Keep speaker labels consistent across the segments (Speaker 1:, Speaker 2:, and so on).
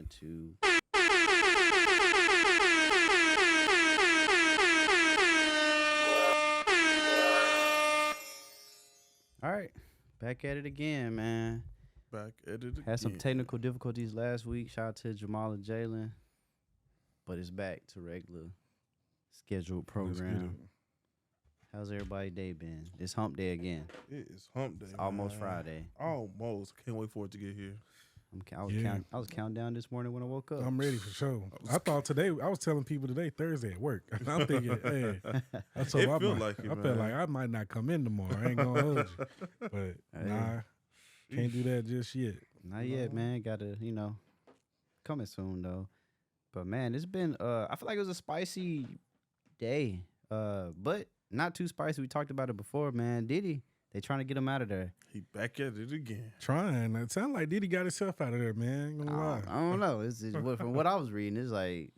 Speaker 1: 2. All right, back at it again, man.
Speaker 2: Back at it again.
Speaker 1: Had some technical difficulties last week. Shout out to Jamal and Jalen. But it's back to regular scheduled program. How's everybody's day been? It's hump day again.
Speaker 2: It is hump day.
Speaker 1: It's almost
Speaker 2: man.
Speaker 1: Friday.
Speaker 2: Almost. Can't wait for it to get here.
Speaker 1: I was counting down this morning when I woke up.
Speaker 3: I'm ready for sure. I thought today, I was telling people today, Thursday at work. I'm thinking, hey, I felt like I might not come in tomorrow. I ain't gonna hold you. But nah, can't do that just yet.
Speaker 1: Not yet, man. Gotta, coming soon though. But man, it's been I feel like it was a spicy day. But not too spicy. We talked about it before, man. Diddy, they trying to get him out of there.
Speaker 2: He back at it again.
Speaker 3: Trying. It sounds like Diddy got himself out of there, man. Ain't gonna lie.
Speaker 1: I don't know. It's from what I was reading, it's like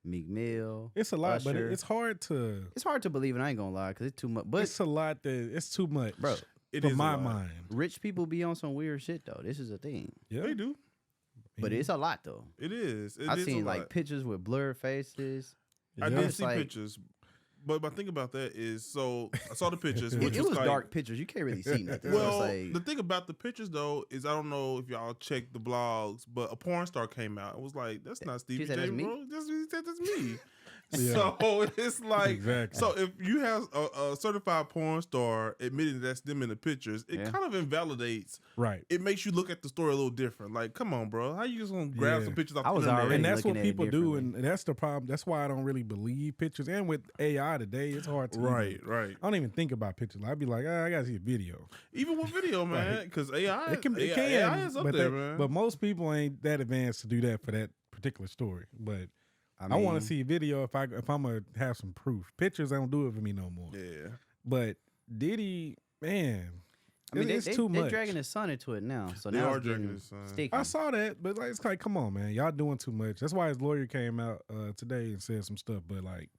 Speaker 1: Meek Mill.
Speaker 3: It's a lot,
Speaker 1: Usher.
Speaker 3: but it's hard to.
Speaker 1: It's hard to believe, and I ain't gonna lie, because it's too much. But
Speaker 3: it's a lot it's too much,
Speaker 1: bro.
Speaker 3: For my mind,
Speaker 1: rich people be on some weird shit though. This is a thing.
Speaker 3: Yeah,
Speaker 2: they do.
Speaker 1: But it's a lot though.
Speaker 2: It is.
Speaker 1: I've seen like pictures with blurred faces.
Speaker 2: I did see pictures. But my thing about that is, so I saw the pictures.
Speaker 1: It was like, dark pictures. You can't really see nothing.
Speaker 2: Well, the thing about the pictures, though, is I don't know if y'all checked the blogs, but a porn star came out and was like, that's not Stevie J, bro. He said, that's me. Yeah. So it's like, exactly. So if you have a certified porn star admitting that's them in the pictures, it kind of invalidates.
Speaker 3: Right.
Speaker 2: It makes you look at the story a little different. Like, come on, bro. How you just gonna grab some pictures off the internet?
Speaker 3: And that's what people do, and that's the problem. That's why I don't really believe pictures. And with AI today, it's hard to
Speaker 2: right.
Speaker 3: I don't even think about pictures. I'd be like, I gotta see a video.
Speaker 2: Even with video, man, because AI,
Speaker 3: it can
Speaker 2: AI is up there, man.
Speaker 3: But most people ain't that advanced to do that for that particular story. But I want to see a video if I'm gonna have some proof. Pictures don't do it for me no more.
Speaker 2: Yeah.
Speaker 3: But Diddy, man, it's
Speaker 1: they're
Speaker 3: too much.
Speaker 1: They're dragging his son into it now. So
Speaker 2: they
Speaker 1: now
Speaker 2: are dragging his son.
Speaker 1: Sticky.
Speaker 3: I saw that, but like, it's like, come on, man, y'all doing too much. That's why his lawyer came out today and said some stuff. But like,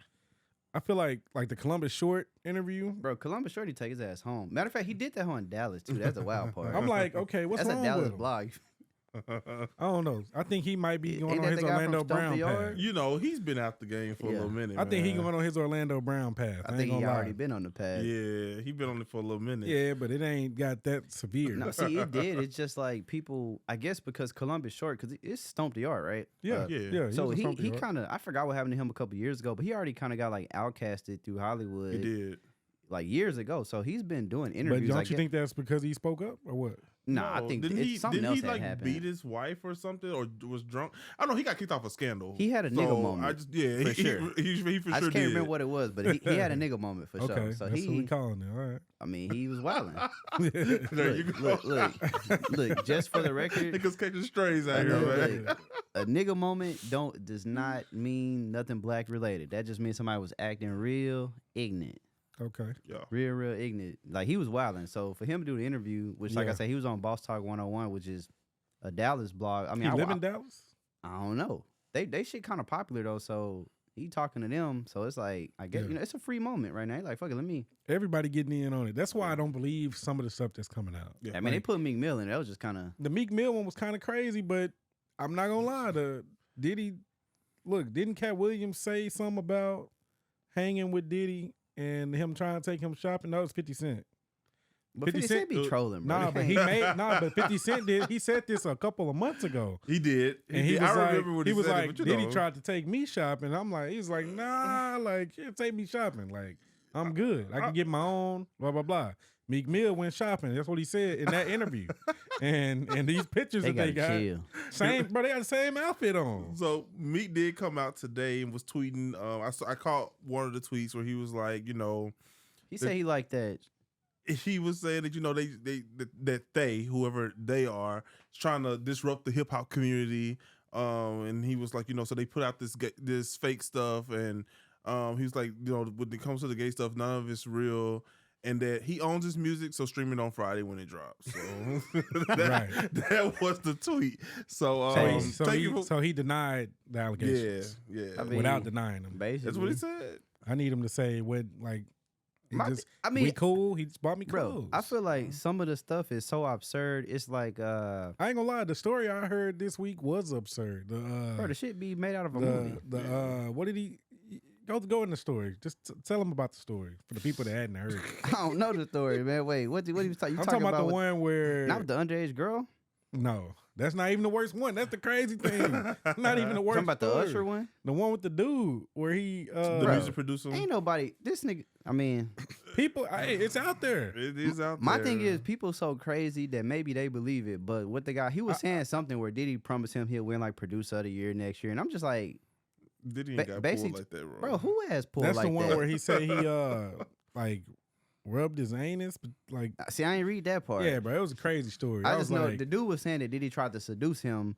Speaker 3: I feel like the Columbus Short interview,
Speaker 1: bro. Columbus Short, he take his ass home. Matter of fact, he did that in Dallas too. That's the wild part.
Speaker 3: I'm like, okay, what's wrong
Speaker 1: with him? That's a Dallas
Speaker 3: with
Speaker 1: blog.
Speaker 3: I don't know. I think he might be going on his Orlando Brown path.
Speaker 2: You know, he's been out the game for a little minute.
Speaker 3: I think he's going on his Orlando Brown path.
Speaker 1: I think he already been on the path.
Speaker 2: Yeah, he been on it for a little minute.
Speaker 3: Yeah, but it ain't got that severe.
Speaker 1: No, see, it did. It's just like people, I guess because Columbus Short, because it's Stomp the Art, right?
Speaker 3: Yeah.
Speaker 1: So he kind of, I forgot what happened to him a couple years ago, but he already kind of got like outcasted through Hollywood.
Speaker 2: He did.
Speaker 1: Like years ago. So he's been doing interviews.
Speaker 3: But don't you think that's because he spoke up or what?
Speaker 1: Nah, I think it's something else that happened.
Speaker 2: Didn't he like beat his wife or something, or was drunk? I don't know. He got kicked off a scandal.
Speaker 1: He had a nigga moment.
Speaker 2: For sure. He for
Speaker 1: I
Speaker 2: sure
Speaker 1: just can't remember what it was, but he had a nigga moment for sure. So
Speaker 3: that's what we calling it. All right.
Speaker 1: I mean, he was wilding.
Speaker 2: There you go.
Speaker 1: Look. Just for the record,
Speaker 2: niggas catching strays out here, man.
Speaker 1: A nigga moment does not mean nothing black related. That just means somebody was acting real ignorant.
Speaker 3: Okay.
Speaker 2: Yeah.
Speaker 1: Real ignorant. Like, he was wilding. So for him to do the interview, which like I said, he was on Boss Talk 101, which is a Dallas blog. I mean,
Speaker 3: he live in Dallas?
Speaker 1: I don't know. They shit kind of popular though, so he talking to them. So it's like, I guess it's a free moment right now. Like, fuck it, let me.
Speaker 3: Everybody getting in on it. That's why I don't believe some of the stuff that's coming out.
Speaker 1: Yeah. I mean, they put Meek Mill in. That was just kind of.
Speaker 3: The Meek Mill one was kind of crazy, but I'm not gonna lie. Didn't Cat Williams say something about hanging with Diddy and him trying to take him shopping? That was 50 Cent.
Speaker 1: But 50 Cent be trolling, bro.
Speaker 3: But 50 Cent did. He said this a couple of months ago.
Speaker 2: He did.
Speaker 3: I remember what he was like, Diddy tried to take me shopping. He was like, nah, like, take me shopping. Like, I'm good. I can get my own, blah, blah, blah. Meek Mill went shopping. That's what he said in that interview. and these pictures they got, they got the same outfit on.
Speaker 2: So Meek did come out today and was tweeting. I caught one of the tweets where he was like,
Speaker 1: he said he liked that.
Speaker 2: He was saying that they whoever they are is trying to disrupt the hip hop community. And he was like, so they put out this fake stuff, and he was like, when it comes to the gay stuff, none of it's real. And that he owns his music, so stream it on Friday when it drops. So that was the tweet. So
Speaker 3: he denied the allegations.
Speaker 2: Yeah.
Speaker 3: Without denying them.
Speaker 1: Basically.
Speaker 2: That's what he said.
Speaker 3: I need him to say what, like, We cool. He just bought me clothes.
Speaker 1: Bro, I feel like some of the stuff is so absurd. It's like
Speaker 3: I ain't gonna lie. The story I heard this week was absurd.
Speaker 1: Bro, the shit be made out of a movie.
Speaker 3: What did he go in the story? Just tell him about the story for the people that hadn't heard it.
Speaker 1: I don't know the story, man. Wait, what you talking?
Speaker 3: I'm talking about the one where
Speaker 1: not with the underage girl.
Speaker 3: No, that's not even the worst one. That's the crazy thing. Not even the worst.
Speaker 1: Talking about the Usher one.
Speaker 3: The one with the dude where he
Speaker 2: the music producer.
Speaker 1: Ain't nobody. This nigga. I mean,
Speaker 3: people. It's out there.
Speaker 2: It is out there.
Speaker 1: My thing is, people so crazy that maybe they believe it. But what the guy, he was saying something where Diddy promised him he'll win like producer of the year next year, and I'm just like,
Speaker 2: Diddy ain't got pulled like that,
Speaker 1: bro. Who has pulled
Speaker 3: That's
Speaker 1: like that?
Speaker 3: That's the one where he said he like rubbed his anus, but like.
Speaker 1: See, I ain't read that part.
Speaker 3: Yeah, bro, it was a crazy story.
Speaker 1: I just know the dude was saying that Diddy tried to seduce him,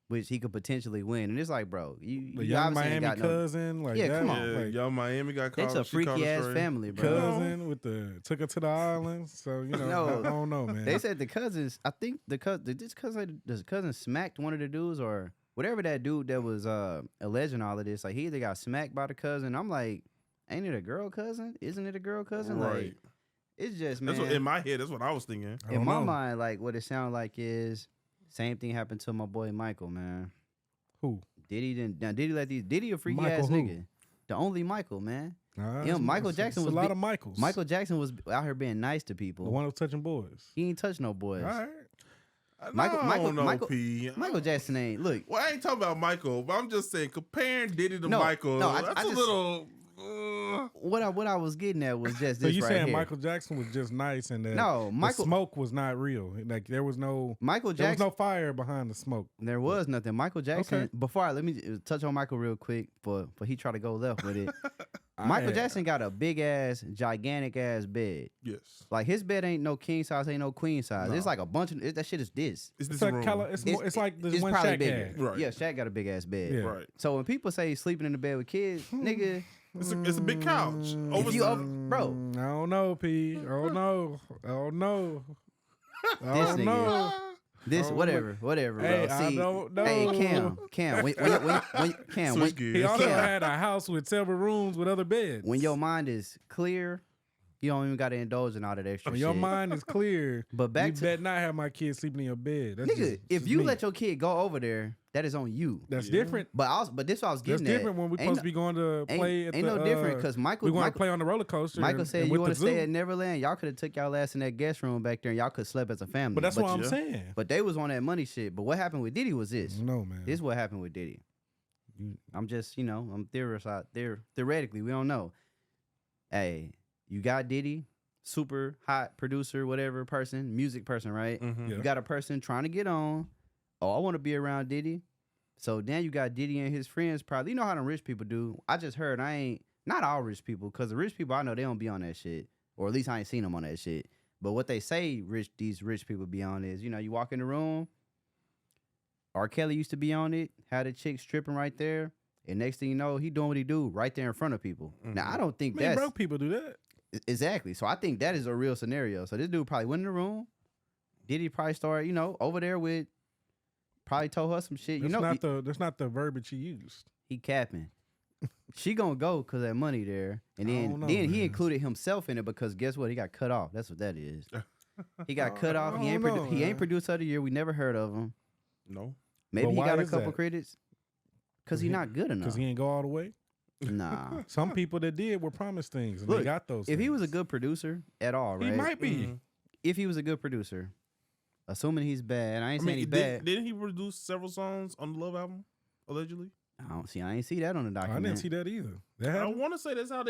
Speaker 1: which he could potentially win, and it's like, bro, you
Speaker 3: young Miami cousin, like that.
Speaker 1: Come on,
Speaker 2: like, young Miami got caught.
Speaker 1: It's a freaky ass family, bro.
Speaker 3: Cousin took her to the island, so you know, I don't know, man.
Speaker 1: They said the cousins. I think the cousin smacked one of the dudes or whatever that dude that was alleging all of this. Like he either got smacked by the cousin. I'm like, ain't it a girl cousin? Isn't it a girl cousin?
Speaker 2: Right.
Speaker 1: Like, it's just, man.
Speaker 2: That's what, in my head, that's what I was thinking.
Speaker 1: In my mind, like what it sounds like is same thing happened to my boy Michael, man.
Speaker 3: Who?
Speaker 1: Diddy didn't. Now Diddy Diddy a freaky
Speaker 3: Michael
Speaker 1: ass
Speaker 3: who?
Speaker 1: nigga. The only Michael, man.
Speaker 3: Nah,
Speaker 1: Michael Jackson was
Speaker 3: a lot of Michaels.
Speaker 1: Michael Jackson was out here being nice to people.
Speaker 3: The one who was touching boys.
Speaker 1: He ain't touch no boys.
Speaker 3: All right.
Speaker 1: Michael Jackson ain't look.
Speaker 2: Well, I ain't talking about Michael, but I'm just saying comparing Diddy to Michael. That's a little.
Speaker 1: What I was getting at was just
Speaker 3: so
Speaker 1: this
Speaker 3: you
Speaker 1: right
Speaker 3: saying
Speaker 1: here.
Speaker 3: Michael Jackson was just nice and that
Speaker 1: the
Speaker 3: smoke was not real. Like there was no fire behind the smoke.
Speaker 1: There was nothing. Michael Jackson. Before let me touch on Michael real quick, for he tried to go left with it. Michael Jackson got a big ass, gigantic ass bed.
Speaker 2: Yes.
Speaker 1: Like his bed ain't no king size, ain't no queen size. No. It's like a bunch of that shit is this.
Speaker 2: It's
Speaker 3: like it's like the one Shaq had.
Speaker 1: Right. Yeah, Shaq got a big ass bed.
Speaker 3: Yeah.
Speaker 2: Right.
Speaker 1: So when people say sleeping in the bed with kids, nigga.
Speaker 2: It's a big couch.
Speaker 1: Bro.
Speaker 3: I don't know, P. I don't know.
Speaker 1: This whatever.
Speaker 3: Hey,
Speaker 1: bro.
Speaker 3: I don't know.
Speaker 1: Hey, Cam. When
Speaker 3: he also had a house with several rooms with other beds.
Speaker 1: When your mind is clear, you don't even got to indulge in all that extra
Speaker 3: when
Speaker 1: shit.
Speaker 3: your mind is clear,
Speaker 1: but
Speaker 3: you better not have my kid sleeping in your bed. That's
Speaker 1: nigga, if you let your kid go over there, that is on you.
Speaker 3: That's different.
Speaker 1: But this what I was getting
Speaker 3: That's different when we're supposed to be going to play at
Speaker 1: ain't no different because
Speaker 3: we want to play on the roller coaster.
Speaker 1: Michael said you want to stay at Neverland. Y'all could have took y'all ass in that guest room back there and y'all could slept as a family.
Speaker 3: But that's what I'm saying.
Speaker 1: But they was on that money shit. But what happened with Diddy was this.
Speaker 3: No, man.
Speaker 1: This is what happened with Diddy. I'm just, I'm theoretically, we don't know. Hey, you got Diddy, super hot producer, whatever person, music person, right?
Speaker 2: Mm-hmm.
Speaker 3: Yeah.
Speaker 1: You got a person trying to get on. Oh, I want to be around Diddy. So then you got Diddy and his friends probably. You know how them rich people do. I just heard not all rich people, because the rich people I know, they don't be on that shit. Or at least I ain't seen them on that shit. But what they say these rich people be on is, you walk in the room, R. Kelly used to be on it, had a chick stripping right there, and next thing you know, he doing what he do right there in front of people. Mm-hmm. Now, I don't think that's...
Speaker 3: broke people do that.
Speaker 1: Exactly. So I think that is a real scenario. So this dude probably went in the room, Diddy probably started, over there with... Probably told her some shit.
Speaker 3: That's not the verbiage he used.
Speaker 1: He capping. She gonna go because that money there, and then he included himself in it because guess what? He got cut off. That's what that is. He got cut off. He ain't producer of the year. We never heard of him.
Speaker 2: No.
Speaker 1: Maybe he got a couple credits because he's not good enough.
Speaker 3: Because he ain't go all the way.
Speaker 1: Nah.
Speaker 3: Some people that did were promised things and they got those.
Speaker 1: If
Speaker 3: things.
Speaker 1: he was a good producer at all, right?
Speaker 3: He might be.
Speaker 2: Mm-hmm.
Speaker 1: If he was a good producer. Assuming he's bad. I ain't saying he's bad.
Speaker 2: Didn't he produce several songs on the Love album, allegedly?
Speaker 1: I ain't see that on the document.
Speaker 3: I didn't see that either.
Speaker 2: I want to say that's how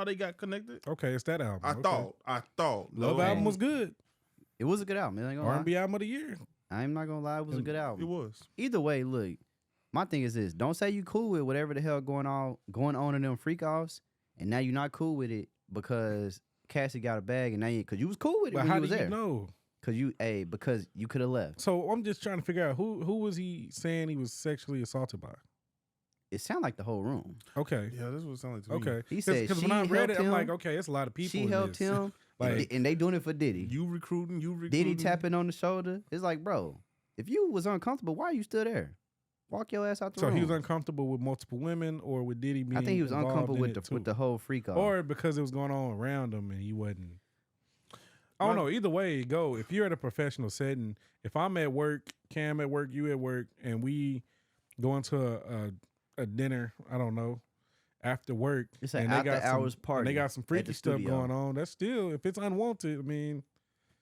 Speaker 2: they got connected.
Speaker 3: Okay, it's that album.
Speaker 2: I thought
Speaker 3: Love album was good.
Speaker 1: It was a good album.
Speaker 3: R&B album of the year.
Speaker 1: I'm not gonna lie, it was a good album.
Speaker 2: It was.
Speaker 1: Either way, look, my thing is this: don't say you cool with whatever the hell going on in them freak offs, and now you're not cool with it because Cassie got a bag, and now because you was cool with it
Speaker 3: but
Speaker 1: when
Speaker 3: how
Speaker 1: you was
Speaker 3: do you
Speaker 1: there.
Speaker 3: know?
Speaker 1: Because you could have left.
Speaker 3: So I'm just trying to figure out who was he saying he was sexually assaulted by?
Speaker 1: It sounded like the whole room.
Speaker 3: Okay.
Speaker 2: Yeah, this is what it sounded like to me.
Speaker 3: Okay.
Speaker 1: He said
Speaker 3: because when I read it, I'm like, okay, it's a lot of people.
Speaker 1: She helped him, and they doing it for Diddy.
Speaker 2: You recruiting.
Speaker 1: Diddy tapping on the shoulder. It's like, bro, if you was uncomfortable, why are you still there? walk your ass out the
Speaker 3: So
Speaker 1: room.
Speaker 3: he was uncomfortable with multiple women, or with Diddy being
Speaker 1: I think he was
Speaker 3: involved
Speaker 1: uncomfortable
Speaker 3: in
Speaker 1: with the whole freak off.
Speaker 3: or because it was going on around him and he wasn't. I don't know. Either way it go, if you're at a professional setting, if I'm at work, Cam at work, you at work, and we go into a dinner, I don't know, after work,
Speaker 1: It's an
Speaker 3: and
Speaker 1: after
Speaker 3: they got
Speaker 1: hours
Speaker 3: some,
Speaker 1: party
Speaker 3: and they got some
Speaker 1: at
Speaker 3: freaky
Speaker 1: the
Speaker 3: stuff
Speaker 1: studio.
Speaker 3: going on. That's still, if it's unwanted, I mean,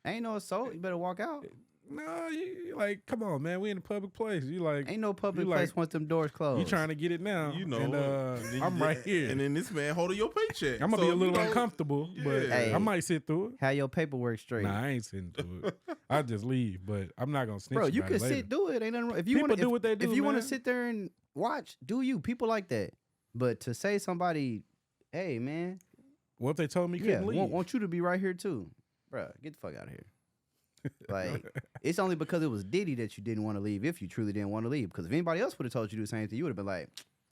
Speaker 1: Ain't no assault. You better walk out.
Speaker 3: no, you like, come on, man, we in a public place. You like,
Speaker 1: Ain't no public
Speaker 3: you
Speaker 1: place
Speaker 3: like-
Speaker 1: once them doors closed.
Speaker 3: you trying to get it now,
Speaker 2: You know,
Speaker 3: and I'm right here.
Speaker 2: and then this man holding your paycheck.
Speaker 3: I'm gonna
Speaker 2: So,
Speaker 3: be a little
Speaker 2: you know,
Speaker 3: uncomfortable, but
Speaker 2: yeah.
Speaker 3: I might sit through it.
Speaker 1: Have your paperwork straight.
Speaker 3: Nah, I ain't sitting through it. I just leave, but I'm not gonna snitch.
Speaker 1: Bro, you
Speaker 3: about
Speaker 1: can
Speaker 3: it later.
Speaker 1: sit through it. Ain't nothing wrong. If you
Speaker 3: People
Speaker 1: want
Speaker 3: do what they do,
Speaker 1: if you want to
Speaker 3: man.
Speaker 1: sit there and watch, do you? People like that. But to say somebody, hey man,
Speaker 3: What if they told me you
Speaker 1: yeah,
Speaker 3: couldn't leave?
Speaker 1: want you to be right here too, bro. Get the fuck out of here. Like it's only because it was Diddy that you didn't want to leave. If you truly didn't want to leave, because if anybody else would have told you to do the same thing, you would have been like,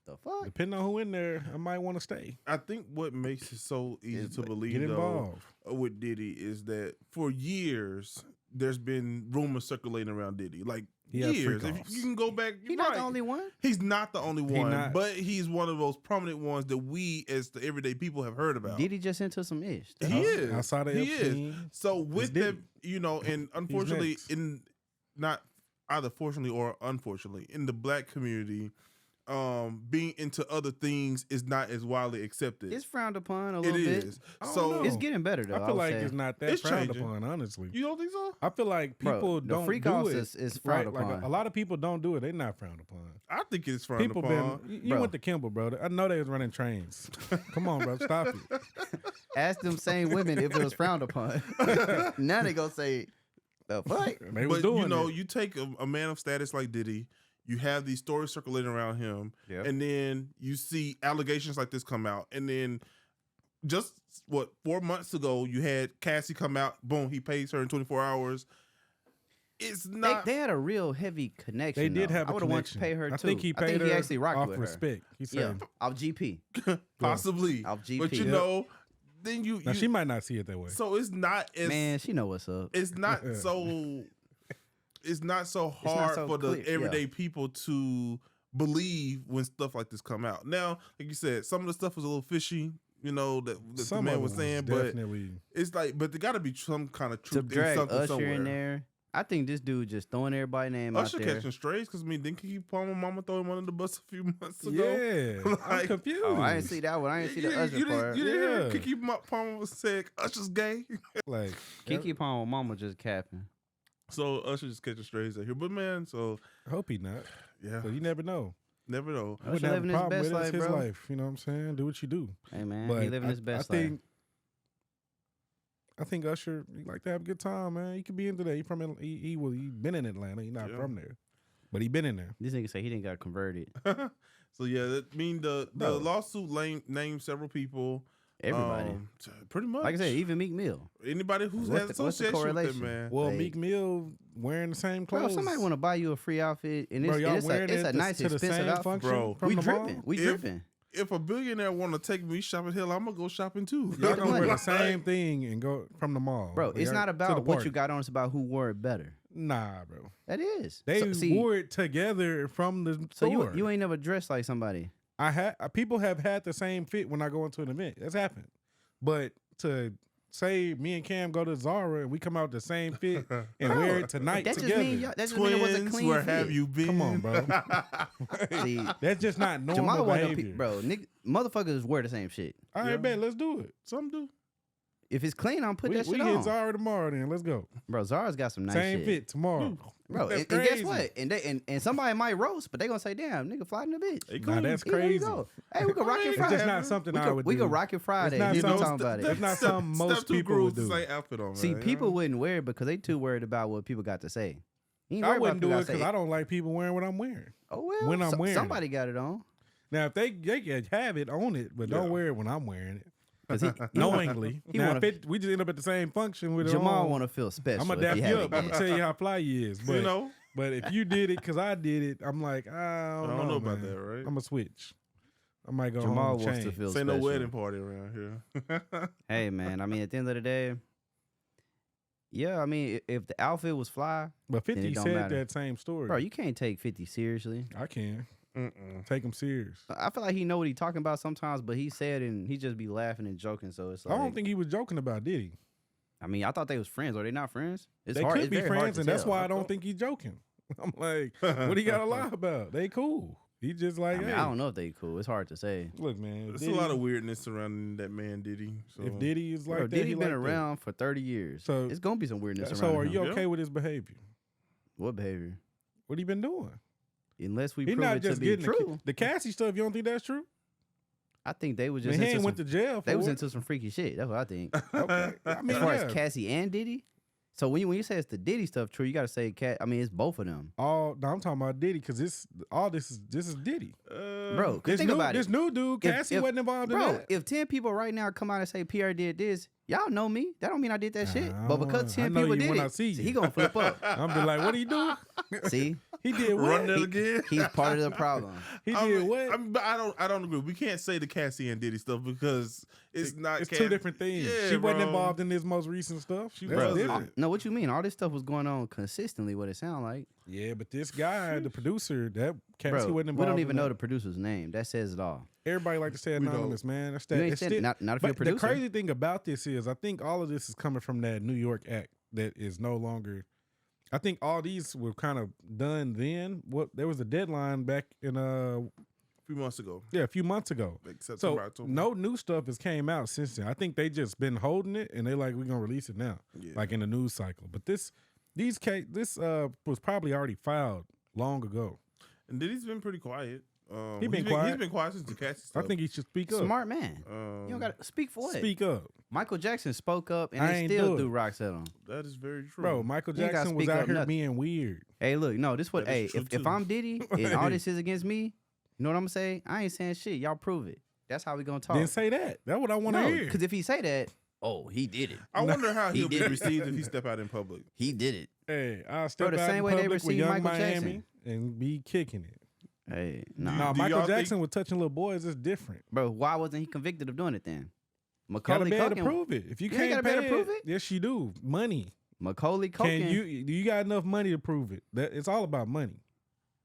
Speaker 1: the fuck.
Speaker 3: Depending on who in there, I might want to stay.
Speaker 2: I think what makes it so easy to believe
Speaker 3: Get involved.
Speaker 2: though with Diddy is that for years there's been rumors circulating around Diddy, like
Speaker 3: He had
Speaker 2: years.
Speaker 3: freak
Speaker 2: If
Speaker 3: offs.
Speaker 2: you can go back,
Speaker 1: He's not the only one.
Speaker 2: He's not the only
Speaker 3: He
Speaker 2: one,
Speaker 3: not.
Speaker 2: but he's one of those prominent ones that we, as the everyday people, have heard about.
Speaker 1: Diddy just into some ish.
Speaker 2: He is.
Speaker 3: Outside of
Speaker 2: He is.
Speaker 3: Epstein,
Speaker 2: So with
Speaker 3: Diddy.
Speaker 2: that, you know, and unfortunately,
Speaker 3: next.
Speaker 2: in not either fortunately or unfortunately, in the black community, being into other things is not as widely accepted.
Speaker 1: It's frowned upon a
Speaker 2: It
Speaker 1: little bit.
Speaker 2: is.
Speaker 3: I don't
Speaker 2: So
Speaker 3: know.
Speaker 1: It's getting better though.
Speaker 3: I feel
Speaker 1: would
Speaker 3: like
Speaker 1: say.
Speaker 3: it's not that
Speaker 2: It's
Speaker 3: frowned
Speaker 2: changing.
Speaker 3: upon. Honestly,
Speaker 2: You don't think so?
Speaker 3: I feel like
Speaker 1: Bro,
Speaker 3: people
Speaker 1: the
Speaker 3: don't
Speaker 1: freak
Speaker 3: do
Speaker 1: offs
Speaker 3: it.
Speaker 1: is frowned
Speaker 3: right?
Speaker 1: upon.
Speaker 3: Like a lot of people don't do it. They're not frowned upon.
Speaker 2: I think it's frowned
Speaker 3: People
Speaker 2: upon.
Speaker 3: been. You
Speaker 1: Bro.
Speaker 3: went to Kimball, bro. I know they was running trains. Come on, bro. Stop it.
Speaker 1: Ask them same women if it was frowned upon. Now they gonna say, the fuck?
Speaker 3: They was
Speaker 2: But
Speaker 3: doing
Speaker 2: you know,
Speaker 3: it.
Speaker 2: you take a man of status like Diddy, you have these stories circulating around him,
Speaker 1: Yep.
Speaker 2: and then you see allegations like this come out, and then just 4 months ago, you had Cassie come out. Boom, he pays her in 24 hours. It's not.
Speaker 1: They had a real heavy connection.
Speaker 3: They did
Speaker 1: though.
Speaker 3: have a
Speaker 1: I would have wanted to
Speaker 3: connection.
Speaker 1: pay her
Speaker 3: I
Speaker 1: too.
Speaker 3: think he paid her
Speaker 1: actually rocked
Speaker 3: off
Speaker 1: with her.
Speaker 3: respect. He
Speaker 1: Yeah,
Speaker 3: said,
Speaker 1: off GP.
Speaker 2: Possibly,
Speaker 1: Off GP.
Speaker 2: but you
Speaker 3: Yep.
Speaker 2: know, then you
Speaker 3: now she might not see it that way.
Speaker 2: so it's not as
Speaker 1: Man, she know what's up.
Speaker 2: it's not so it's not so hard
Speaker 1: so
Speaker 2: for the
Speaker 1: clear, yeah.
Speaker 2: everyday people to believe when stuff like this come out. Now, like you said, some of the stuff was a little fishy, you know, that the
Speaker 3: Some
Speaker 2: man
Speaker 3: of
Speaker 2: was
Speaker 3: it
Speaker 2: saying, but
Speaker 3: definitely.
Speaker 2: it's like, but there got to be some kind of
Speaker 1: To
Speaker 2: truth in
Speaker 1: drag
Speaker 2: something
Speaker 1: Usher
Speaker 2: somewhere.
Speaker 1: in there, I think this dude just throwing everybody's name
Speaker 2: Usher
Speaker 1: out there.
Speaker 2: catching strays because I mean, didn't Keke Palmer mama throw him under the bus a few months ago?
Speaker 3: Yeah, I'm
Speaker 2: Like-
Speaker 3: confused.
Speaker 1: Oh, I didn't see that one. I didn't see the Usher part.
Speaker 2: You didn't hear
Speaker 3: Yeah.
Speaker 2: Keke Palmer was saying Usher's gay.
Speaker 3: Like
Speaker 1: Kiki Palmer mama just capping.
Speaker 2: So Usher just catching strays out here, but man, so
Speaker 3: I hope he not.
Speaker 2: yeah,
Speaker 3: But you never know.
Speaker 2: never know.
Speaker 3: I
Speaker 1: Usher
Speaker 3: wouldn't have
Speaker 1: living
Speaker 3: a
Speaker 1: his
Speaker 3: problem
Speaker 1: best
Speaker 3: with it. It's
Speaker 1: life,
Speaker 3: his
Speaker 1: bro.
Speaker 3: life. You know what I'm saying? Do what you do.
Speaker 1: Hey man,
Speaker 3: But
Speaker 1: he living his best life.
Speaker 3: I think Usher, he like to have a good time, man. He could be into that. He been in Atlanta. He not
Speaker 2: Yeah.
Speaker 3: from there, but he been in there.
Speaker 1: This nigga say he didn't got converted.
Speaker 2: So yeah, that mean the
Speaker 3: Bro.
Speaker 2: lawsuit named several people.
Speaker 1: Everybody.
Speaker 2: Pretty much.
Speaker 1: Like I said, even Meek Mill.
Speaker 2: anybody who's
Speaker 1: What's
Speaker 2: had
Speaker 1: the- what's the
Speaker 2: association with that
Speaker 1: correlation?
Speaker 2: man.
Speaker 3: Well,
Speaker 1: Like-
Speaker 3: Meek Mill wearing the same
Speaker 1: Bro,
Speaker 3: clothes.
Speaker 1: somebody want to buy you a free outfit, and
Speaker 3: Bro,
Speaker 1: it's,
Speaker 3: y'all
Speaker 1: it's
Speaker 3: wearing
Speaker 1: a
Speaker 3: it
Speaker 1: nice,
Speaker 3: to the
Speaker 1: expensive
Speaker 3: same
Speaker 1: outfit.
Speaker 3: function
Speaker 2: Bro.
Speaker 3: from
Speaker 1: We
Speaker 3: the
Speaker 1: dripping.
Speaker 3: mall?
Speaker 1: We
Speaker 2: If-
Speaker 1: dripping.
Speaker 2: If a billionaire want to take me shopping, hell, I'm gonna go shopping too.
Speaker 3: Y'all gonna wear the
Speaker 1: Like-
Speaker 3: same thing and go from the mall,
Speaker 1: Bro,
Speaker 3: Like,
Speaker 1: it's
Speaker 3: y'all-
Speaker 1: not
Speaker 3: to the
Speaker 1: about what
Speaker 3: party.
Speaker 1: you got on. It's about who wore it better.
Speaker 3: Nah, bro.
Speaker 1: That is.
Speaker 3: They
Speaker 1: see,
Speaker 3: wore it together from the
Speaker 1: so
Speaker 3: store.
Speaker 1: you ain't never dressed like somebody.
Speaker 3: People have had the same fit when I go into an event. That's happened. But to say me and Cam go to Zara and we come out the same fit and wear it tonight
Speaker 1: That just
Speaker 3: together.
Speaker 1: mean that just mean it was a
Speaker 2: Twins,
Speaker 1: clean
Speaker 2: where
Speaker 1: fit.
Speaker 2: have you been?
Speaker 3: Come on, bro.
Speaker 1: See,
Speaker 3: That's just not normal
Speaker 1: Jamal wasn't
Speaker 3: behavior.
Speaker 1: bro. Motherfuckers wear the same shit.
Speaker 3: All right,
Speaker 2: Yeah.
Speaker 3: bet. Let's do it.
Speaker 2: Some do.
Speaker 1: If it's clean, I'm put
Speaker 3: we
Speaker 1: that shit
Speaker 3: hit
Speaker 1: on.
Speaker 3: Zara tomorrow then. Let's go.
Speaker 1: Bro, Zara's got some nice
Speaker 3: Same
Speaker 1: shit.
Speaker 3: fit tomorrow.
Speaker 1: Bro,
Speaker 3: That's
Speaker 1: and guess
Speaker 3: crazy.
Speaker 1: what? And somebody might roast, but they gonna say, "Damn, nigga, fly in the bitch."
Speaker 2: They
Speaker 3: Nah,
Speaker 2: cool.
Speaker 3: that's
Speaker 1: Yeah, there you
Speaker 3: crazy.
Speaker 1: go. Hey, we could rock it
Speaker 3: It's
Speaker 1: Friday.
Speaker 3: just not something
Speaker 1: we
Speaker 3: I
Speaker 1: could,
Speaker 3: would
Speaker 1: we
Speaker 3: do.
Speaker 1: could rock it Friday.
Speaker 3: not
Speaker 1: You know what I'm
Speaker 3: something-
Speaker 1: talking about
Speaker 3: that's
Speaker 1: it.
Speaker 3: not something most
Speaker 2: Step two
Speaker 3: people
Speaker 2: grooves
Speaker 3: would
Speaker 2: the
Speaker 3: do.
Speaker 2: same outfit on.
Speaker 1: See,
Speaker 2: man,
Speaker 1: people
Speaker 2: you know?
Speaker 1: wouldn't wear it because they too worried about what people got to say. You ain't
Speaker 3: I
Speaker 1: worried
Speaker 3: wouldn't
Speaker 1: about
Speaker 3: do
Speaker 1: what
Speaker 3: it
Speaker 1: people
Speaker 3: because
Speaker 1: got
Speaker 3: I
Speaker 1: to say.
Speaker 3: don't like people wearing what I'm wearing.
Speaker 1: Oh well,
Speaker 3: when I'm wearing
Speaker 1: somebody got it on.
Speaker 3: Now, if they can have it, own it, but
Speaker 2: Yeah.
Speaker 3: don't wear it when I'm wearing it.
Speaker 1: 'Cause he
Speaker 3: Knowingly.
Speaker 1: He
Speaker 3: Now,
Speaker 1: wanna-
Speaker 3: we just end up at the same function with it
Speaker 1: Jamal
Speaker 3: on,
Speaker 1: want to feel special.
Speaker 3: I'm going
Speaker 1: if
Speaker 3: to dap
Speaker 1: he
Speaker 3: you
Speaker 1: have
Speaker 3: up.
Speaker 1: it
Speaker 3: I'm going
Speaker 1: yet.
Speaker 3: to tell you how fly he is. But,
Speaker 2: You know,
Speaker 3: but if you did it because I did it, I'm like, I
Speaker 2: I
Speaker 3: don't
Speaker 2: know about
Speaker 3: man.
Speaker 2: that, right?
Speaker 3: I'm going to switch. I might go
Speaker 1: Jamal
Speaker 3: home and
Speaker 1: wants to
Speaker 3: change.
Speaker 1: feel
Speaker 2: This ain't
Speaker 1: special.
Speaker 2: no wedding party around here.
Speaker 1: Hey man, I mean, at the end of the day, Yeah, I mean, if the outfit was fly,
Speaker 3: But
Speaker 1: then
Speaker 3: 50
Speaker 1: it don't
Speaker 3: said
Speaker 1: matter.
Speaker 3: that same story.
Speaker 1: Bro, you can't take 50 seriously.
Speaker 3: I can. Take him serious.
Speaker 1: I feel like he know what he talking about sometimes, but he said and he just be laughing and joking. So it's like,
Speaker 3: I don't think he was joking about Diddy.
Speaker 1: I mean, I thought they was friends. Are they not friends? It's
Speaker 3: They
Speaker 1: hard.
Speaker 3: could
Speaker 1: It's
Speaker 3: be
Speaker 1: very hard
Speaker 3: friends,
Speaker 1: to
Speaker 3: and that's
Speaker 1: tell.
Speaker 3: why I don't think he's joking. I'm like, what he got to lie about? They cool. He just like,
Speaker 1: I mean,
Speaker 3: hey.
Speaker 1: I don't know if they cool. It's hard to say.
Speaker 3: Look, man.
Speaker 2: There's a lot of weirdness surrounding that man Diddy. So.
Speaker 3: If Diddy is like
Speaker 1: Bro,
Speaker 3: that,
Speaker 1: Diddy
Speaker 3: he
Speaker 1: been
Speaker 3: like
Speaker 1: around for 30 years.
Speaker 3: So-
Speaker 1: it's gonna be some weirdness
Speaker 3: that.
Speaker 1: around
Speaker 3: So are
Speaker 1: him.
Speaker 3: you
Speaker 2: Yeah.
Speaker 3: okay with his behavior?
Speaker 1: What behavior?
Speaker 3: What he been doing?
Speaker 1: Unless we
Speaker 3: He
Speaker 1: prove
Speaker 3: not
Speaker 1: it to
Speaker 3: just
Speaker 1: be
Speaker 3: getting
Speaker 1: true.
Speaker 3: the Cassie stuff. You don't think that's true?
Speaker 1: I think they was
Speaker 3: I
Speaker 1: just
Speaker 3: mean, he
Speaker 1: into
Speaker 3: ain't went
Speaker 1: some,
Speaker 3: to jail for
Speaker 1: they was
Speaker 3: it.
Speaker 1: into some freaky shit. That's what I think.
Speaker 3: Okay. I mean,
Speaker 1: As far
Speaker 3: yeah.
Speaker 1: as Cassie and Diddy. So when you say it's the Diddy stuff true, you gotta say Cat. I mean, it's both of them.
Speaker 3: No, I'm talking about Diddy because this is Diddy.
Speaker 1: Bro, 'cause
Speaker 3: This
Speaker 1: think
Speaker 3: new,
Speaker 1: about
Speaker 3: this
Speaker 1: it.
Speaker 3: new dude, Cassie wasn't involved in
Speaker 1: Bro,
Speaker 3: that.
Speaker 1: if 10 people right now come out and say Pierre did this, y'all know me. That don't mean I did that shit. But because
Speaker 3: I
Speaker 1: 10
Speaker 3: know
Speaker 1: people
Speaker 3: you
Speaker 1: did
Speaker 3: when
Speaker 1: it,
Speaker 3: I see you.
Speaker 1: he gonna flip up.
Speaker 3: I'm be like, what did he do?
Speaker 1: See?
Speaker 3: He did what?
Speaker 2: Run that again.
Speaker 1: He's part of the problem.
Speaker 3: He did what?
Speaker 2: I mean, but I don't agree. We can't say the Cassie and Diddy stuff because it's not.
Speaker 3: It's two different things.
Speaker 2: Yeah,
Speaker 3: She wasn't
Speaker 2: bro.
Speaker 3: involved in this most recent stuff. She was
Speaker 2: Bro,
Speaker 3: different.
Speaker 1: No, what you mean? All this stuff was going on consistently, what it sound like.
Speaker 3: Yeah, but this guy, the producer, that Cassie
Speaker 1: Bro,
Speaker 3: wasn't involved.
Speaker 1: we don't
Speaker 3: in
Speaker 1: even know
Speaker 3: that.
Speaker 1: the producer's name. That says it all.
Speaker 3: Everybody like to say
Speaker 2: We don't.
Speaker 3: anonymous, man. That's
Speaker 1: You
Speaker 3: that.
Speaker 1: ain't
Speaker 3: It's
Speaker 1: said-
Speaker 3: still,
Speaker 1: not if you're a
Speaker 3: but the
Speaker 1: producer.
Speaker 3: crazy thing about this is, I think all of this is coming from that New York act that is no longer. I think all these were kind of done then. What there was a deadline back in
Speaker 2: A few months ago,
Speaker 3: a few months ago.
Speaker 2: like
Speaker 3: So
Speaker 2: September, October.
Speaker 3: no new stuff has came out since then. I think they just been holding it and they like we're gonna release it now,
Speaker 2: Yeah.
Speaker 3: like in the news cycle. But this was probably already filed long ago.
Speaker 2: And Diddy's been pretty quiet.
Speaker 3: He been quiet.
Speaker 2: He's been quiet since the Cassie
Speaker 3: I
Speaker 2: stuff.
Speaker 3: think he should speak up.
Speaker 1: Smart man. You don't gotta speak for what?
Speaker 3: Speak up,
Speaker 1: Michael Jackson spoke up and
Speaker 3: I
Speaker 1: they
Speaker 3: ain't
Speaker 1: still
Speaker 3: do it.
Speaker 1: threw rocks at him.
Speaker 2: That is very true,
Speaker 3: bro. Michael
Speaker 1: You ain't gotta
Speaker 3: Jackson was
Speaker 1: speak
Speaker 3: out
Speaker 1: up
Speaker 3: here
Speaker 1: nothing.
Speaker 3: being weird.
Speaker 1: Hey, look, no, this what.
Speaker 2: That is
Speaker 1: Hey,
Speaker 2: true,
Speaker 1: if
Speaker 2: too.
Speaker 1: I'm Diddy and all this is against me, you know what I'm gonna say? I ain't saying shit. Y'all prove it. That's how we gonna talk.
Speaker 3: Then say that. That's what I want to
Speaker 1: no,
Speaker 3: hear.
Speaker 1: because if he say that, oh, he did it.
Speaker 2: I wonder how
Speaker 1: He
Speaker 2: he'll be
Speaker 1: did.
Speaker 2: received if he step out in public.
Speaker 1: He did it.
Speaker 3: Hey, I'll step
Speaker 1: the
Speaker 3: out
Speaker 1: same
Speaker 3: in
Speaker 1: way they
Speaker 3: public with
Speaker 1: received
Speaker 3: Young
Speaker 1: Michael
Speaker 3: Miami
Speaker 1: Jackson.
Speaker 3: and be kicking it.
Speaker 1: Hey,
Speaker 3: No,
Speaker 1: nah.
Speaker 2: Do
Speaker 3: Michael
Speaker 2: y'all
Speaker 3: Jackson
Speaker 2: think-
Speaker 3: with touching little boys is different.
Speaker 1: Bro, why wasn't he convicted of doing it then?
Speaker 3: Gotta
Speaker 1: Macaulay
Speaker 3: be able to
Speaker 1: Culkin.
Speaker 3: prove it. If you
Speaker 1: You ain't
Speaker 3: can't
Speaker 1: gotta be able
Speaker 3: pay
Speaker 1: to prove it?
Speaker 3: yes, you do. Money.
Speaker 1: Macaulay
Speaker 3: Can
Speaker 1: Culkin.
Speaker 3: you got enough money to prove it? That it's all about money.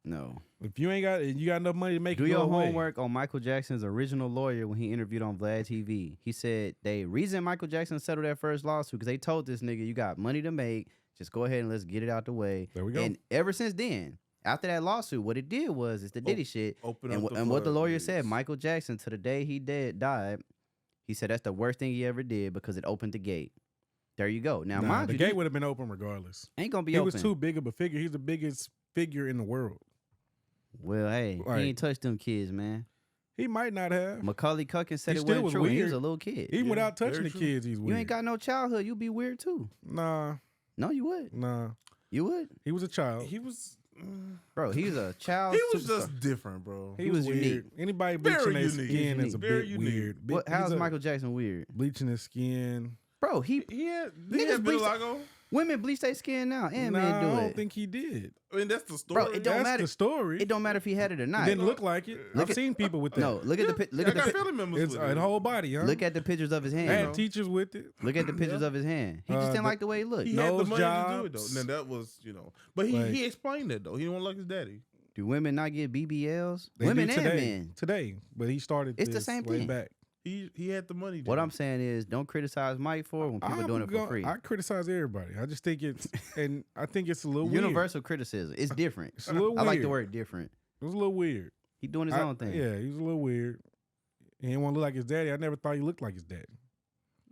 Speaker 1: No.
Speaker 3: If you ain't got you got enough money to make
Speaker 1: Do
Speaker 3: it go
Speaker 1: your
Speaker 3: away.
Speaker 1: homework on Michael Jackson's original lawyer when he interviewed on Vlad TV. He said the reason Michael Jackson settled that first lawsuit because they told this nigga you got money to make. Just go ahead and let's get it out the way.
Speaker 3: There we go.
Speaker 1: And ever since then, after that lawsuit, what it did was it's the Diddy shit.
Speaker 2: Open
Speaker 1: And,
Speaker 2: up
Speaker 1: and what the lawyer
Speaker 2: floodgates.
Speaker 1: said, Michael Jackson, to the day he died, he said that's the worst thing he ever did because it opened the gate. There you go. Now,
Speaker 3: Nah,
Speaker 1: mind
Speaker 3: the
Speaker 1: you,
Speaker 3: gate
Speaker 1: this
Speaker 3: would have been open regardless.
Speaker 1: ain't gonna be
Speaker 3: He
Speaker 1: open.
Speaker 3: was too big of a figure. He's the biggest figure in the world.
Speaker 1: Well, hey,
Speaker 3: Like-
Speaker 1: he ain't touched them kids, man.
Speaker 3: He might not have.
Speaker 1: Macaulay Culkin said
Speaker 3: He
Speaker 1: it
Speaker 3: still
Speaker 1: wasn't
Speaker 3: was
Speaker 1: true. He
Speaker 3: weird.
Speaker 1: was a little kid.
Speaker 3: Even
Speaker 2: Yeah,
Speaker 3: without touching
Speaker 2: very
Speaker 3: the
Speaker 2: true.
Speaker 3: kids, he's weird.
Speaker 1: You ain't got no childhood. You be weird too.
Speaker 3: Nah,
Speaker 1: No, you would.
Speaker 3: nah.
Speaker 1: You would,
Speaker 3: He was a child.
Speaker 2: He was.
Speaker 1: bro. He was a child.
Speaker 2: He was
Speaker 1: superstar.
Speaker 2: just different, bro.
Speaker 3: He
Speaker 1: he
Speaker 3: was
Speaker 1: was
Speaker 3: weird.
Speaker 1: unique.
Speaker 3: Anybody
Speaker 2: Very
Speaker 3: bleaching their
Speaker 2: unique.
Speaker 3: skin
Speaker 1: He's
Speaker 3: is a
Speaker 2: Very
Speaker 3: bit
Speaker 2: unique.
Speaker 3: weird.
Speaker 1: What, how's
Speaker 3: He's a-
Speaker 1: Michael Jackson weird,
Speaker 3: bleaching his skin?
Speaker 1: bro? He
Speaker 2: He had
Speaker 1: Niggas bleach-
Speaker 2: vitiligo.
Speaker 1: women bleach their skin now, and
Speaker 3: Nah,
Speaker 1: men do
Speaker 3: I don't
Speaker 1: it.
Speaker 3: think he did.
Speaker 2: I mean, that's the story.
Speaker 1: Bro, it don't
Speaker 3: That's
Speaker 1: matter.
Speaker 3: the story.
Speaker 1: It don't matter if he had it or
Speaker 3: It
Speaker 1: not.
Speaker 3: didn't look like it.
Speaker 1: Look
Speaker 3: I've
Speaker 1: at-
Speaker 3: seen people with that.
Speaker 1: No, look at the look
Speaker 2: I
Speaker 1: at
Speaker 2: got
Speaker 1: the
Speaker 2: family members
Speaker 3: It's
Speaker 2: with
Speaker 3: a
Speaker 2: it.
Speaker 3: whole body, huh?
Speaker 1: look at the pictures of his
Speaker 3: I
Speaker 1: hand.
Speaker 3: had teachers with it.
Speaker 1: Look at the pictures of his hand. He just didn't
Speaker 3: the-
Speaker 1: like the way he looked.
Speaker 2: He had the
Speaker 3: nose
Speaker 2: money to do it
Speaker 3: jobs.
Speaker 2: though. Now that was, but
Speaker 3: Like-
Speaker 2: he explained that though. He didn't like his daddy.
Speaker 1: Do women not get BBLs?
Speaker 3: They
Speaker 1: Women
Speaker 3: do
Speaker 1: and
Speaker 3: today.
Speaker 1: men.
Speaker 3: Today, but he started.
Speaker 1: It's the
Speaker 3: this
Speaker 1: same
Speaker 3: way
Speaker 1: thing.
Speaker 3: back.
Speaker 2: He had the money.
Speaker 1: What
Speaker 2: to.
Speaker 1: I'm saying is, don't criticize Mike for it when people
Speaker 3: I'm
Speaker 1: doing it for
Speaker 3: gon-
Speaker 1: free.
Speaker 3: I criticize everybody. I just think it's, and I think it's a little weird.
Speaker 1: Universal criticism. It's different.
Speaker 3: It's a little
Speaker 1: I like
Speaker 3: weird.
Speaker 1: the word different.
Speaker 3: It was a little weird.
Speaker 1: He doing his own thing.
Speaker 3: Yeah, he was a little weird. He didn't want to look like his daddy. I never thought he looked like his daddy.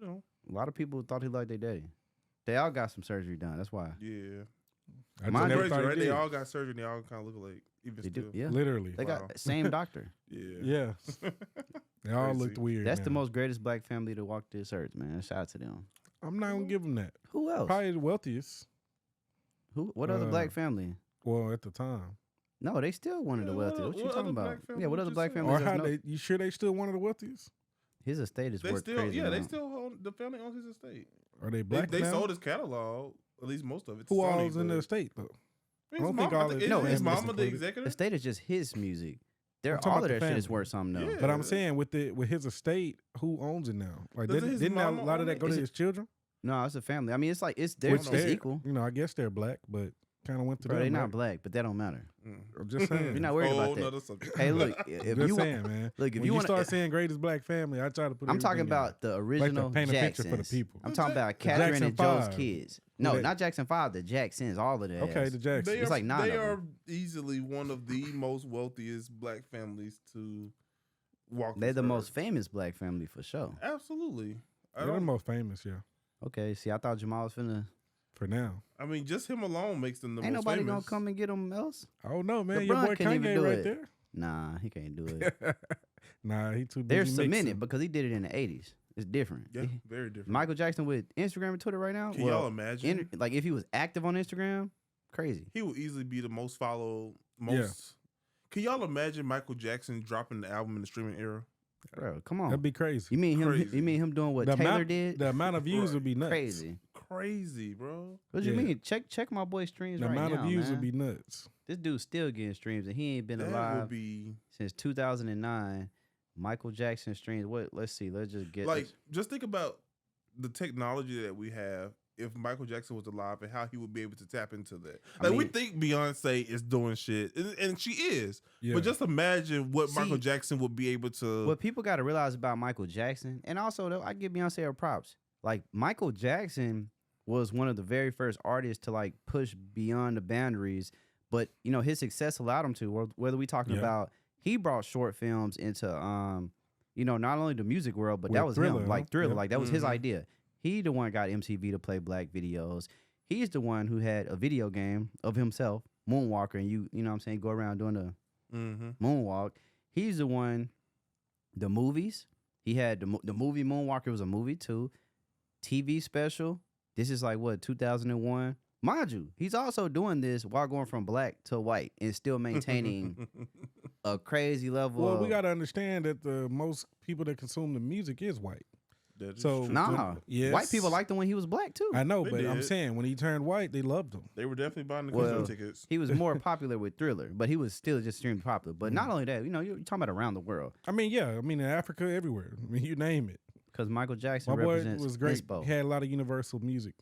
Speaker 2: No.
Speaker 1: A lot of people thought he liked their daddy. They all got some surgery done. That's why.
Speaker 2: Yeah.
Speaker 3: I just
Speaker 1: Mine
Speaker 3: never
Speaker 2: Crazy,
Speaker 3: thought he
Speaker 2: right? They
Speaker 3: did.
Speaker 2: all got surgery. And they all kind of look alike. Even
Speaker 1: They
Speaker 2: still.
Speaker 1: do. Yeah.
Speaker 3: Literally.
Speaker 1: They
Speaker 2: Wow.
Speaker 1: got same doctor.
Speaker 2: Yeah.
Speaker 3: Yeah. They all
Speaker 2: Crazy.
Speaker 3: looked weird.
Speaker 1: That's the
Speaker 3: now.
Speaker 1: most greatest black family to walk this earth, man. Shout out to them.
Speaker 3: I'm not gonna give them that.
Speaker 1: Who else?
Speaker 3: Probably the wealthiest.
Speaker 1: Who? What other black family?
Speaker 3: Well, at the time.
Speaker 1: No, they still one of the
Speaker 2: Yeah,
Speaker 1: wealthiest.
Speaker 2: what
Speaker 1: What you
Speaker 2: other
Speaker 1: talking
Speaker 2: black
Speaker 1: about?
Speaker 2: family
Speaker 1: Yeah, what
Speaker 2: you
Speaker 1: other
Speaker 2: just
Speaker 1: black
Speaker 2: said?
Speaker 1: families?
Speaker 3: Or how
Speaker 1: there's no-
Speaker 3: they? You sure they still one of the wealthiest?
Speaker 1: His estate is
Speaker 2: They
Speaker 1: worth
Speaker 2: still,
Speaker 1: crazy.
Speaker 2: yeah, they
Speaker 1: now.
Speaker 2: still own the family owns his estate.
Speaker 3: Are they
Speaker 2: They,
Speaker 3: black?
Speaker 2: they
Speaker 3: now?
Speaker 2: sold his catalog, at least most of it. to
Speaker 3: Who
Speaker 2: Sony,
Speaker 3: all's in
Speaker 2: but-
Speaker 3: the estate though?
Speaker 2: His
Speaker 3: I don't
Speaker 2: mom-
Speaker 3: think all
Speaker 2: think-
Speaker 3: his-
Speaker 2: isn't
Speaker 1: No,
Speaker 2: his
Speaker 1: it's
Speaker 2: mama the
Speaker 3: included.
Speaker 2: executive.
Speaker 1: Estate is just his music.
Speaker 3: I'm talking
Speaker 1: All
Speaker 3: about
Speaker 1: of
Speaker 3: the
Speaker 1: their shit is
Speaker 3: family.
Speaker 1: worth something though.
Speaker 2: Yeah.
Speaker 3: But I'm saying with his estate, who owns it now? Like
Speaker 2: Doesn't his
Speaker 3: didn't a
Speaker 2: mama
Speaker 3: lot of
Speaker 2: own
Speaker 3: that
Speaker 2: it?
Speaker 3: go to
Speaker 1: Is it-
Speaker 3: his children?
Speaker 1: No, it's a family. I mean, it's like it's equal.
Speaker 3: You know, I guess they're black, but kind of went to
Speaker 1: Bro,
Speaker 3: them.
Speaker 1: they're not
Speaker 3: right?
Speaker 1: black, but that don't matter.
Speaker 3: I'm just saying.
Speaker 1: You're not worried about that. Hey, look, if
Speaker 3: just
Speaker 1: you
Speaker 3: saying, man.
Speaker 1: Look, if
Speaker 3: when
Speaker 1: you
Speaker 3: you
Speaker 1: want
Speaker 3: start saying greatest black family, I try to put.
Speaker 1: I'm talking
Speaker 3: everything
Speaker 1: about the original
Speaker 3: like to paint a picture
Speaker 1: Jacksons.
Speaker 3: for the people.
Speaker 1: I'm talking about Catherine
Speaker 3: Jackson
Speaker 1: and Joe's
Speaker 3: 5.
Speaker 1: kids. No, not Jackson 5, the Jacksons, all of that.
Speaker 3: Okay, the Jacksons.
Speaker 1: It's like 9
Speaker 2: They
Speaker 1: of
Speaker 2: are
Speaker 1: them.
Speaker 2: easily one of the most wealthiest black families to walk.
Speaker 1: They're the most famous black family for sure.
Speaker 2: Absolutely.
Speaker 3: They're the most famous, yeah.
Speaker 1: Okay, see, I thought Jamal was finna.
Speaker 3: For now.
Speaker 2: I mean, just him alone makes them the
Speaker 1: Ain't
Speaker 2: most
Speaker 1: nobody
Speaker 2: famous.
Speaker 1: gonna come and get them else.
Speaker 3: I don't know, man. Your
Speaker 1: LeBron
Speaker 3: boy
Speaker 1: couldn't even
Speaker 3: Kanye
Speaker 1: do
Speaker 3: right
Speaker 1: it.
Speaker 3: there.
Speaker 1: Nah, he can't do it.
Speaker 3: Nah, he too busy.
Speaker 1: They're
Speaker 3: mixing.
Speaker 1: cemented because he did it in the 80s. It's different.
Speaker 2: Yeah, very different.
Speaker 1: Michael Jackson with Instagram and Twitter right now.
Speaker 2: Can y'all imagine?
Speaker 1: Like if he was active on Instagram, crazy.
Speaker 2: He would easily be the most followed.
Speaker 3: Yeah.
Speaker 2: Can y'all imagine Michael Jackson dropping the album in the streaming era?
Speaker 1: Bro, come on.
Speaker 3: That'd be crazy.
Speaker 1: You mean him?
Speaker 2: Crazy.
Speaker 1: You mean him doing what
Speaker 3: The
Speaker 1: Taylor
Speaker 3: amount,
Speaker 1: did?
Speaker 3: The amount of views would be nuts.
Speaker 1: Crazy.
Speaker 2: Crazy, bro.
Speaker 1: What you
Speaker 3: Yeah.
Speaker 1: mean? Check my boy streams
Speaker 3: The
Speaker 1: right now,
Speaker 3: amount of views
Speaker 1: man.
Speaker 3: would be nuts.
Speaker 1: This dude's still getting streams, and he ain't been
Speaker 2: That
Speaker 1: alive
Speaker 2: would be
Speaker 1: since 2009. Michael Jackson streams. What? Let's see. Let's just get
Speaker 2: like, just think about the technology that we have. If Michael Jackson was alive and how he would be able to tap into that. Like, we think Beyonce is doing shit, and she is.
Speaker 3: Yeah.
Speaker 2: But just imagine what Michael Jackson would be able to.
Speaker 1: What people got to realize about Michael Jackson, and also though, I give Beyonce her props. Like Michael Jackson was one of the very first artists to like push beyond the boundaries, but you know his success allowed him to. Whether we talking about he brought short films into you know, not only the music world, but that was
Speaker 3: Thriller,
Speaker 1: him, like Thriller,
Speaker 3: Yep.
Speaker 1: like that was his idea. He the one got MTV to play black videos. He's the one who had a video game of himself, Moonwalker, and you know what I'm saying, go around doing the moonwalk. He's the one, the movies. He had the movie Moonwalker was a movie too. TV special. This is like what, 2001? Mind you, he's also doing this while going from black to white and still maintaining a crazy level.
Speaker 3: Well, we got to understand that the most people that consume the music is white. So
Speaker 2: true.
Speaker 1: Nah,
Speaker 3: yes.
Speaker 1: white people liked him when he was black too.
Speaker 3: I know,
Speaker 2: They
Speaker 3: but I'm
Speaker 2: did.
Speaker 3: saying when he turned white, they loved him.
Speaker 2: They were definitely buying the
Speaker 1: Well,
Speaker 2: concert tickets.
Speaker 1: He was more popular with Thriller, but he was still just extremely popular. But not only that, you know, you're talking about around the world.
Speaker 3: I mean, yeah. I mean, in Africa, everywhere. I mean, you name it.
Speaker 1: Because Michael Jackson
Speaker 3: My boy
Speaker 1: represents
Speaker 3: was great.
Speaker 1: inspo.
Speaker 3: He had a lot of universal music.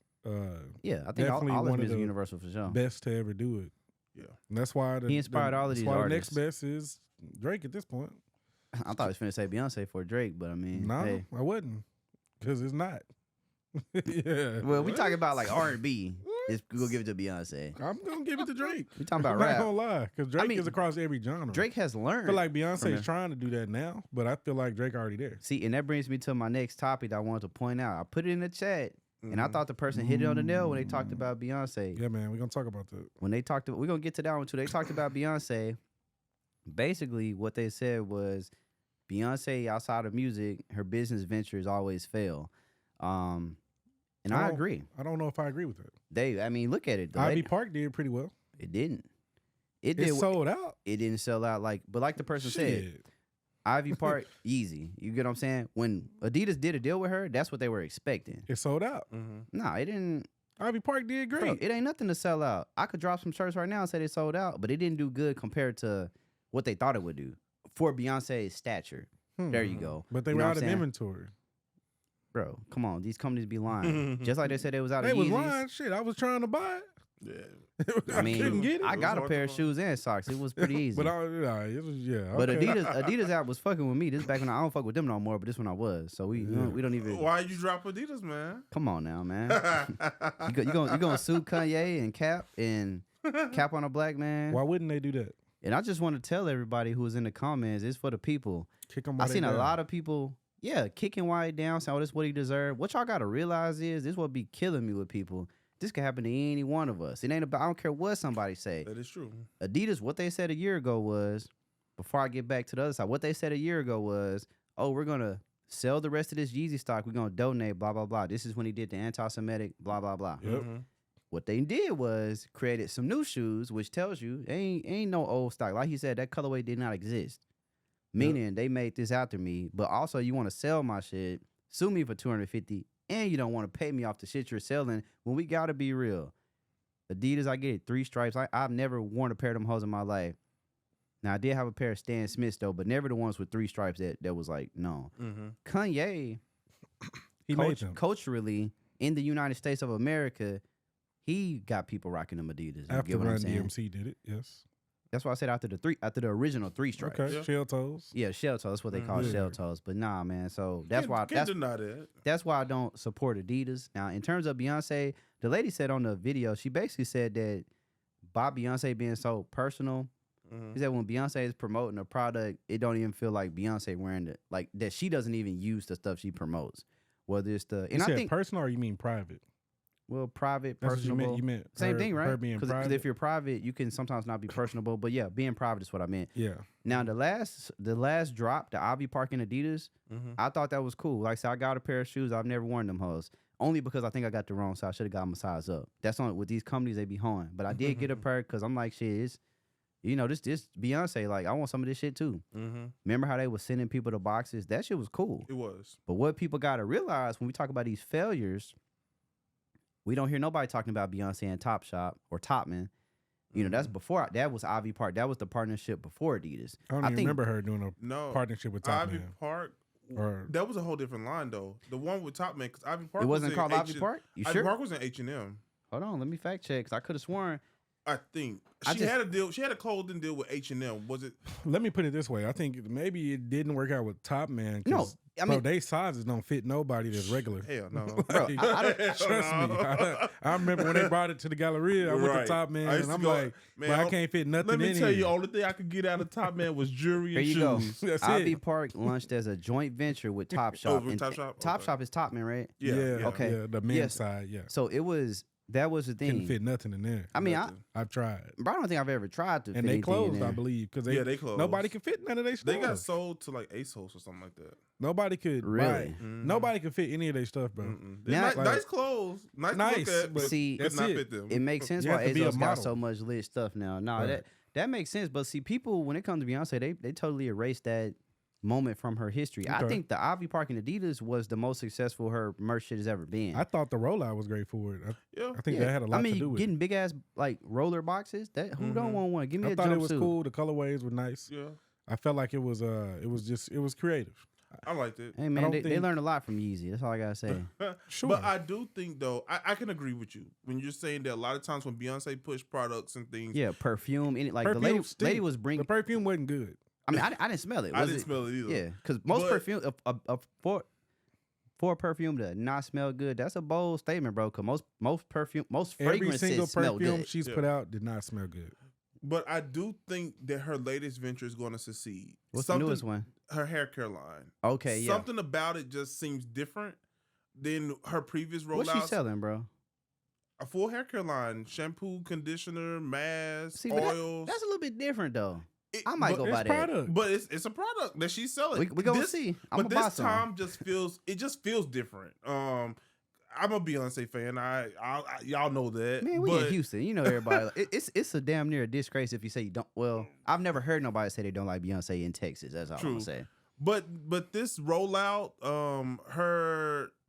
Speaker 1: Yeah, I think all
Speaker 3: definitely
Speaker 1: his
Speaker 3: one of
Speaker 1: music
Speaker 3: the
Speaker 1: universal for sure.
Speaker 3: Best to ever do it.
Speaker 2: Yeah.
Speaker 3: And that's why
Speaker 1: He inspired all of
Speaker 3: that's
Speaker 1: these
Speaker 3: why
Speaker 1: artists.
Speaker 3: the next best is Drake at this point.
Speaker 1: I thought I was finna say Beyonce for Drake, but I mean,
Speaker 3: No,
Speaker 1: hey.
Speaker 3: I wouldn't, because it's not. Yeah.
Speaker 1: Well, we talking about like R&B. It's gonna give it to Beyonce.
Speaker 3: I'm gonna give it to Drake.
Speaker 1: We talking about
Speaker 3: I'm not
Speaker 1: rap.
Speaker 3: gonna lie, because Drake
Speaker 1: mean,
Speaker 3: is across every genre.
Speaker 1: Drake has
Speaker 3: I
Speaker 1: learned.
Speaker 3: feel like
Speaker 1: from
Speaker 3: Beyonce
Speaker 1: him.
Speaker 3: is trying to do that now, but I feel like Drake already there.
Speaker 1: See, and that brings me to my next topic that I wanted to point out. I put it in the chat, and I thought the person hit it on the nail when they talked about Beyonce.
Speaker 3: Yeah, man, we're gonna talk about that.
Speaker 1: When they talked, we're gonna get to that one too. They talked about Beyonce. Basically, what they said was Beyonce, outside of music, her business ventures always fail. And I agree.
Speaker 3: I don't know if I agree with that.
Speaker 1: I mean, look at it.
Speaker 3: Ivy Park did pretty well.
Speaker 1: It didn't. It
Speaker 3: It
Speaker 1: did.
Speaker 3: sold out.
Speaker 1: It didn't sell out but like the person said,
Speaker 3: Shit.
Speaker 1: Ivy Park, easy. You get what I'm saying? When Adidas did a deal with her, that's what they were expecting.
Speaker 3: It sold out.
Speaker 1: No, it didn't.
Speaker 3: Ivy Park did great.
Speaker 1: Bro, it ain't nothing to sell out. I could drop some shirts right now and say they sold out, but it didn't do good compared to what they thought it would do for Beyonce's stature. There you go.
Speaker 3: But they
Speaker 1: You
Speaker 3: were
Speaker 1: know
Speaker 3: out
Speaker 1: what
Speaker 3: of
Speaker 1: I'm saying?
Speaker 3: inventory.
Speaker 1: Bro, come on. These companies be lying. Just like they said they was out
Speaker 3: They
Speaker 1: of
Speaker 3: was
Speaker 1: Yeezys.
Speaker 3: lying. Shit, I was trying to buy it.
Speaker 2: Yeah.
Speaker 1: I mean,
Speaker 3: couldn't get it.
Speaker 1: I got a
Speaker 2: hard
Speaker 1: pair
Speaker 2: to
Speaker 1: of
Speaker 2: find.
Speaker 1: shoes and socks. It was pretty easy.
Speaker 3: But it was
Speaker 1: But
Speaker 3: okay.
Speaker 1: Adidas app was fucking with me. This back when I don't fuck with them no more, but this when I was. So we don't even.
Speaker 2: Why you drop Adidas, man?
Speaker 1: Come on now, man. you gonna sue Kanye and Cap on a black man?
Speaker 3: Why wouldn't they do that?
Speaker 1: And I just want to tell everybody who's in the comments, it's for the people.
Speaker 3: Kick them.
Speaker 1: I seen a lot of people, kicking White down, saying, "Oh, this is what he deserved." What y'all gotta realize is this what be killing me with people. This could happen to any one of us. It ain't about. I don't care what somebody say.
Speaker 2: That is true.
Speaker 1: Adidas, what they said a year ago was, before I get back to the other side, what they said a year ago was, "Oh, we're gonna sell the rest of this Yeezy stock. We're gonna donate. Blah blah blah." This is when he did the anti-Semitic. Blah blah blah.
Speaker 3: Yep.
Speaker 1: What they did was created some new shoes, which tells you ain't no old stock. Like he said, that colorway did not exist. Meaning they made this after me, but also you want to sell my shit, sue me for $250, and you don't want to pay me off the shit you're selling. When we gotta be real, Adidas, I get it, 3 stripes. I've never worn a pair of them hoes in my life. Now I did have a pair of Stan Smiths though, but never the ones with 3 stripes that was like no. Kanye,
Speaker 3: he made them.
Speaker 1: culturally, in the United States of America, he got people rocking them Adidas. You
Speaker 3: After
Speaker 1: get what I'm
Speaker 3: Run
Speaker 1: saying?
Speaker 3: DMC did it, yes.
Speaker 1: That's why I said after the original 3 strikes.
Speaker 3: Okay, shell toes.
Speaker 1: Yeah, shell toes. That's what they call
Speaker 3: Yeah.
Speaker 1: shell toes. But nah, man. So that's why
Speaker 2: Can't deny that.
Speaker 1: that's why I don't support Adidas. Now, in terms of Beyonce, the lady said on the video, she basically said that by Beyonce being so personal, she said when Beyonce is promoting a product, it don't even feel like Beyonce wearing it. Like that she doesn't even use the stuff she promotes. Whether it's the
Speaker 3: You said personal or you mean private?
Speaker 1: Well, private,
Speaker 3: That's
Speaker 1: personable.
Speaker 3: what you meant.
Speaker 1: Same thing, right?
Speaker 3: Her being
Speaker 1: Because
Speaker 3: private.
Speaker 1: if you're private, you can sometimes not be personable. But yeah, being private is what I meant.
Speaker 3: Yeah.
Speaker 1: Now the last drop, the Ivy Park in Adidas, I thought that was cool. Like I said, I got a pair of shoes. I've never worn them hoes. Only because I think I got the wrong size. I should have got them a size up. That's on with these companies, they be hoeing. But I did get a pair because I'm like, shit, it's, this Beyonce, like I want some of this shit too. Remember how they was sending people the boxes? That shit was cool.
Speaker 2: It was.
Speaker 1: But what people got to realize when we talk about these failures, we don't hear nobody talking about Beyonce and Topshop or Topman. That's before. That was Ivy Park. That was the partnership before Adidas.
Speaker 3: I don't even remember her doing a partnership with Top
Speaker 2: Ivy
Speaker 3: Man.
Speaker 2: Park.
Speaker 3: Or,
Speaker 2: that was a whole different line though. The one with Top Man, because Ivy Park.
Speaker 1: It wasn't
Speaker 2: was
Speaker 1: called Ivy Park. You
Speaker 2: Ivy
Speaker 1: sure?
Speaker 2: Park was in H&M.
Speaker 1: Hold on, let me fact check because I could have sworn.
Speaker 2: I think she had a deal. She had a clothing deal with H&M. Was it?
Speaker 3: Let me put it this way. I think maybe it didn't work out with Top Man.
Speaker 1: No, I mean,
Speaker 3: they sizes don't fit nobody that's regular.
Speaker 2: Hell no,
Speaker 1: bro. I don't
Speaker 3: Trust me. I remember when they brought it to the Galleria. I went to Top Man and I'm like, man, I can't fit nothing in here.
Speaker 2: Let me tell you, only thing I could get out of Top Man was jewelry and
Speaker 1: shoes.
Speaker 2: There you
Speaker 1: go. Ivy Park launched as a joint venture with Topshop. Topshop is Top Man, right?
Speaker 3: Yeah.
Speaker 1: Okay.
Speaker 3: Yeah, the men's side. Yeah.
Speaker 1: So that was the thing.
Speaker 3: Couldn't fit nothing in there.
Speaker 1: I mean,
Speaker 3: I've tried.
Speaker 1: But I don't think I've ever tried to.
Speaker 3: And
Speaker 1: fit
Speaker 3: they closed,
Speaker 1: in there.
Speaker 3: I believe, because
Speaker 2: they closed.
Speaker 3: Nobody could fit none of their stuff.
Speaker 2: They got sold to like ASOS or something like that.
Speaker 3: Nobody could
Speaker 1: really.
Speaker 3: Nobody could fit any of their stuff, bro.
Speaker 2: Now, nice clothes, nice. Look at,
Speaker 1: but see,
Speaker 2: that's not fit them.
Speaker 1: It makes sense why ASOS got so much lit stuff now. No, that makes sense. But see, people when it comes to Beyonce, they totally erased that moment from her history. Okay. I think the Ivy Park and Adidas was the most successful her merch shit has ever been.
Speaker 3: I thought the rollout was great for it. I think that had a lot to do with it.
Speaker 1: Getting big ass like roller boxes. That who don't want one? Give me a jumpsuit.
Speaker 3: I thought it was cool. The colorways were nice.
Speaker 2: Yeah,
Speaker 3: I felt like it was creative.
Speaker 2: I liked it.
Speaker 1: Hey man, they learned a lot from Yeezy. That's all I gotta say.
Speaker 2: Sure, but I do think though I can agree with you when you're saying that a lot of times when Beyonce pushed products and things.
Speaker 1: Yeah, perfume. Like
Speaker 3: perfume
Speaker 1: the lady was bringing
Speaker 3: the perfume wasn't good.
Speaker 1: I mean, I didn't smell it.
Speaker 2: I didn't smell it either.
Speaker 1: Yeah, because most perfume, for perfume to not smell good, that's a bold statement, bro. Because most fragrances
Speaker 3: every single
Speaker 1: smell
Speaker 3: perfume
Speaker 1: good.
Speaker 3: she's put out did not smell good.
Speaker 2: But I do think that her latest venture is going to succeed.
Speaker 1: What's the newest one?
Speaker 2: Her haircare line.
Speaker 1: Okay, yeah.
Speaker 2: Something about it just seems different than her previous rollouts.
Speaker 1: What's she selling, bro?
Speaker 2: A full haircare line: shampoo, conditioner, mask, oils.
Speaker 1: That's a little bit different, though. I might go buy that.
Speaker 2: But it's a product that she's selling.
Speaker 1: We gonna see.
Speaker 2: But this time just feels different. I'm a Beyonce fan. I y'all know that.
Speaker 1: Man, we in Houston. You know everybody. It's a damn near a disgrace if you say you don't. Well, I've never heard nobody say they don't like Beyonce in Texas. That's all I'm gonna say.
Speaker 2: But this rollout,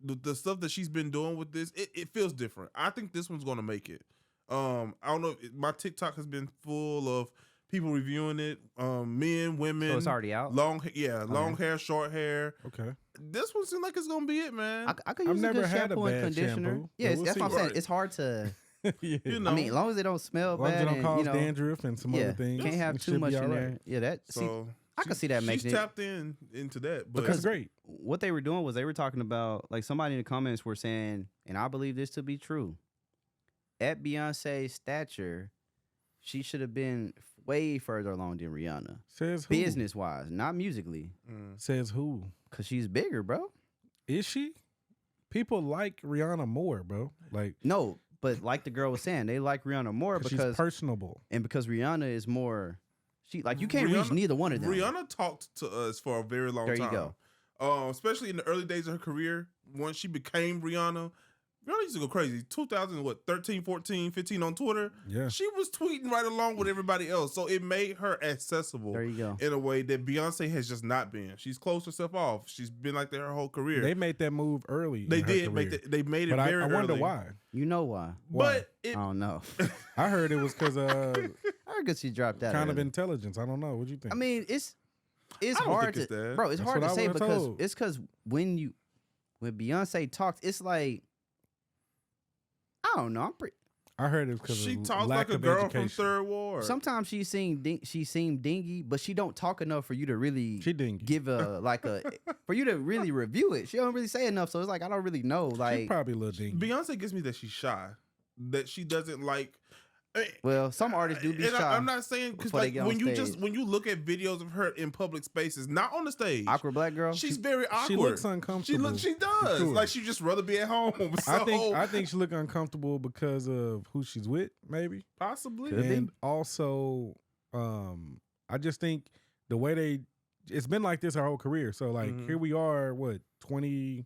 Speaker 2: the stuff that she's been doing with this, it feels different. I think this one's gonna make it. I don't know. My TikTok has been full of people reviewing it, men, women.
Speaker 1: So it's already out?
Speaker 2: Long hair, short hair.
Speaker 3: Okay.
Speaker 2: This one seems like it's gonna be it, man.
Speaker 1: I could use a good shampoo and conditioner.
Speaker 3: Shampoo.
Speaker 1: Yeah, that's what I'm saying. It's hard to.
Speaker 3: Yeah.
Speaker 2: You know,
Speaker 1: I mean, as long as they don't smell bad,
Speaker 3: as long as it don't cause dandruff and some other things.
Speaker 1: Can't have too much in there. Yeah, I can see that making it.
Speaker 2: She's tapped into that, but
Speaker 1: because
Speaker 3: that's great.
Speaker 1: What they were doing was they were talking about, like, somebody in the comments were saying, and I believe this to be true. At Beyonce's stature, she should have been way further along than Rihanna.
Speaker 3: Says who?
Speaker 1: Business wise, not musically.
Speaker 3: Says who?
Speaker 1: Cause she's bigger, bro.
Speaker 3: Is she? People like Rihanna more, bro. Like
Speaker 1: no, but like the girl was saying, they like Rihanna more because
Speaker 3: she's personable,
Speaker 1: and because Rihanna is more. You can't reach neither one of them.
Speaker 2: Rihanna talked to us for a very long time. There you go. Especially in the early days of her career, once she became Rihanna used to go crazy. 13, 14, 15 on Twitter.
Speaker 3: Yeah.
Speaker 2: She was tweeting right along with everybody else. So it made her accessible in a way that Beyonce has just not been. She's closed herself off. She's been like that her whole career.
Speaker 3: They made that move early.
Speaker 2: They did make that. They made it very early.
Speaker 3: I wonder why.
Speaker 1: You know why?
Speaker 2: But
Speaker 1: I don't know.
Speaker 3: I heard it was because
Speaker 1: I heard because she dropped that.
Speaker 3: Kind of intelligence. I don't know. What do you think?
Speaker 1: I mean, it's hard to, bro. It's hard to say because it's because when Beyonce talks, it's like I don't know.
Speaker 3: I heard it because
Speaker 2: She
Speaker 3: of
Speaker 2: talks
Speaker 3: lack
Speaker 2: like a
Speaker 3: of
Speaker 2: girl
Speaker 3: education.
Speaker 2: from Third Ward.
Speaker 1: Sometimes she seemed dingy, but she don't talk enough for you to really
Speaker 3: She dingy.
Speaker 1: give for you to really review it. She don't really say enough, so it's like I don't really know. Like
Speaker 3: She's probably a little dingy.
Speaker 2: Beyonce gets me that she's shy, that she doesn't like.
Speaker 1: Well, some artists do be
Speaker 2: and
Speaker 1: shy.
Speaker 2: I'm not saying because
Speaker 1: before they
Speaker 2: like
Speaker 1: get on
Speaker 2: when you
Speaker 1: stage.
Speaker 2: look at videos of her in public spaces, not on the stage,
Speaker 1: Awkward black girl.
Speaker 2: she's very awkward.
Speaker 3: She looks uncomfortable.
Speaker 2: She does.
Speaker 3: Sure.
Speaker 2: Like she just rather be at home. So,
Speaker 3: I think she look uncomfortable because of who she's with, maybe.
Speaker 2: possibly.
Speaker 1: Could be.
Speaker 3: And also, I just think the way it's been like this her whole career. So like here we are, what, 20?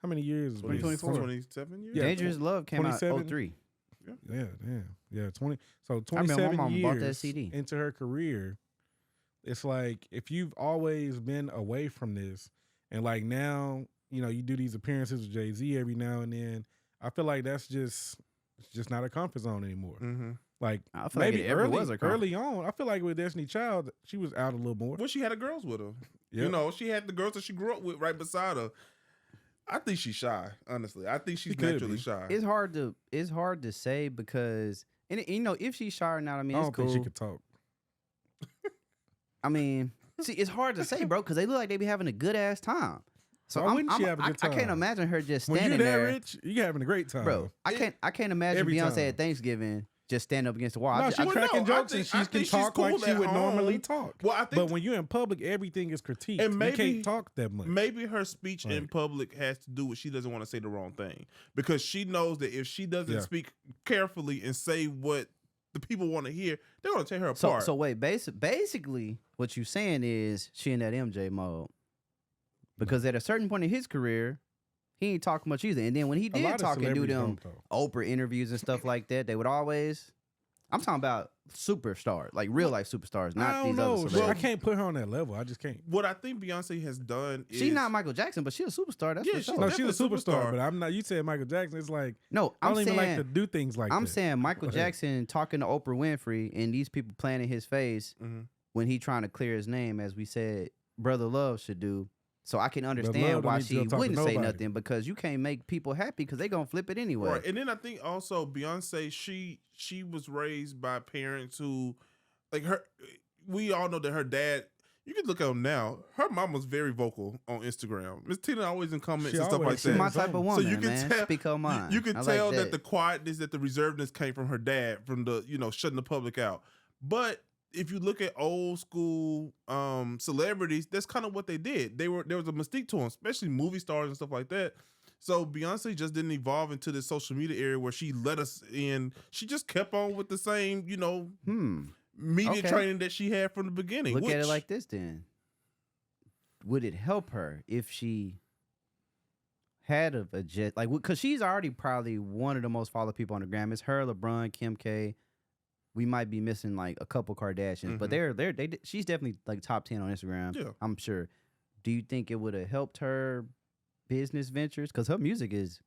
Speaker 3: How many years?
Speaker 1: 2024.
Speaker 2: 27 years.
Speaker 3: Yeah,
Speaker 1: Dangerous Love came out
Speaker 3: 27.
Speaker 1: 03.
Speaker 3: Yeah, damn. Yeah, 20. So
Speaker 1: I remember my
Speaker 3: 27
Speaker 1: mama bought that
Speaker 3: years
Speaker 1: CD.
Speaker 3: into her career, it's like if you've always been away from this and like now, you know, you do these appearances with Jay-Z every now and then, I feel like it's just not a comfort zone anymore.
Speaker 2: Mm-hmm.
Speaker 3: Like
Speaker 1: I feel like
Speaker 3: maybe
Speaker 1: it ever was a comfort.
Speaker 3: early on, I feel like with Destiny Child, she was out a little more.
Speaker 2: Well, she had the girls with her.
Speaker 3: Yep.
Speaker 2: You know, she had the girls that she grew up with right beside her. I think she's shy. Honestly, I think she's
Speaker 3: She could
Speaker 2: naturally
Speaker 3: be.
Speaker 2: shy.
Speaker 1: It's hard to say because you know if she's shy or not. I mean,
Speaker 3: I
Speaker 1: it's
Speaker 3: don't
Speaker 1: cool.
Speaker 3: think she could talk.
Speaker 1: I mean, see, it's hard to say, bro, because they look like they be having a good ass time. So
Speaker 3: Why wouldn't she have a good
Speaker 1: I can't
Speaker 3: time?
Speaker 1: imagine her just
Speaker 3: When
Speaker 1: standing
Speaker 3: you're that
Speaker 1: there,
Speaker 3: rich, you're having a great time,
Speaker 1: bro. I can't imagine
Speaker 3: Every
Speaker 1: Beyonce
Speaker 3: time.
Speaker 1: at Thanksgiving just stand up against the wall.
Speaker 3: No,
Speaker 1: I
Speaker 3: she's
Speaker 1: just-
Speaker 3: cracking
Speaker 2: I
Speaker 3: jokes
Speaker 2: think-
Speaker 3: and
Speaker 2: I
Speaker 3: she can
Speaker 2: think she's
Speaker 3: talk like
Speaker 2: cool
Speaker 3: she
Speaker 2: at
Speaker 3: would normally
Speaker 2: home.
Speaker 3: talk.
Speaker 2: Well, I think
Speaker 3: But when you're in public, everything is critiqued.
Speaker 2: And maybe-
Speaker 3: you can't talk that much.
Speaker 2: maybe her speech in
Speaker 3: Right.
Speaker 2: public has to do with she doesn't want to say the wrong thing because she knows that if she doesn't
Speaker 3: Yeah.
Speaker 2: speak carefully and say what the people want to hear, they're going to tear her
Speaker 1: so
Speaker 2: apart.
Speaker 1: so wait, basically what you saying is she in that MJ mode because at a certain point in his career, he ain't talk much either. And then when he
Speaker 3: A
Speaker 1: did
Speaker 3: lot of
Speaker 1: talk and do
Speaker 3: celebrities
Speaker 1: them
Speaker 3: don't talk.
Speaker 1: Oprah interviews and stuff like that, they would always. I'm talking about superstars, like real life superstars,
Speaker 3: I
Speaker 1: not
Speaker 3: don't
Speaker 1: these
Speaker 3: know.
Speaker 1: other
Speaker 3: I
Speaker 1: celebrities.
Speaker 3: can't put her on that level. I just can't.
Speaker 2: what I think Beyonce has done is
Speaker 1: She's not Michael Jackson, but she's a superstar. That's
Speaker 2: Yeah,
Speaker 1: for
Speaker 2: she's
Speaker 1: sure.
Speaker 3: No, she's a
Speaker 2: definitely a
Speaker 3: superstar,
Speaker 2: superstar.
Speaker 3: but I'm not. You said Michael Jackson. It's like
Speaker 1: No,
Speaker 3: I
Speaker 1: I'm
Speaker 3: don't
Speaker 1: saying
Speaker 3: even like to do things like
Speaker 1: I'm
Speaker 3: that.
Speaker 1: saying Michael
Speaker 3: Go ahead.
Speaker 1: Jackson talking to Oprah Winfrey and these people playing in his face
Speaker 2: Mhm.
Speaker 1: when he trying to clear his name, as we said, Brother Love should do. So I can
Speaker 3: Love
Speaker 1: understand
Speaker 3: don't
Speaker 1: why
Speaker 3: need to
Speaker 1: she
Speaker 3: talk to
Speaker 1: wouldn't say
Speaker 3: nobody.
Speaker 1: nothing because you can't make people happy because they gonna flip it anyway.
Speaker 2: Right. And then I think also Beyonce, she was raised by parents who, like her, we all know that her dad, you can look at him now, her mom was very vocal on Instagram. Miss Tina always in comments
Speaker 3: She
Speaker 2: and stuff like
Speaker 3: always
Speaker 1: She's
Speaker 2: that.
Speaker 1: my
Speaker 3: says
Speaker 1: type of
Speaker 3: so
Speaker 1: woman,
Speaker 2: you can
Speaker 1: man.
Speaker 2: tell-
Speaker 1: Speak her mind.
Speaker 2: You can
Speaker 1: I
Speaker 2: tell
Speaker 1: like
Speaker 2: that the quietness, that the reservedness came from her dad, from the, shutting the public out. But if you look at old school celebrities, that's kind of what they did. There was a mystique to them, especially movie stars and stuff like that. So Beyonce just didn't evolve into this social media area where she let us in. She just kept on with the same, media
Speaker 1: Okay.
Speaker 2: training that she had from the beginning.
Speaker 1: Look at it like this then. Would it help her if she had a jet, like, because she's already probably one of the most followed people on the gram. It's her, LeBron, Kim K. We might be missing like a couple Kardashians, but she's definitely like top 10 on Instagram.
Speaker 2: Yeah.
Speaker 1: I'm sure. Do you think it would have helped her business ventures? Because her music is,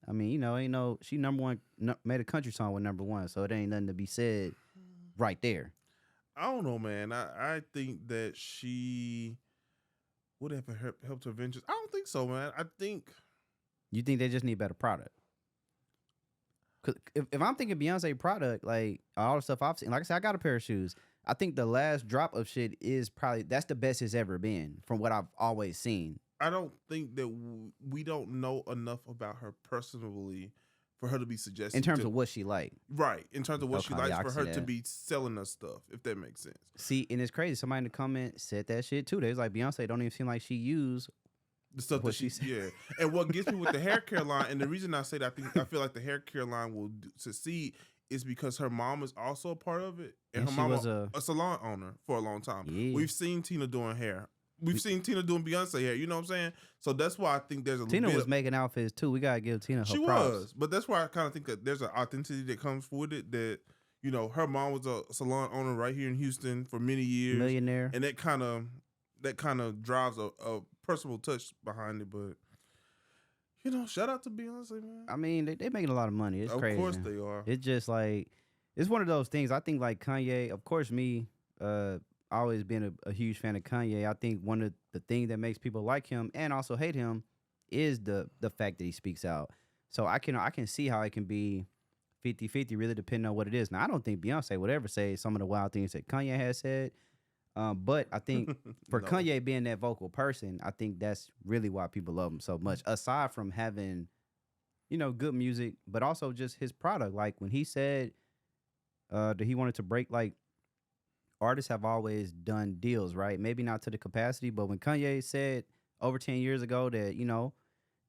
Speaker 1: I mean, ain't no, she made a country song with #1, so it ain't nothing to be said right there.
Speaker 2: I don't know, man. I think that she would have helped her ventures. I don't think so, man. I think
Speaker 1: You think they just need better product? Cause if I'm thinking Beyonce product, like all the stuff I've seen, like I said, I got a pair of shoes. I think the last drop of shit is probably that's the best it's ever been from what I've always seen.
Speaker 2: I don't think that we don't know enough about her personally for her to be suggesting
Speaker 1: In terms of what she like.
Speaker 2: right, in terms of what she
Speaker 1: Okay,
Speaker 2: likes,
Speaker 1: yeah, I
Speaker 2: for
Speaker 1: can
Speaker 2: her
Speaker 1: see
Speaker 2: to
Speaker 1: that.
Speaker 2: be selling us stuff, if that makes sense.
Speaker 1: See, and it's crazy. Somebody in the comment said that shit too. They was like, Beyonce don't even seem like she used.
Speaker 2: The stuff
Speaker 1: What
Speaker 2: that
Speaker 1: she
Speaker 2: she
Speaker 1: said.
Speaker 2: yeah. And what gets me with the hair care line, and the reason I say that I feel like the hair care line will succeed is because her mom is also a part of it, and
Speaker 1: And
Speaker 2: her
Speaker 1: she
Speaker 2: mom
Speaker 1: was
Speaker 2: was a salon owner for a long time.
Speaker 1: Yeah.
Speaker 2: We've seen Tina doing hair. We've seen Tina doing Beyonce hair. You know what I'm saying? So that's why I think there's a
Speaker 1: Tina
Speaker 2: bit
Speaker 1: was
Speaker 2: of,
Speaker 1: making outfits too. We gotta give Tina her
Speaker 2: she
Speaker 1: props.
Speaker 2: was, but that's why I kind of think that there's an authenticity that comes with it. That her mom was a salon owner right here in Houston for many years,
Speaker 1: Millionaire.
Speaker 2: and that kind of drives a personal touch behind it. But shout out to Beyonce, man.
Speaker 1: I mean, they making a lot of money. It's
Speaker 2: Of
Speaker 1: crazy.
Speaker 2: course they are.
Speaker 1: It's just like it's one of those things. I think like Kanye, of course, me, always been a huge fan of Kanye. I think one of the things that makes people like him and also hate him is the fact that he speaks out. So I can see how it can be 50-50, really depending on what it is. Now I don't think Beyonce would ever say some of the wild things that Kanye has said. But I think for
Speaker 2: No.
Speaker 1: Kanye being that vocal person, I think that's really why people love him so much. Aside from having, good music, but also just his product. Like when he said that he wanted to break, like, artists have always done deals, right? Maybe not to the capacity, but when Kanye said over 10 years ago that,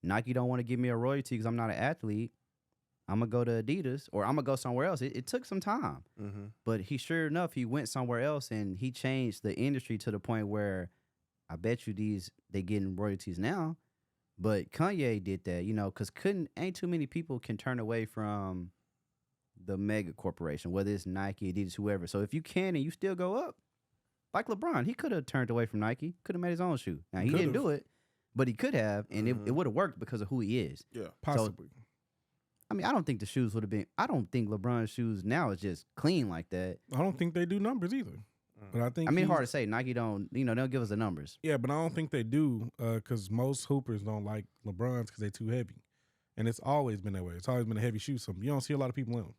Speaker 1: Nike don't want to give me a royalty because I'm not an athlete, I'm going to go to Adidas or I'm going to go somewhere else. It took some time.
Speaker 2: Mm-hmm.
Speaker 1: But sure enough, he went somewhere else and he changed the industry to the point where I bet you they getting royalties now. But Kanye did that, because ain't too many people can turn away from the mega corporation, whether it's Nike, Adidas, whoever. So if you can and you still go up, like LeBron, he could have turned away from Nike, could have made his own shoe. Now, he didn't do it, but he could have, and it would have worked because of who he is.
Speaker 2: Yeah,
Speaker 3: possibly.
Speaker 1: So, I don't think the shoes would have been. I don't think LeBron's shoes now is just clean like that.
Speaker 3: I don't think they do numbers either. But I think
Speaker 1: hard to say. Nike don't, they'll give us the numbers.
Speaker 3: Yeah, but I don't think they do because most hoopers don't like LeBron's because they're too heavy. And it's always been that way. It's always been a heavy shoe. So you don't see a lot of people in them.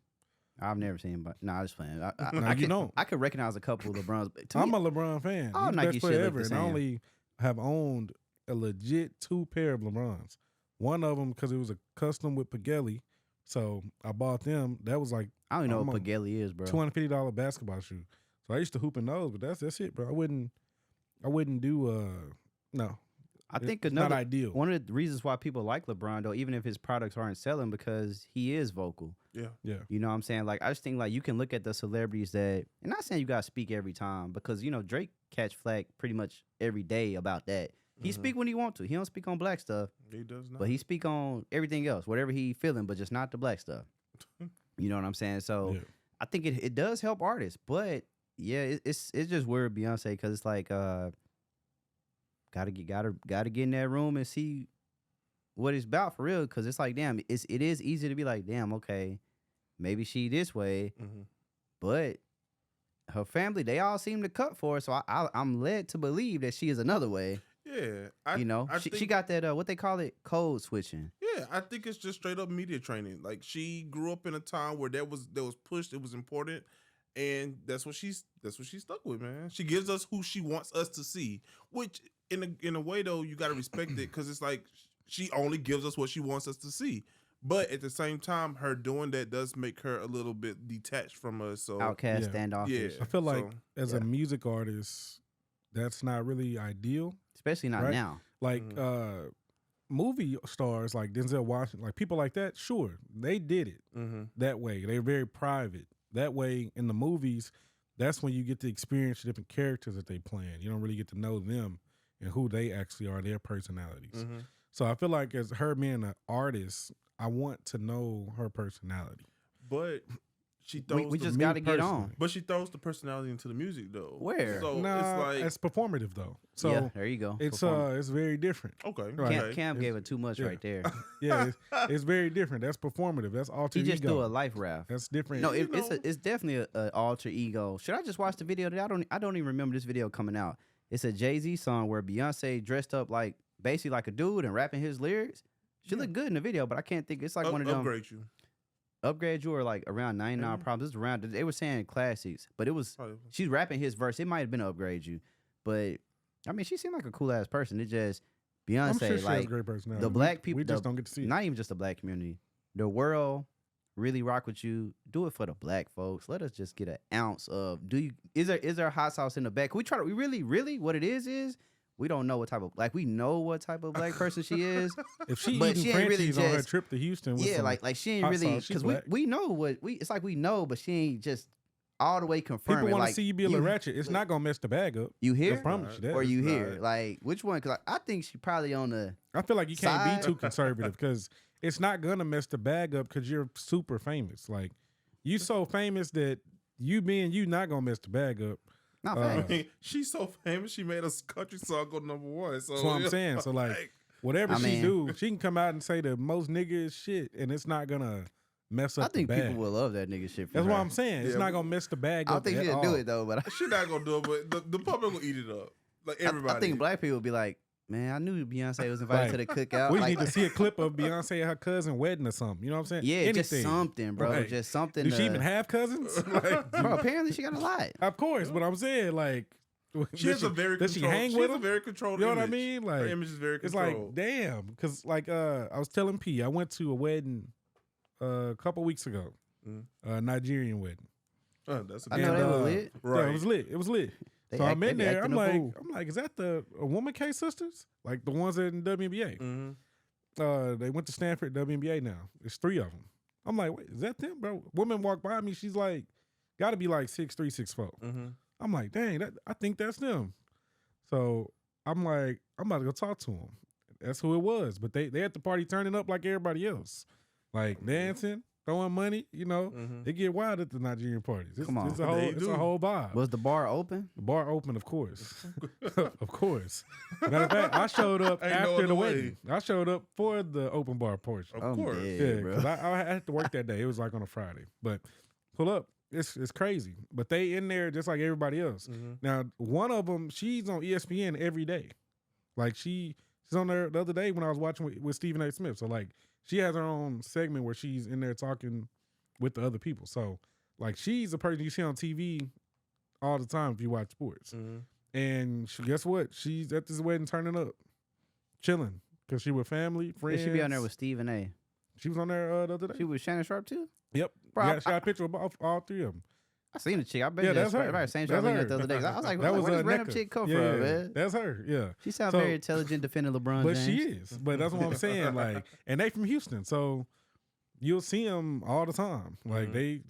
Speaker 1: I've never seen him, but I'm just playing. I could recognize a couple of LeBron's.
Speaker 3: I'm a LeBron fan.
Speaker 1: All
Speaker 3: He's the
Speaker 1: Nike
Speaker 3: best player
Speaker 1: shit look
Speaker 3: ever.
Speaker 1: the
Speaker 3: And I
Speaker 1: same.
Speaker 3: only have owned a legit 2 pair of LeBrons. One of them because it was a custom with Pagelli. So I bought them. That was like
Speaker 1: I don't even know what Pagelli is, bro.
Speaker 3: $250 basketball shoe. So I used to hoop in those, but that's it, bro. I wouldn't do no.
Speaker 1: I think
Speaker 3: it's
Speaker 1: another
Speaker 3: not ideal.
Speaker 1: One of the reasons why people like LeBron, though, even if his products aren't selling, because he is vocal.
Speaker 2: Yeah.
Speaker 3: Yeah.
Speaker 1: You know what I'm saying? Like, I just think, like, you can look at the celebrities that, and not saying you got to speak every time, because, Drake catch flack pretty much every day about that. He speak when he want to. He don't speak on black stuff.
Speaker 2: He does not.
Speaker 1: But he speak on everything else, whatever he feeling, but just not the black stuff. You know what I'm saying? So
Speaker 3: Yeah.
Speaker 1: I think it does help artists, but yeah, it's just weird Beyonce because it's like gotta get in that room and see what it's about for real. Because it's like, damn, it is easy to be like, damn, okay, maybe she this way, but her family, they all seem to cut for her. So I'm led to believe that she is another way.
Speaker 2: Yeah,
Speaker 1: she got that what they call it, code switching.
Speaker 2: Yeah, I think it's just straight up media training. Like she grew up in a time where that was pushed, it was important, and that's what she's stuck with, man. She gives us who she wants us to see, which in a way though you got to respect it because it's like she only gives us what she wants us to see. But at the same time, her doing that does make her a little bit detached from us. So
Speaker 1: Outcast, standoffish.
Speaker 2: Yeah.
Speaker 3: I feel like as a music artist, that's not really ideal.
Speaker 1: Especially not now.
Speaker 3: Like movie stars like Denzel Washington, like people like that, sure, they did it that way. They're very private. That way in the movies, that's when you get to experience the different characters that they playing. You don't really get to know them and who they actually are, their personalities. So I feel like as her being an artist, I want to know her personality.
Speaker 2: But she throws
Speaker 1: we just got to get on.
Speaker 2: But she throws the personality into the music though.
Speaker 1: Where?
Speaker 2: So
Speaker 3: Nah,
Speaker 2: it's like
Speaker 3: it's performative though. So
Speaker 1: yeah, there you go.
Speaker 3: it's
Speaker 1: Performance.
Speaker 3: it's very different.
Speaker 2: okay.
Speaker 3: Right.
Speaker 2: Okay.
Speaker 1: Cam gave it too much right there.
Speaker 3: Yeah, it's very different. That's performative. That's alter
Speaker 1: He
Speaker 3: ego.
Speaker 1: just threw a life raft.
Speaker 3: That's different.
Speaker 1: No, it's definitely an alter ego. Should I just watch the video? I don't even remember this video coming out. It's a Jay-Z song where Beyonce dressed up like basically like a dude and rapping his lyrics. She looked good in the video, but I can't think. It's like one of them. Upgrade you or like around 99 problems. It's around. They were saying classics, but it was she's rapping his verse. It might have been Upgrade You, but I mean she seemed like a cool ass person. It just Beyonce,
Speaker 3: I'm sure she
Speaker 1: like
Speaker 3: has a great personality.
Speaker 1: the black people.
Speaker 3: We just don't get to see it.
Speaker 1: Not even just the black community. The world really rock with you. Do it for the black folks. Let us just get an ounce of. Is there hot sauce in the back? We really what it is. We don't know what type of we know what type of black person she is.
Speaker 3: If she
Speaker 1: but
Speaker 3: eating
Speaker 1: she ain't
Speaker 3: Frenchies
Speaker 1: really
Speaker 3: on her
Speaker 1: just-
Speaker 3: trip to Houston, with
Speaker 1: Yeah,
Speaker 3: some
Speaker 1: like she ain't
Speaker 3: hot
Speaker 1: really
Speaker 3: sauce, she
Speaker 1: because
Speaker 3: black.
Speaker 1: we know what it's like we know, but she ain't just all the way confirming.
Speaker 3: people want to
Speaker 1: like,
Speaker 3: see you be a little ratchet. It's not gonna mess the bag up.
Speaker 1: You
Speaker 3: I
Speaker 1: hear?
Speaker 3: promise you that.
Speaker 1: Or you
Speaker 2: It's
Speaker 1: hear?
Speaker 2: not.
Speaker 1: Like which one? Because I think she probably on the.
Speaker 3: I feel like you can't
Speaker 1: Side.
Speaker 3: be too conservative because it's not gonna mess the bag up because you're super famous. Like you so famous that you not gonna mess the bag up.
Speaker 1: Not
Speaker 3: Uh,
Speaker 1: fast.
Speaker 2: She's so famous. She made a country song go #1. So
Speaker 3: That's what I'm saying. So like whatever
Speaker 1: I
Speaker 3: she
Speaker 1: mean-
Speaker 3: do, she can come out and say the most nigga shit, and it's not gonna mess up.
Speaker 1: I think
Speaker 3: the bag.
Speaker 1: people will love that nigga shit. For
Speaker 3: That's
Speaker 1: her.
Speaker 3: what I'm saying. It's
Speaker 2: Yeah,
Speaker 3: not gonna mess the bag
Speaker 1: I don't
Speaker 3: up.
Speaker 1: think
Speaker 3: at
Speaker 1: she'll
Speaker 3: all.
Speaker 1: do it though, but
Speaker 2: she's not gonna do it. But the public will eat it up. Like everybody.
Speaker 1: I think black people will be like, Man, I knew Beyonce was invited to the cookout.
Speaker 3: We need to see a clip of Beyonce and her cousin wedding or something. You know what I'm saying?
Speaker 1: Yeah,
Speaker 3: Anything.
Speaker 1: just something, bro.
Speaker 3: Right.
Speaker 1: Just something.
Speaker 3: Does she even have cousins? Like,
Speaker 1: bro, apparently she got a lot.
Speaker 3: Of course, but I'm saying like,
Speaker 2: She has a very
Speaker 3: does she
Speaker 2: controlled.
Speaker 3: hang
Speaker 2: She
Speaker 3: with
Speaker 2: has a
Speaker 3: him?
Speaker 2: very controlled.
Speaker 3: You know what I
Speaker 2: image.
Speaker 3: mean?
Speaker 2: Her
Speaker 3: Like,
Speaker 2: image is very
Speaker 3: it's
Speaker 2: controlled.
Speaker 3: like damn, because like I was telling P, I went to a wedding a couple weeks ago, a Nigerian wedding.
Speaker 2: Oh, that's a
Speaker 1: I know they were lit.
Speaker 2: Right.
Speaker 3: Yeah, it was lit. It was lit.
Speaker 1: They
Speaker 3: So
Speaker 1: act-
Speaker 3: I'm
Speaker 1: they
Speaker 3: in
Speaker 1: be
Speaker 3: there.
Speaker 1: acting
Speaker 3: I'm
Speaker 1: a fool.
Speaker 3: like, is that the Woman K sisters? Like the ones in WNBA. They went to Stanford WNBA now. There's 3 of them. I'm like, wait, is that them, bro? Woman walked by me. She's like, got to be like 6'3", 6'4". I'm like, dang, I think that's them. So I'm like, I'm about to go talk to them. That's who it was. But they at the party turning up like everybody else, like dancing, throwing money. You know, they get wild at the Nigerian parties.
Speaker 1: Come on.
Speaker 3: It's a whole vibe.
Speaker 1: Was the bar open?
Speaker 3: The bar open, of course. Of course. Matter of fact, I showed up
Speaker 2: Ain't no
Speaker 3: after
Speaker 2: other
Speaker 3: the
Speaker 2: way.
Speaker 3: wedding. I showed up for the open bar portion.
Speaker 2: Of course.
Speaker 3: Yeah,
Speaker 1: bro.
Speaker 3: because I had to work that day. It was like on a Friday. But pull up. It's crazy. But they in there just like everybody else. Now, one of them, she's on ESPN every day. Like she's on there the other day when I was watching with Stephen A. Smith. So like she has her own segment where she's in there talking with the other people. So like she's a person you see on TV all the time if you watch sports. And guess what? She's at this wedding turning up, chilling because she with family, friends.
Speaker 1: They should be on there with Stephen A.
Speaker 3: She was on there the other day.
Speaker 1: She was Shannon Sharp too.
Speaker 3: Yep.
Speaker 1: Bro,
Speaker 3: Yeah, she got a picture of all 3 of them.
Speaker 1: I seen the chick. I bet
Speaker 3: Yeah,
Speaker 1: you
Speaker 3: that's her.
Speaker 1: Right, same
Speaker 3: That's
Speaker 1: Charlemagne
Speaker 3: her.
Speaker 1: the other day. I was like,
Speaker 3: That
Speaker 1: where
Speaker 3: was
Speaker 1: does random
Speaker 3: Nneka.
Speaker 1: chick come
Speaker 3: Yeah,
Speaker 1: from, man?
Speaker 3: that's her. Yeah.
Speaker 1: She sounds
Speaker 3: So-
Speaker 1: very intelligent, defending LeBron
Speaker 3: But
Speaker 1: James.
Speaker 3: she is. But that's what I'm saying. Like, and they from Houston, so you'll see them all the time. Like they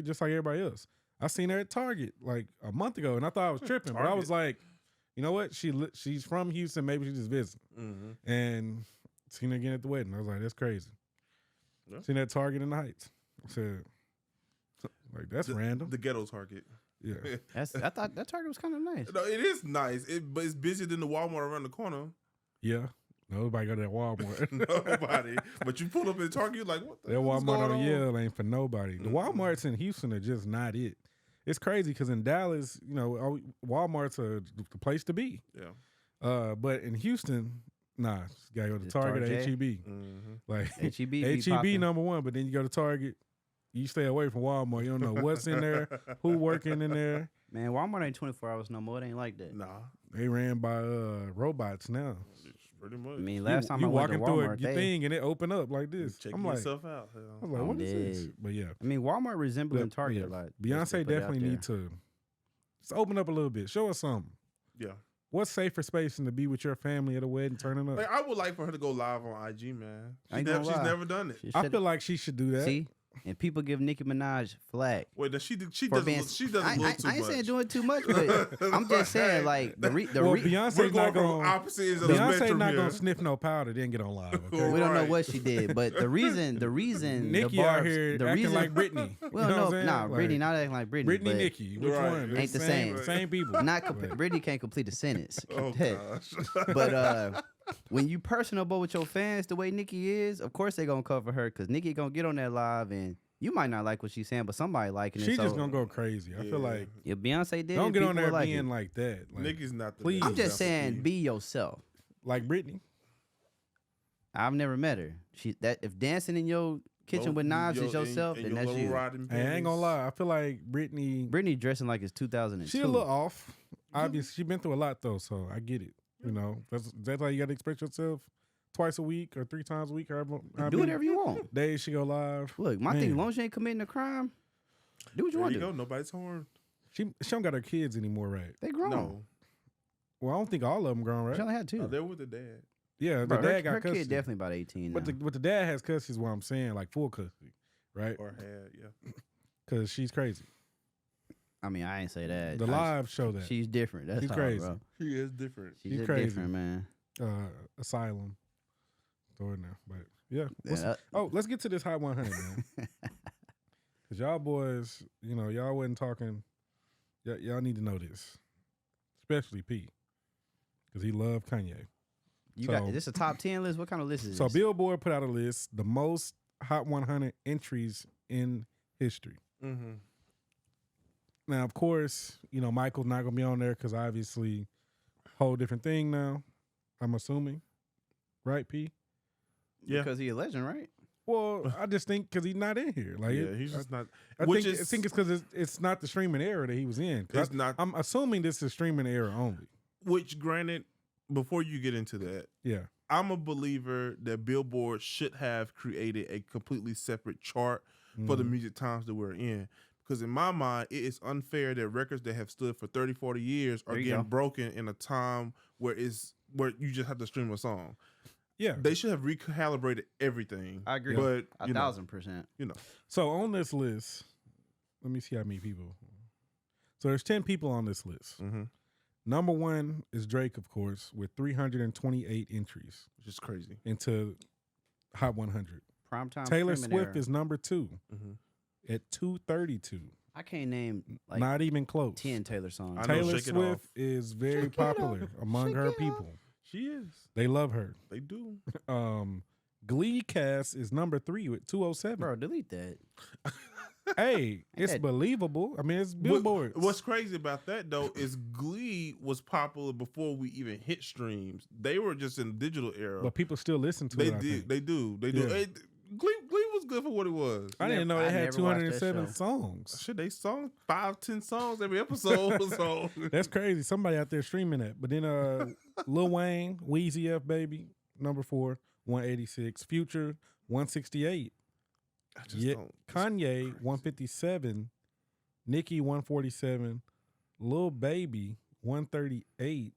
Speaker 3: just like everybody else. I seen her at Target like a month ago, and I thought I was tripping, but I was like, you know what? She's from Houston. Maybe she just visiting. And seen her again at the wedding. I was like, that's crazy.
Speaker 2: Yeah.
Speaker 3: Seen her at Target in the Heights. I said, like that's random.
Speaker 2: The ghetto Target.
Speaker 3: Yeah.
Speaker 1: I thought that Target was kind of nice.
Speaker 2: No, it is nice. But it's busier than the Walmart around the corner.
Speaker 3: Yeah. Nobody go to that Walmart.
Speaker 2: Nobody. But you pull up in Target, you're like, what the
Speaker 3: That
Speaker 2: hell is
Speaker 3: Walmart
Speaker 2: going
Speaker 3: on Yale ain't for nobody. The
Speaker 2: Mm-mm.
Speaker 3: Walmarts in Houston are just not it. It's crazy because in Dallas, you know, Walmarts are the place to be.
Speaker 2: Yeah.
Speaker 3: But in Houston, nah, just gotta go to
Speaker 1: Just
Speaker 3: Target or
Speaker 1: Target.
Speaker 3: HEB. Like
Speaker 1: HEB, be
Speaker 3: HEB
Speaker 1: popping.
Speaker 3: number 1, but then you go to Target, you stay away from Walmart. You don't know what's in there, who working in there.
Speaker 1: Man, Walmart ain't 24 hours no more. It ain't like that.
Speaker 2: Nah.
Speaker 3: They ran by robots now.
Speaker 2: Pretty much.
Speaker 1: I mean, last time
Speaker 3: you
Speaker 1: I went to
Speaker 3: walking through
Speaker 1: Walmart,
Speaker 3: a thing and it open up like this.
Speaker 2: Checking
Speaker 3: I'm like,
Speaker 2: yourself out. Hell.
Speaker 3: I was like,
Speaker 1: I'm
Speaker 3: what is this?
Speaker 1: dead.
Speaker 3: But yeah.
Speaker 1: I mean, Walmart resembling
Speaker 3: But,
Speaker 1: Target
Speaker 3: yeah,
Speaker 1: a lot.
Speaker 3: Beyonce definitely need to just open up a little bit. Show us something.
Speaker 2: Yeah.
Speaker 3: What's safer space than to be with your family at a wedding turning up?
Speaker 2: Like, I would like for her to go live on IG, man.
Speaker 1: I ain't gonna
Speaker 2: She's
Speaker 1: lie.
Speaker 2: never done it.
Speaker 3: I feel like she should do that.
Speaker 1: See, and people give Nicki Minaj flack.
Speaker 2: Wait, she
Speaker 1: for
Speaker 2: does
Speaker 1: being-
Speaker 2: she does a
Speaker 1: I
Speaker 2: little too
Speaker 1: ain't
Speaker 2: much.
Speaker 1: saying doing too much, but I'm just saying like
Speaker 3: Well,
Speaker 2: We're
Speaker 3: Beyonce's
Speaker 2: going
Speaker 3: not
Speaker 2: from
Speaker 3: going.
Speaker 2: opposite ends of the
Speaker 3: Beyonce
Speaker 2: spectrum
Speaker 3: not
Speaker 2: here.
Speaker 3: gonna sniff no powder, then get on live. Okay?
Speaker 1: we don't know
Speaker 2: Right.
Speaker 1: what she did, but the reason
Speaker 3: Nikki
Speaker 1: the
Speaker 3: out
Speaker 1: barbs,
Speaker 3: here
Speaker 1: the
Speaker 3: acting
Speaker 1: reason
Speaker 3: like Britney.
Speaker 1: we
Speaker 3: You
Speaker 1: don't
Speaker 3: know what I'm
Speaker 1: know,
Speaker 3: saying?
Speaker 1: nah,
Speaker 3: Like,
Speaker 1: Brittany not acting like Brittany,
Speaker 3: Brittany,
Speaker 1: but
Speaker 3: Nikki, which
Speaker 2: Right.
Speaker 3: one?
Speaker 1: Ain't the same.
Speaker 3: Same people.
Speaker 1: not
Speaker 3: Right.
Speaker 1: Brittany can't complete a sentence.
Speaker 2: Oh gosh.
Speaker 1: But when you personable with your fans the way Nicki is, of course they gonna cover her because Nicki gonna get on that live and you might not like what she's saying, but somebody liking it.
Speaker 3: She's
Speaker 1: so
Speaker 3: just gonna go crazy. I feel like
Speaker 1: if Beyonce did,
Speaker 3: don't
Speaker 1: it,
Speaker 3: get on
Speaker 1: people
Speaker 3: there
Speaker 1: would like
Speaker 3: being
Speaker 1: it.
Speaker 3: like that. Like,
Speaker 2: Nicki's not the
Speaker 3: please.
Speaker 2: best
Speaker 1: I'm just
Speaker 2: example,
Speaker 1: saying,
Speaker 2: Steve.
Speaker 1: be yourself.
Speaker 3: like Britney.
Speaker 1: I've never met her. If dancing in your kitchen with knives is yourself, then that's you.
Speaker 3: Hey, I ain't gonna lie. I feel like Britney.
Speaker 1: Brittany dressing like it's 2002.
Speaker 3: She a little off. Obviously, she been through a lot though, so I get it. You know, that's how you gotta express yourself. Twice a week or 3 times a week. However
Speaker 1: Do whatever you want.
Speaker 3: days she go live.
Speaker 1: Look, my thing,
Speaker 3: Man.
Speaker 1: as long as you ain't committing a crime, do what you
Speaker 2: There
Speaker 1: want
Speaker 2: you
Speaker 1: to
Speaker 2: go.
Speaker 1: do.
Speaker 2: Nobody's horned.
Speaker 3: She don't got her kids anymore, right?
Speaker 1: They grown.
Speaker 2: No.
Speaker 3: Well, I don't think all of them grown,
Speaker 1: She
Speaker 3: right?
Speaker 1: only had 2.
Speaker 2: They're with the dad.
Speaker 3: Yeah, the
Speaker 1: Bro,
Speaker 3: dad
Speaker 1: her
Speaker 3: got custody.
Speaker 1: kid definitely about 18 now.
Speaker 3: But the dad has custody is what I'm saying, like full custody, right?
Speaker 2: Or had, yeah.
Speaker 3: Because she's crazy.
Speaker 1: I mean, I ain't say that.
Speaker 3: The live show that.
Speaker 1: She's different. That's
Speaker 3: She's
Speaker 1: all,
Speaker 3: crazy.
Speaker 1: bro.
Speaker 2: He is different.
Speaker 1: She's
Speaker 3: She's
Speaker 1: just
Speaker 3: crazy.
Speaker 1: different, man.
Speaker 3: Asylum. Throw it now. But yeah.
Speaker 1: Yeah,
Speaker 3: Let's get to this Hot 100, man. Because y'all boys, you know, y'all wasn't talking. Y'all need to know this. Especially P. Because he loved Kanye.
Speaker 1: Is this a top 10 list? What kind of list is
Speaker 3: So
Speaker 1: this?
Speaker 3: Billboard put out a list, the most Hot 100 entries in history.
Speaker 2: Mm-hmm.
Speaker 3: Now, of course, you know, Michael's not going to be on there because obviously whole different thing now. I'm assuming, right, P?
Speaker 2: Yeah.
Speaker 1: Because he a legend, right?
Speaker 3: Well, I just think because he's not in here. Like,
Speaker 2: he's just not.
Speaker 3: I think it's because it's not the streaming era that he was in.
Speaker 2: It's not.
Speaker 3: I'm assuming this is streaming era only.
Speaker 2: Which, granted, before you get into that,
Speaker 3: yeah,
Speaker 2: I'm a believer that Billboard should have created a completely separate chart for the music times that we're in. Because in my mind, it is unfair that records that have stood for 30, 40 years are getting broken in a time where you just have to stream a song.
Speaker 3: Yeah,
Speaker 2: they should have recalibrated everything.
Speaker 1: I agree,
Speaker 2: but
Speaker 1: 1,000%.
Speaker 3: So on this list, let me see how many people. So there's 10 people on this list.
Speaker 2: Mm-hmm.
Speaker 3: Number 1 is Drake, of course, with 328 entries,
Speaker 2: which is crazy,
Speaker 3: into Hot 100.
Speaker 1: Primetime.
Speaker 3: Taylor Swift
Speaker 1: era.
Speaker 3: is number 2 at 232.
Speaker 1: I can't name
Speaker 3: not even close
Speaker 1: 10 Taylor songs.
Speaker 3: Taylor Swift is very popular among her people.
Speaker 2: She is.
Speaker 3: They love her.
Speaker 2: They do.
Speaker 3: Glee cast is number 3 with 207.
Speaker 1: Bro, delete that.
Speaker 3: Hey, it's believable. I mean, it's billboards.
Speaker 2: What's crazy about that though is Glee was popular before we even hit streams. They were just in the digital era,
Speaker 3: but people still listen to it.
Speaker 2: They do.
Speaker 3: Yeah.
Speaker 2: Hey, Glee was good for what it was.
Speaker 3: I didn't know they had 207 songs.
Speaker 2: Shit, they sung 5-10 songs every episode. So
Speaker 3: that's crazy. Somebody out there streaming that. But then Lil Wayne, Weezy F Baby, number 4, 186. Future, 168. Kanye, 157. Nicki, 147. Lil Baby, 138.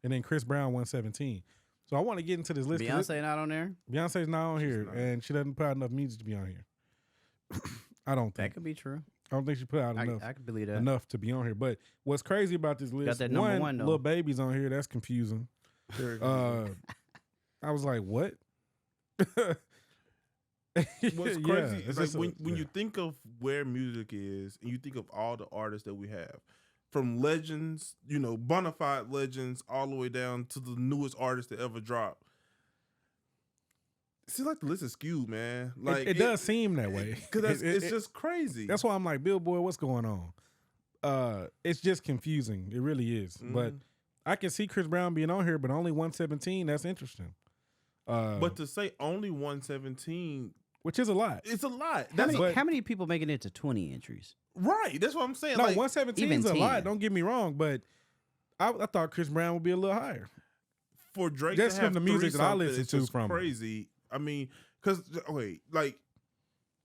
Speaker 3: And then Chris Brown, 117. So I want to get into this list.
Speaker 1: Beyonce not on there?
Speaker 3: Beyonce's not on here, and she doesn't put out enough music to be on here. I don't think.
Speaker 1: That could be true.
Speaker 3: I don't think she put out enough.
Speaker 1: I could believe that.
Speaker 3: Enough to be on here. But what's crazy about this list,
Speaker 1: got that number one, though.
Speaker 3: Lil Baby's on here. That's confusing. I was like, what?
Speaker 2: What's crazy is like when you think of where music is and you think of all the artists that we have, from legends, bona fide legends, all the way down to the newest artists that ever dropped. It seems like the list is skewed, man. Like
Speaker 3: it does seem that way.
Speaker 2: Because it's just crazy.
Speaker 3: That's why I'm like, Billboard, what's going on? It's just confusing. It really is. But I can see Chris Brown being on here, but only 117. That's interesting.
Speaker 2: But to say only 117,
Speaker 3: which is a lot.
Speaker 2: It's a lot.
Speaker 1: How many people making it to 20 entries?
Speaker 2: Right. That's what I'm saying.
Speaker 3: No, 117 is a lot. Don't get me wrong, but I thought Chris Brown would be a little higher.
Speaker 2: For Drake,
Speaker 3: just
Speaker 2: to have
Speaker 3: from the music that I listen to, from
Speaker 2: crazy. I mean, because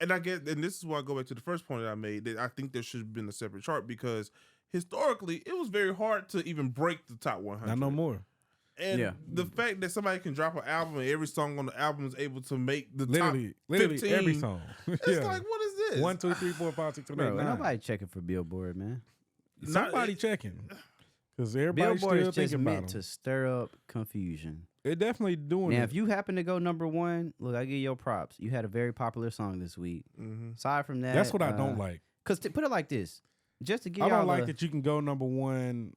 Speaker 2: and I get, and this is why I go back to the first point that I made, that I think there should have been a separate chart, because historically it was very hard to even break the top 100.
Speaker 3: Not no more.
Speaker 2: And the fact that somebody can drop an album and every song on the album is able to make the
Speaker 3: literally
Speaker 2: top 15,
Speaker 3: every song.
Speaker 2: It's like, what is this?
Speaker 3: 1, 2, 3, 4, 5, 6, 7, 8, 9.
Speaker 1: Nobody checking for Billboard, man.
Speaker 3: Somebody checking, because everybody's
Speaker 1: Billboard
Speaker 3: still
Speaker 1: is just
Speaker 3: thinking
Speaker 1: meant
Speaker 3: about
Speaker 1: to stir up confusion.
Speaker 3: It definitely doing
Speaker 1: now,
Speaker 3: it.
Speaker 1: if you happen to go number 1, look, I give you your props. You had a very popular song this week. Aside from that,
Speaker 3: that's what I don't like.
Speaker 1: Because put it like this, just to give
Speaker 3: I don't like that you can go number 1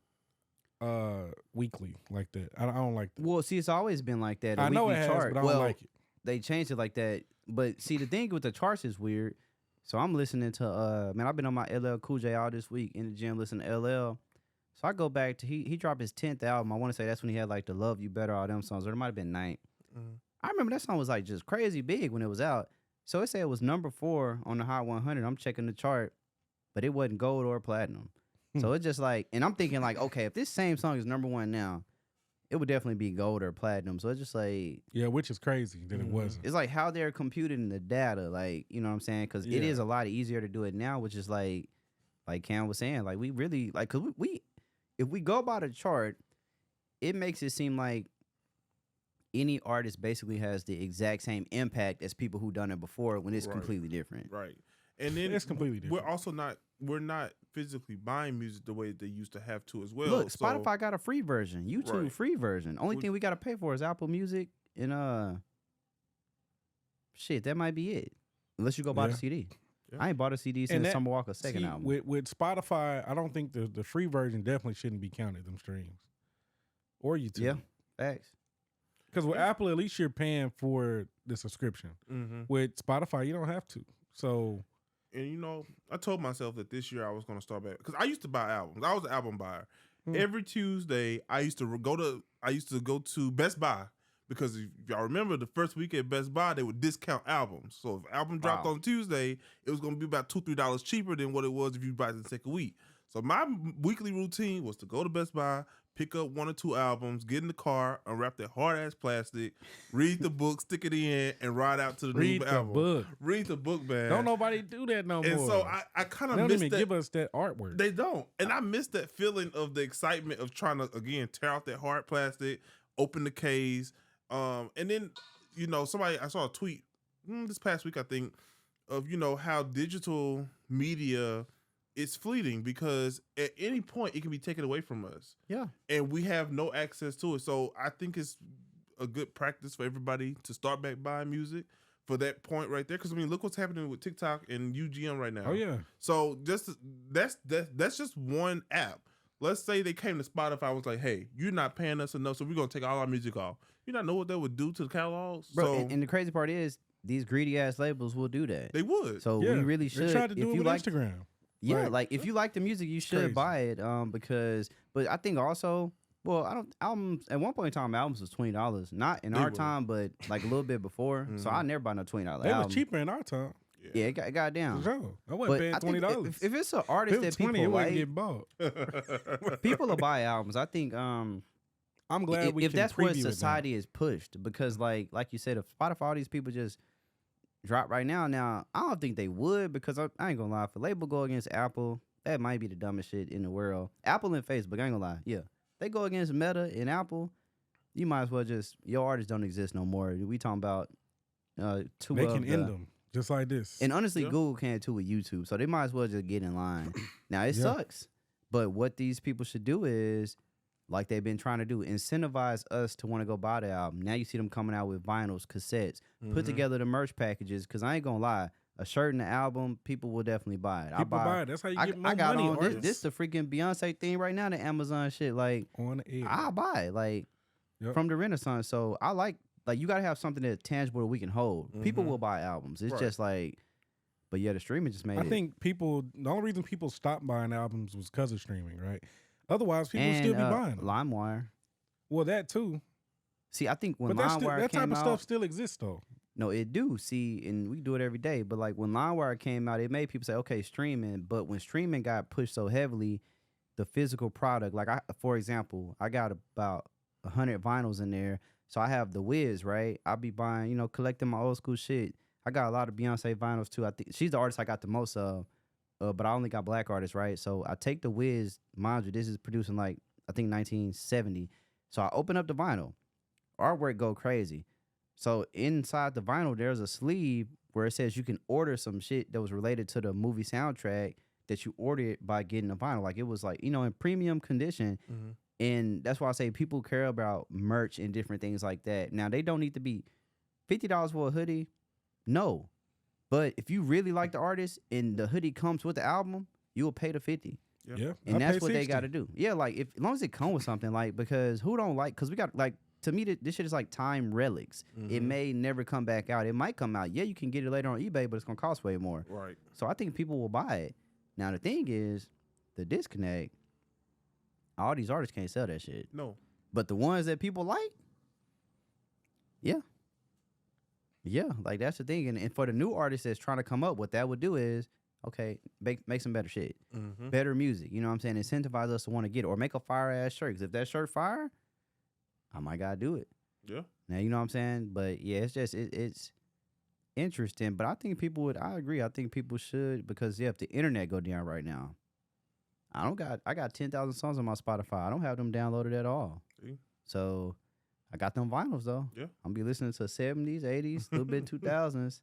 Speaker 3: weekly like that. I don't like that.
Speaker 1: Well, see, it's always been like that.
Speaker 3: I know it has,
Speaker 1: chart.
Speaker 3: but I don't like it.
Speaker 1: They changed it like that. But see, the thing with the charts is weird. So I'm listening to I've been on my LL Cool J all this week in the gym listening to LL. So I go back to he dropped his 10th album. I want to say that's when he had like the Love You Better, all them songs, or it might have been 9th. I remember that song was like just crazy big when it was out. So it said it was number 4 on the Hot 100. I'm checking the chart, but it wasn't gold or platinum. So it's just like, and I'm thinking like, okay, if this same song is number 1 now, it would definitely be gold or platinum. So it's just like,
Speaker 3: which is crazy that it wasn't.
Speaker 1: It's like how they're computing the data, like, you know what I'm saying? Because it is a lot easier to do it now, which is like Cam was saying, like we really like, cause we if we go by the chart, it makes it seem like any artist basically has the exact same impact as people who done it before, when it's completely different.
Speaker 2: Right. And then
Speaker 3: it's completely different.
Speaker 2: We're not physically buying music the way they used to have to as well.
Speaker 1: Look, Spotify got a free version, YouTube free version. Only thing we got to pay for is Apple Music, and shit, that might be it. Unless you go buy the CD. Yeah. I ain't bought a CD since Summer Walker's second album.
Speaker 3: With Spotify, I don't think the free version definitely shouldn't be counted, them streams. Or YouTube.
Speaker 1: Yeah, facts.
Speaker 3: Because with Apple, at least you're paying for the subscription. With Spotify, you don't have to. So...
Speaker 2: And I told myself that this year I was going to start back, because I used to buy albums. I was an album buyer, every Tuesday I used to go to Best Buy. Because if y'all remember, the first week at Best Buy, they would discount albums. So if album dropped on Tuesday, it was going to be about $2-3 cheaper than what it was if you buy it the second week. So my weekly routine was to go to Best Buy, pick up 1 or 2 albums, get in the car, unwrap that hard-ass plastic, read the book, stick it in, and ride out to the new album. Read the book, man.
Speaker 3: Don't nobody do that no more.
Speaker 2: And so I kind of
Speaker 3: miss that. They don't even give us that artwork.
Speaker 2: They don't. And I miss that feeling of the excitement of trying to, again, tear out that hard plastic, open the case. And then, I saw a tweet this past week, I think, of, how digital media is fleeting because at any point it can be taken away from us.
Speaker 1: Yeah. And
Speaker 2: we have no access to it. So I think it's a good practice for everybody to start back buying music for that point right there. Because, look what's happening with TikTok and UGM right now.
Speaker 3: Oh, yeah.
Speaker 2: So that's just one app. Let's say they came to Spotify and was like, hey, you're not paying us enough, so we're going to take all our music off. You not know what that would do to the catalogs?
Speaker 1: Bro, and the crazy part is these greedy-ass labels will do that.
Speaker 2: They would.
Speaker 1: So we really should.
Speaker 3: They tried to do it with Instagram.
Speaker 1: Yeah, right. If you like the music, you should buy it. But I think also, albums, at one point in time, albums was $20. Not in our time, but like a little bit before. Mm-hmm. So I never buy no $20 album.
Speaker 3: They was cheaper in our time.
Speaker 1: Yeah, it got down.
Speaker 3: For sure. I wasn't paying $20.
Speaker 1: If it's an artist that people
Speaker 3: it
Speaker 1: like,
Speaker 3: get bought.
Speaker 1: people will buy albums. I think I'm
Speaker 3: glad
Speaker 1: if that's where society is pushed, because like you said, if Spotify, all these people just drop right now. Now I don't think they would, because I ain't gonna lie, if a label go against Apple, that might be the dumbest shit in the world. Apple and Facebook, I ain't gonna lie. Yeah, they go against Meta and Apple, you might as well just, your artists don't exist no more. We talking about two.
Speaker 3: They can end them. Just like this.
Speaker 1: And honestly, Google can too with YouTube. So they might as well just get in line. Now, it sucks. But what these people should do is, like they've been trying to do, incentivize us to want to go buy the album. Now you see them coming out with vinyls, cassettes, put together the merch packages. Because I ain't going to lie, a shirt and an album, people will definitely buy it.
Speaker 3: People buy it. That's how you get more money.
Speaker 1: This the freaking Beyonce thing right now, the Amazon shit. Like,
Speaker 3: on the air.
Speaker 1: I'll buy it. Like, from the Renaissance. So I like you got to have something that's tangible that we can hold. People will buy albums. It's just like, but yeah, the streaming just made it.
Speaker 3: I think the only reason people stopped buying albums was because of streaming, right? Otherwise, people would still be buying them.
Speaker 1: LimeWire.
Speaker 3: Well, that too.
Speaker 1: See, I think when LimeWire
Speaker 3: that type of stuff still exists, though.
Speaker 1: No, it do. See, and we do it every day. But like when LimeWire came out, it made people say, okay, streaming. But when streaming got pushed so heavily, the physical product, like for example, I got about 100 vinyls in there. So I have the Wiz, right? I'll be buying, collecting my old school shit. I got a lot of Beyonce vinyls too. I think she's the artist I got the most of, but I only got black artists, right? So I take the Wiz, mind you, this is produced in like, I think 1970. So I open up the vinyl. Artwork go crazy. So inside the vinyl, there's a sleeve where it says you can order some shit that was related to the movie soundtrack that you ordered by getting the vinyl. Like it was like, in premium condition. Mm-hmm. And that's why I say people care about merch and different things like that. Now, they don't need to be $50 for a hoodie. No. But if you really like the artist and the hoodie comes with the album, you will pay the $50.
Speaker 3: Yeah.
Speaker 1: And that's what 60. They got to do. Yeah, like as long as it comes with something, like, because who don't like, because we got, like, to me, this shit is like time relics. Mm-hmm. It may never come back out. It might come out. Yeah, you can get it later on eBay, but it's going to cost way more.
Speaker 2: Right.
Speaker 1: So I think people will buy it. Now, the thing is, the disconnect, all these artists can't sell that shit.
Speaker 2: No.
Speaker 1: But the ones that people like, yeah. Yeah, like that's the thing. And for the new artists that's trying to come up, what that would do is, okay, make some better shit. Mm-hmm. Better music. You know what I'm saying? Incentivize us to want to get it. Or make a fire-ass shirt. Because if that shirt fire, I might gotta do it.
Speaker 2: Yeah.
Speaker 1: Now, you know what I'm saying? But yeah, it's just, it's interesting. But I think I agree. I think people should, because if the internet go down right now, I got 10,000 songs on my Spotify. I don't have them downloaded at all.
Speaker 2: See?
Speaker 1: So I got them vinyls though.
Speaker 2: Yeah.
Speaker 1: I'm be listening to 70s, 80s, a little bit 2000s.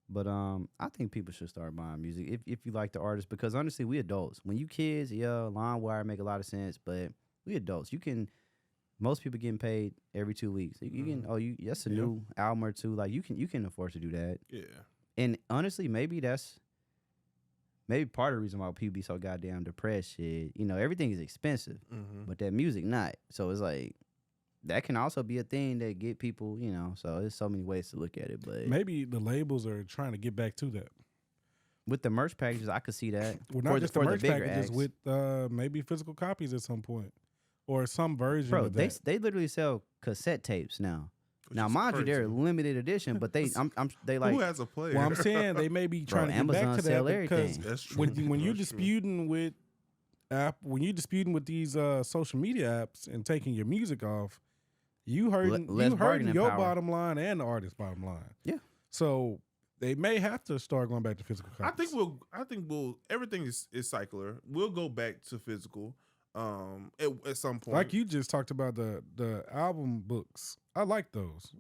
Speaker 1: But I think people should start buying music if you like the artist, because honestly, we adults. When you kids, LimeWire make a lot of sense, but we adults. Most people getting paid every 2 weeks. You can that's a new album or two. Like you can afford to do that.
Speaker 2: Yeah.
Speaker 1: And honestly, maybe part of the reason why people be so goddamn depressed. Shit, everything is expensive, but that music not. So it's like that can also be a thing that get people, So there's so many ways to look at it. But
Speaker 3: maybe the labels are trying to get back to that.
Speaker 1: With the merch packages, I could see that.
Speaker 3: Well, not just the merch
Speaker 1: bigger
Speaker 3: packages,
Speaker 1: acts.
Speaker 3: with maybe physical copies at some point, or some version
Speaker 1: Bro,
Speaker 3: of that.
Speaker 1: they literally sell cassette tapes now.
Speaker 2: Which
Speaker 1: Now,
Speaker 2: is
Speaker 1: mind you,
Speaker 2: crazy.
Speaker 1: they're limited edition, but they like.
Speaker 2: Who has a player?
Speaker 3: Well, I'm saying they may be trying to get back
Speaker 1: Amazon
Speaker 3: to
Speaker 1: sell
Speaker 3: that because
Speaker 1: everything.
Speaker 2: That's true.
Speaker 3: when you're
Speaker 2: That's true.
Speaker 3: disputing with when you're disputing with these social media apps and taking your music off, you hurting
Speaker 1: less
Speaker 3: your
Speaker 1: bargaining power.
Speaker 3: bottom line and the artist's bottom line.
Speaker 1: Yeah.
Speaker 3: So they may have to start going back to physical copies.
Speaker 2: I think we'll. Everything is cycler. We'll go back to physical. At some point,
Speaker 3: Like you just talked about the album books. I like those.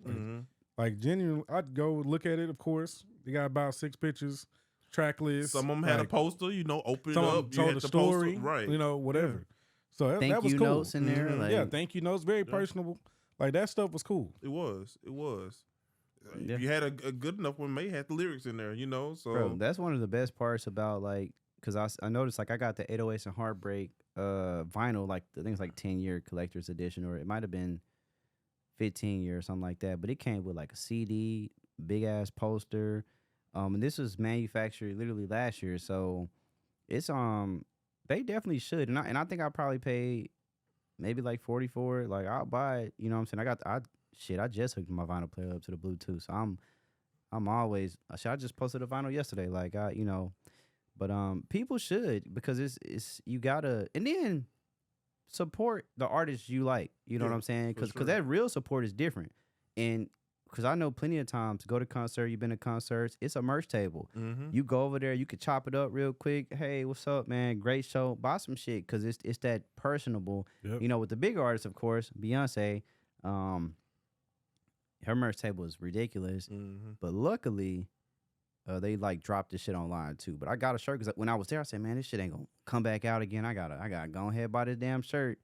Speaker 3: Like genuinely, I'd go look at it. Of course, they got about 6 pictures, track list.
Speaker 2: Some of them had a
Speaker 3: like,
Speaker 2: poster. Open it
Speaker 3: some
Speaker 2: up. You
Speaker 3: told
Speaker 2: had
Speaker 3: a
Speaker 2: the
Speaker 3: story,
Speaker 2: poster, right?
Speaker 3: whatever. So that
Speaker 1: Thank
Speaker 3: was
Speaker 1: you
Speaker 3: cool.
Speaker 1: notes in there.
Speaker 2: Mhm.
Speaker 1: Like,
Speaker 3: Yeah, thank you notes, very personable. Like that stuff was cool.
Speaker 2: It was.
Speaker 1: Yeah.
Speaker 2: You had a good enough one. May had the lyrics in there. So
Speaker 1: bro, that's one of the best parts about like, cause I noticed like I got the 808s and Heartbreak vinyl, like I think it's like 10-year collector's edition, or it might have been 15-year or something like that. But it came with like a CD, big ass poster, and this was manufactured literally last year, so it's they definitely should, and I think I probably paid maybe like 40 for it. Like I'll buy it, you know what I'm saying? I just hooked my vinyl player up to the Bluetooth, so I'm always I just posted a vinyl yesterday, like but people should, because it's you gotta, and then support the artists you like, you know what I'm saying? Because that real support is different, and because I know plenty of times, go to concert, you've been to concerts, it's a merch table. You go over there, you could chop it up real quick. Hey, what's up, man? Great show. Buy some shit, because it's that personable.
Speaker 3: Yep.
Speaker 1: You know, with the big artists, of course, Beyonce, her merch table is ridiculous. But luckily, they like dropped this shit online too. But I got a shirt because when I was there, I said, man, this shit ain't gonna come back out again. I gotta go ahead buy this damn shirt.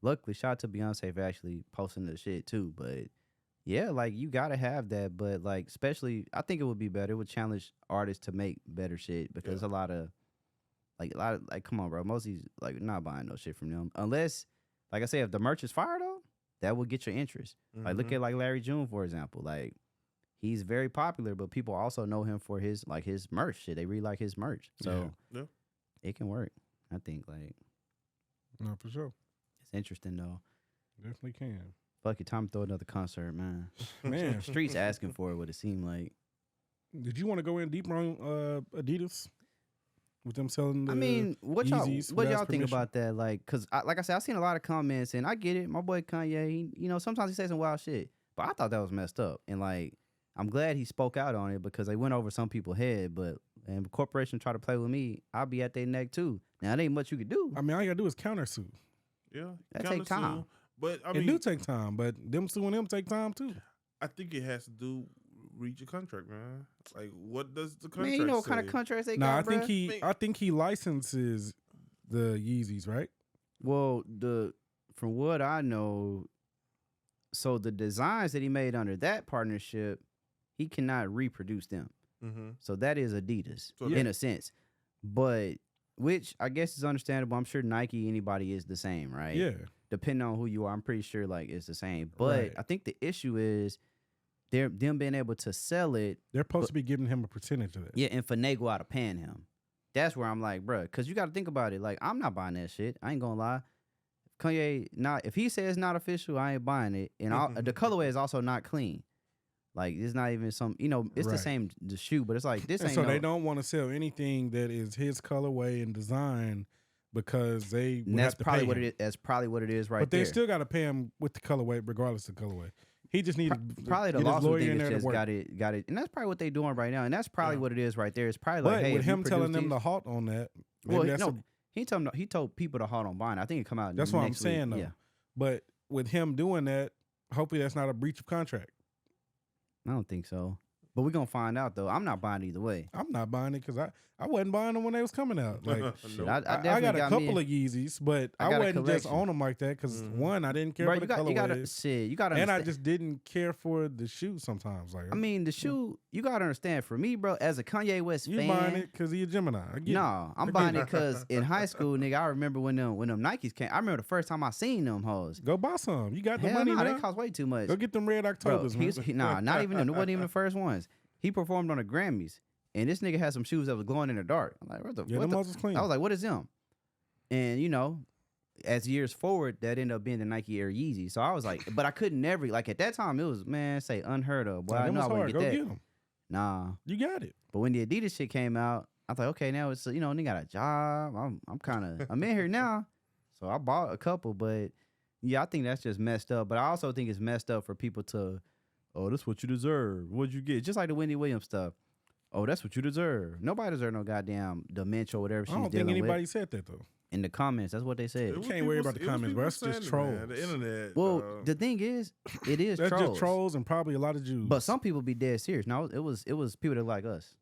Speaker 1: Luckily, shout out to Beyonce for actually posting the shit too. But yeah, like you gotta have that. But like, especially, I think it would be better. It would challenge artists to make better shit, because there's a lot of come on, bro. Most of these, like, not buying no shit from them unless, like I said, if the merch is fire though, that will get your interest. Like look at like Larry June, for example. Like he's very popular, but people also know him for his merch shit. They really like his merch, so it can work. I think like
Speaker 3: No, for sure.
Speaker 1: it's interesting though.
Speaker 3: Definitely can.
Speaker 1: Fuck it, time to throw another concert, man.
Speaker 3: Man,
Speaker 1: Streets asking for it. What it seemed like.
Speaker 3: did you want to go in deeper on Adidas with them selling the
Speaker 1: I mean, what y'all
Speaker 3: Yeezys
Speaker 1: what
Speaker 3: without
Speaker 1: y'all think
Speaker 3: permission?
Speaker 1: about that? Like, cause like I said, I've seen a lot of comments, and I get it. My boy Kanye, sometimes he says some wild shit, but I thought that was messed up. And like, I'm glad he spoke out on it, because they went over some people's head. But and the corporation try to play with me, I'll be at their neck too. Now, it ain't much you could do.
Speaker 3: I mean, all you gotta do is countersue.
Speaker 2: Yeah,
Speaker 1: That take time.
Speaker 2: But I
Speaker 3: It
Speaker 2: mean,
Speaker 3: do take time, but them suing them take time too.
Speaker 2: I think it has to do read your contract, man. Like, what does the
Speaker 1: Man,
Speaker 2: contract
Speaker 1: you know what
Speaker 2: say?
Speaker 1: kind of contracts they
Speaker 3: Nah,
Speaker 1: got, bruh?
Speaker 3: I think he licenses the Yeezys, right?
Speaker 1: Well, from what I know, so the designs that he made under that partnership, he cannot reproduce them. So that is Adidas
Speaker 2: So
Speaker 1: in a sense, but which I guess is understandable. I'm sure Nike, anybody is the same, right?
Speaker 3: Yeah.
Speaker 1: Depending on who you are, I'm pretty sure like it's the same. But
Speaker 3: Right.
Speaker 1: I think the issue is them being able to sell it,
Speaker 3: They're supposed to be giving him a percentage of that.
Speaker 1: yeah, and finagle out of paying him. That's where I'm like, bruh, because you got to think about it. Like, I'm not buying that shit. I ain't gonna lie. Kanye, if he says it's not official, I ain't buying it. And the colorway is also not clean. Like, it's not even some, it's the
Speaker 3: Right.
Speaker 1: same the shoe, but it's like this
Speaker 3: And
Speaker 1: ain't.
Speaker 3: so
Speaker 1: no,
Speaker 3: they don't want to sell anything that is his colorway and design because they would
Speaker 1: and that's
Speaker 3: have to
Speaker 1: probably
Speaker 3: pay
Speaker 1: what
Speaker 3: him.
Speaker 1: it is. That's probably what it is, right
Speaker 3: But they
Speaker 1: there.
Speaker 3: still got to pay him with the colorway, regardless of colorway. He just needed
Speaker 1: Probably the
Speaker 3: get his
Speaker 1: lawsuit
Speaker 3: lawyer
Speaker 1: thing
Speaker 3: in
Speaker 1: is
Speaker 3: there to
Speaker 1: just
Speaker 3: work.
Speaker 1: got it, and that's probably what they doing right now. And that's probably what it is right there. It's probably like,
Speaker 3: But
Speaker 1: hey,
Speaker 3: with
Speaker 1: if you
Speaker 3: him telling
Speaker 1: produce
Speaker 3: them to
Speaker 1: these-
Speaker 3: halt on that, maybe
Speaker 1: well,
Speaker 3: that's
Speaker 1: no, he told people to hold on buying. I think it come out.
Speaker 3: that's what I'm
Speaker 1: next week.
Speaker 3: saying though.
Speaker 1: Yeah,
Speaker 3: But with him doing that, hopefully that's not a breach of contract.
Speaker 1: I don't think so. But we're gonna find out though. I'm not buying either way.
Speaker 3: I'm not buying it because I wasn't buying them when they was coming out. Like
Speaker 1: Shit,
Speaker 2: Nope.
Speaker 1: I
Speaker 3: I
Speaker 1: definitely
Speaker 3: got a
Speaker 1: got
Speaker 3: couple
Speaker 1: me.
Speaker 3: of Yeezys, but
Speaker 1: I
Speaker 3: I
Speaker 1: got a
Speaker 3: wasn't just
Speaker 1: collection.
Speaker 3: on them like that because one, I didn't care
Speaker 1: Bro,
Speaker 3: for
Speaker 1: you
Speaker 3: the
Speaker 1: got
Speaker 3: colorways,
Speaker 1: shit. You got to
Speaker 3: and I
Speaker 1: understand.
Speaker 3: just didn't care for the shoe sometimes. Like
Speaker 1: I mean, the shoe. You got to understand. For me, bro, as a Kanye West
Speaker 3: you
Speaker 1: fan,
Speaker 3: buying it because he a Gemini. I get it.
Speaker 1: no, I'm buying it because in high school, nigga, I remember when them Nikes came. I remember the first time I seen them hoes.
Speaker 3: Go buy some. You got the
Speaker 1: Hell
Speaker 3: money
Speaker 1: nah,
Speaker 3: now.
Speaker 1: they cost way too much.
Speaker 3: Go get them Red
Speaker 1: Bro,
Speaker 3: Octobers, man.
Speaker 1: nah, not even them. It wasn't even the first ones. He performed on the Grammys. And this nigga had some shoes that was glowing in the dark. I'm like, what the?
Speaker 3: Yeah,
Speaker 1: what
Speaker 3: them
Speaker 1: the?
Speaker 3: was clean.
Speaker 1: I was like, what is them? And you know, as years forward, that ended up being the Nike Air Yeezy. So I was like, but I couldn't never like at that time. It was say unheard of. Boy, I know I wouldn't get that.
Speaker 3: Get them.
Speaker 1: Nah,
Speaker 3: you got it.
Speaker 1: But when the Adidas shit came out, I thought, okay, now it's they got a job. I'm in here now, so I bought a couple. But yeah, I think that's just messed up. But I also think it's messed up for people to, oh, that's what you deserve. What'd you get? Just like the Wendy Williams stuff. Oh, that's what you deserve. Nobody deserves no goddamn dementia or whatever she's dealing with.
Speaker 3: I don't think anybody said that though.
Speaker 1: In the comments, that's what they said.
Speaker 3: You can't worry about the comments, bro. That's just trolls.
Speaker 2: Man, the internet.
Speaker 1: Well, the thing is, it is
Speaker 3: that's
Speaker 1: trolls.
Speaker 3: just trolls and probably a lot of Jews.
Speaker 1: But some people be dead serious. No, it was people that like us.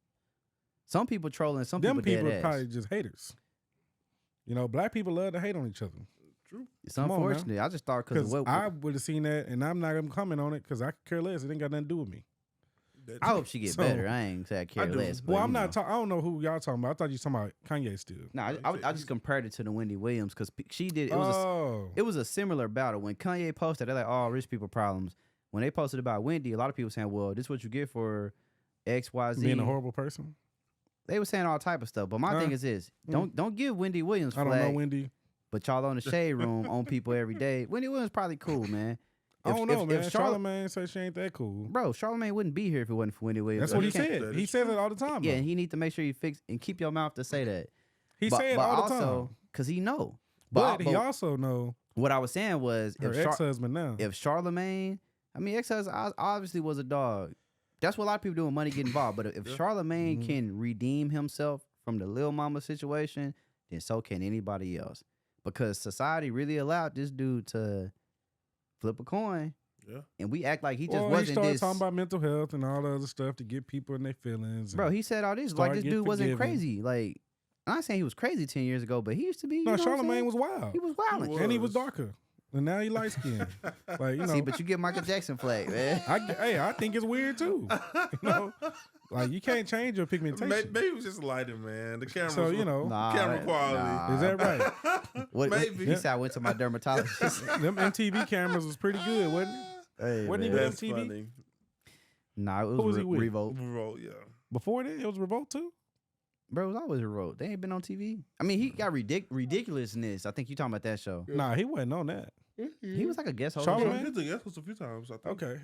Speaker 1: Some people trolling, some
Speaker 3: them
Speaker 1: people dead
Speaker 3: are
Speaker 1: ass.
Speaker 3: probably just haters. You know, black people love to hate on each other.
Speaker 2: True.
Speaker 1: It's unfortunate. I just thought because
Speaker 3: I would have seen that, and I'm not gonna comment on it because I could care less. It ain't got nothing to do with me.
Speaker 1: I hope she get better. I ain't say I care less.
Speaker 3: Well, I'm not. I don't know who y'all talking about. I thought you talking about Kanye still.
Speaker 1: No, I just compared it to the Wendy Williams because she did. It was a similar battle when Kanye posted. They're like, "Oh, rich people problems." When they posted about Wendy, a lot of people saying, "Well, this is what you get for X, Y, Z."
Speaker 3: Being a horrible person.
Speaker 1: They were saying all type of stuff. But my thing is this: don't give Wendy Williams flag.
Speaker 3: I don't know Wendy.
Speaker 1: But y'all on the shade room on people every day. Wendy Williams probably cool, man.
Speaker 3: I don't know, man. Charlemagne said she ain't that cool.
Speaker 1: Bro, Charlemagne wouldn't be here if it wasn't for Wendy Williams.
Speaker 3: That's what he said. He says it all the time.
Speaker 1: Yeah, and he need to make sure you fix and keep your mouth to say that.
Speaker 3: He say it all the time.
Speaker 1: Because he know.
Speaker 3: But he also know.
Speaker 1: What I was saying was,
Speaker 3: her ex-husband now.
Speaker 1: If Charlemagne, ex-husband obviously was a dog. That's what a lot of people do when money get involved. But if Charlemagne can redeem himself from the Lil Mama situation, then so can anybody else. Because society really allowed this dude to flip a coin.
Speaker 2: Yeah.
Speaker 1: And we act like he just wasn't this.
Speaker 3: He started talking about mental health and all the other stuff to get people in their feelings.
Speaker 1: Bro, he said all this like this dude wasn't crazy. Like, I'm not saying he was crazy 10 years ago, but he used to be.
Speaker 3: No, Charlemagne was wild.
Speaker 1: He was wild.
Speaker 3: And he was darker. And now he light skinned. Like, you know.
Speaker 1: See, but you get Michael Jackson flag, man.
Speaker 3: I think it's weird too. You know? Like, you can't change your pigmentation.
Speaker 2: Maybe it was just lighting, man. The camera.
Speaker 3: So, you know.
Speaker 2: Camera quality.
Speaker 3: Is that right?
Speaker 2: Maybe.
Speaker 1: He said I went to my dermatologist.
Speaker 3: Them MTV cameras was pretty good, wasn't it?
Speaker 1: Hey,
Speaker 3: wasn't he with MTV?
Speaker 2: Funny.
Speaker 1: Nah, it was Revolt.
Speaker 2: Revolt, yeah.
Speaker 3: Before that, it was Revolt too?
Speaker 1: Bro, it was always Revolt. They ain't been on TV. I mean, he got ridiculousness. I think you talking about that show.
Speaker 3: Nah, he wasn't on that.
Speaker 1: He was like a guest host.
Speaker 2: Charlemagne? He was a guest host a few times, I think.
Speaker 3: Okay.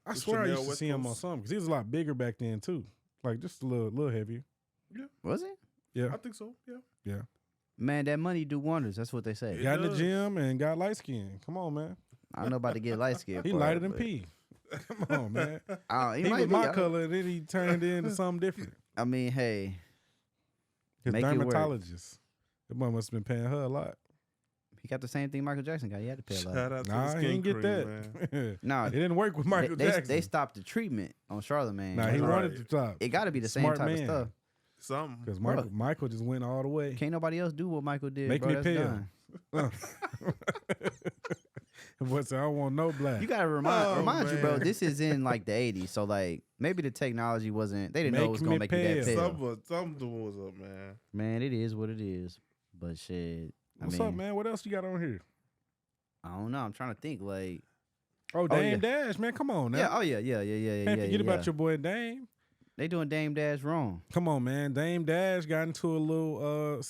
Speaker 3: I swear I used to see him on something because he was a lot bigger back then too. Like just a little heavier.
Speaker 2: Yeah.
Speaker 1: Was it?
Speaker 3: Yeah.
Speaker 2: I think so, yeah.
Speaker 3: Yeah.
Speaker 1: Man, that money do wonders. That's what they say.
Speaker 3: Got in the gym and got light skin. Come on, man.
Speaker 1: I don't know about to get light skin.
Speaker 3: He lighter than P. Come on, man.
Speaker 1: He
Speaker 3: was my color, and then he turned into something different.
Speaker 1: I mean, hey.
Speaker 3: His dermatologist. That boy must have been paying her a lot.
Speaker 1: He got the same thing Michael Jackson got. He had to pay a lot.
Speaker 2: Shout out to
Speaker 3: nah, he didn't get that.
Speaker 1: Nah,
Speaker 3: it didn't work with Michael Jackson.
Speaker 1: They stopped the treatment on Charlemagne.
Speaker 3: Nah, he wanted to stop.
Speaker 1: It got to be the same type of stuff.
Speaker 2: Something.
Speaker 3: Because Michael just went all the way.
Speaker 1: Can't nobody else do what Michael did.
Speaker 3: Make me pay. What's I don't want no black.
Speaker 1: You gotta remind you, bro. This is in like the 80s, so like maybe the technology wasn't. They didn't know it was gonna make you that pale.
Speaker 2: Something was up, man.
Speaker 1: Man, it is what it is. But shit.
Speaker 3: What's up, man? What else you got on here?
Speaker 1: I don't know. I'm trying to think. Like,
Speaker 3: Dame Dash, man. Come on now.
Speaker 1: Yeah. Oh yeah.
Speaker 3: Can't forget about your boy Dame.
Speaker 1: They doing Dame Dash wrong.
Speaker 3: Come on, man. Dame Dash got into a little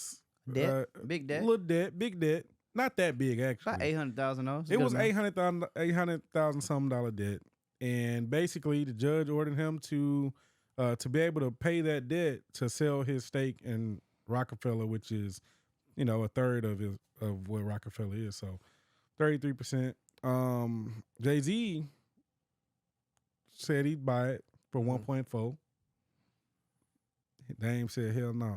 Speaker 1: debt, big debt,
Speaker 3: little debt, big debt. Not that big, actually.
Speaker 1: About $800,000.
Speaker 3: It was $800,000 something debt, and basically the judge ordered him to be able to pay that debt to sell his stake in Rocafella, which is, you know, a third of what Rocafella is. So, 33%. Jay-Z said he'd buy it for 1.4. Dame said, "Hell no."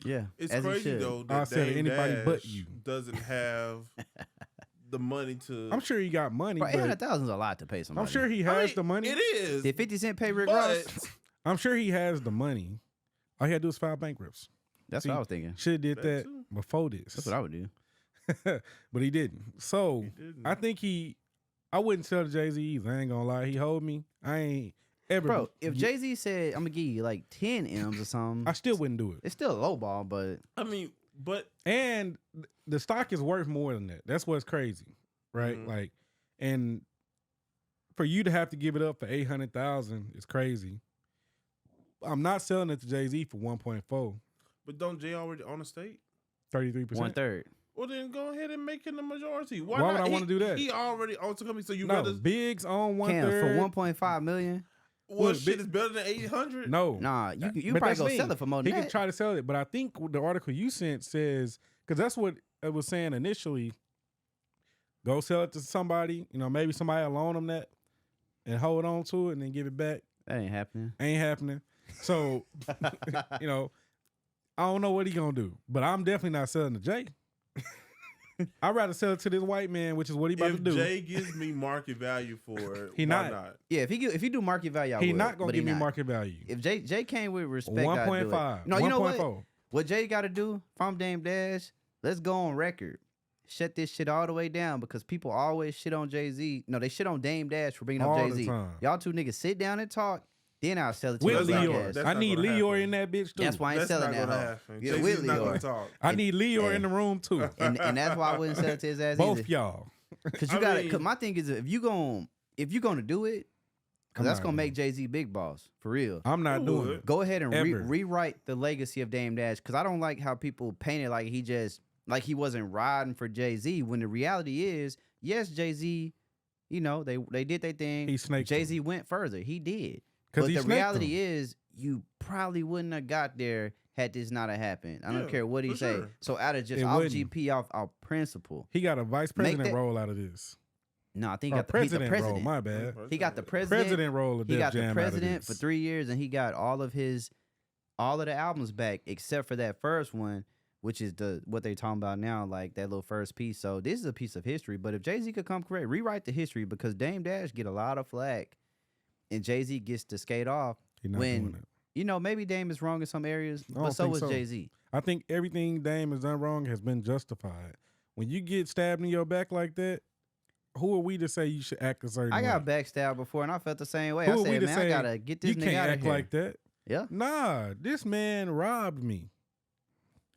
Speaker 1: Yeah,
Speaker 2: it's crazy though that
Speaker 3: anybody
Speaker 2: Dash
Speaker 3: but you
Speaker 2: doesn't have the money to.
Speaker 3: I'm sure he got money.
Speaker 1: But $800,000 is a lot to pay somebody.
Speaker 3: I'm sure he has the money.
Speaker 2: It is.
Speaker 1: Did 50 Cent pay Rick Ross?
Speaker 3: I'm sure he has the money. All he had to do is file bankruptcy.
Speaker 1: That's what I was thinking.
Speaker 3: Should have did that before this.
Speaker 1: That's what I would do.
Speaker 3: But he didn't. So I think I wouldn't tell Jay-Z either. I ain't gonna lie. He hold me. I ain't ever.
Speaker 1: Bro, if Jay-Z said, I'm gonna give you like 10 M's or something,
Speaker 3: I still wouldn't do it.
Speaker 1: It's still a low ball, but
Speaker 2: I mean,
Speaker 3: and the stock is worth more than that. That's what's crazy, right?
Speaker 2: Mm-hmm.
Speaker 3: Like, and for you to have to give it up for $800,000 is crazy. I'm not selling it to Jay-Z for 1.4.
Speaker 2: But don't Jay already own the state?
Speaker 3: 33%.
Speaker 1: 1/3.
Speaker 2: Well, then go ahead and make it the majority.
Speaker 3: Why would I want to do that?
Speaker 2: He already owns the company, so you
Speaker 3: No,
Speaker 2: rather
Speaker 3: Biggs own 1/3.
Speaker 1: Cam, for 1.5 million.
Speaker 2: well,
Speaker 3: Look,
Speaker 2: shit is better than 800.
Speaker 3: No.
Speaker 1: Nah, you
Speaker 3: But
Speaker 1: probably
Speaker 3: that's
Speaker 1: gonna
Speaker 3: me.
Speaker 1: sell it for more
Speaker 3: He
Speaker 1: than
Speaker 3: can
Speaker 1: that.
Speaker 3: try to sell it, but I think the article you sent says, because that's what it was saying initially, go sell it to somebody, maybe somebody will loan them that and hold on to it and then give it back.
Speaker 1: That ain't happening.
Speaker 3: Ain't happening. So, I don't know what he gonna do, but I'm definitely not selling to Jay. I'd rather sell it to this white man, which is what he about to
Speaker 2: If
Speaker 3: do.
Speaker 2: Jay gives me market value for it,
Speaker 3: He
Speaker 2: why
Speaker 3: not.
Speaker 2: not?
Speaker 1: Yeah, if he do market value, I
Speaker 3: He
Speaker 1: would,
Speaker 3: not gonna
Speaker 1: but
Speaker 3: give me
Speaker 1: not.
Speaker 3: market value.
Speaker 1: If Jay came with respect, I'd do it.
Speaker 3: 1.5.
Speaker 1: No, you know what?
Speaker 3: 1.4.
Speaker 1: What Jay got to do? If I'm Dame Dash, let's go on record. Shut this shit all the way down because people always shit on Jay-Z. No, they shit on Dame Dash for bringing up
Speaker 3: All the
Speaker 1: Jay-Z.
Speaker 3: time.
Speaker 1: Y'all two niggas sit down and talk. Then I'll sell it to
Speaker 3: With
Speaker 1: you.
Speaker 2: That's not-
Speaker 3: Leor.
Speaker 2: that's
Speaker 3: I
Speaker 2: not
Speaker 3: need
Speaker 2: gonna
Speaker 3: Leor
Speaker 2: happen.
Speaker 3: in that bitch too.
Speaker 1: That's why I ain't
Speaker 2: That's
Speaker 1: selling
Speaker 2: not
Speaker 1: that
Speaker 2: gonna
Speaker 1: hoe.
Speaker 2: happen.
Speaker 1: Yeah,
Speaker 2: Jay-Z's
Speaker 1: with
Speaker 2: not gonna
Speaker 1: Leor.
Speaker 2: talk.
Speaker 3: I need Leor in the room too.
Speaker 1: And that's why I wouldn't sell it to his ass
Speaker 3: Both
Speaker 1: either.
Speaker 3: y'all.
Speaker 1: Because
Speaker 2: I
Speaker 1: you got to.
Speaker 2: mean-
Speaker 1: Cause my thing is, if you gonna do it, because
Speaker 3: I'm
Speaker 1: that's
Speaker 3: not
Speaker 1: gonna make
Speaker 3: doing
Speaker 1: Jay-Z big boss for real.
Speaker 3: I'm not
Speaker 2: Who
Speaker 3: doing
Speaker 2: would?
Speaker 3: it.
Speaker 1: Go ahead and
Speaker 3: Ever.
Speaker 1: rewrite the legacy of Dame Dash because I don't like how people paint it like he wasn't riding for Jay-Z when the reality is, yes, Jay-Z, they did their thing.
Speaker 3: He snaked
Speaker 1: Jay-Z went further. He did.
Speaker 3: because
Speaker 1: But
Speaker 3: he
Speaker 1: the
Speaker 3: snaked
Speaker 1: reality
Speaker 3: him.
Speaker 1: is you probably wouldn't have got there had this not have happened. I don't
Speaker 2: Yeah,
Speaker 1: care what he
Speaker 2: for
Speaker 1: say.
Speaker 2: sure.
Speaker 1: So out of just
Speaker 3: It
Speaker 1: off
Speaker 3: wouldn't.
Speaker 1: GP off principle.
Speaker 3: He got a vice president
Speaker 1: that-
Speaker 3: role out of this.
Speaker 1: No, I think
Speaker 3: Or
Speaker 1: he's the
Speaker 3: president role.
Speaker 1: president.
Speaker 3: My bad.
Speaker 1: He got the president.
Speaker 3: President role of
Speaker 1: He
Speaker 3: Def
Speaker 1: got
Speaker 3: Jam
Speaker 1: the
Speaker 3: out of
Speaker 1: president for
Speaker 3: this.
Speaker 1: 3 years, and he got all of the albums back except for that first one, which is what they're talking about now, like that little first piece. So this is a piece of history. But if Jay-Z could come correct, rewrite the history because Dame Dash get a lot of flack, and Jay-Z gets to skate off.
Speaker 3: He not
Speaker 1: when-
Speaker 3: doing it.
Speaker 1: Maybe Dame is wrong in some areas,
Speaker 3: I don't
Speaker 1: but so
Speaker 3: think
Speaker 1: was
Speaker 3: so.
Speaker 1: Jay-Z.
Speaker 3: I think everything Dame has done wrong has been justified. When you get stabbed in your back like that, who are we to say you should act a certain
Speaker 1: I got
Speaker 3: way?
Speaker 1: backstabbed before, and I felt the same way.
Speaker 3: Who
Speaker 1: I
Speaker 3: are we
Speaker 1: said,
Speaker 3: to
Speaker 1: man, I
Speaker 3: say
Speaker 1: gotta get this
Speaker 3: You
Speaker 1: nigga
Speaker 3: can't
Speaker 1: out of
Speaker 3: act
Speaker 1: here.
Speaker 3: like that.
Speaker 1: Yeah.
Speaker 3: Nah, this man robbed me.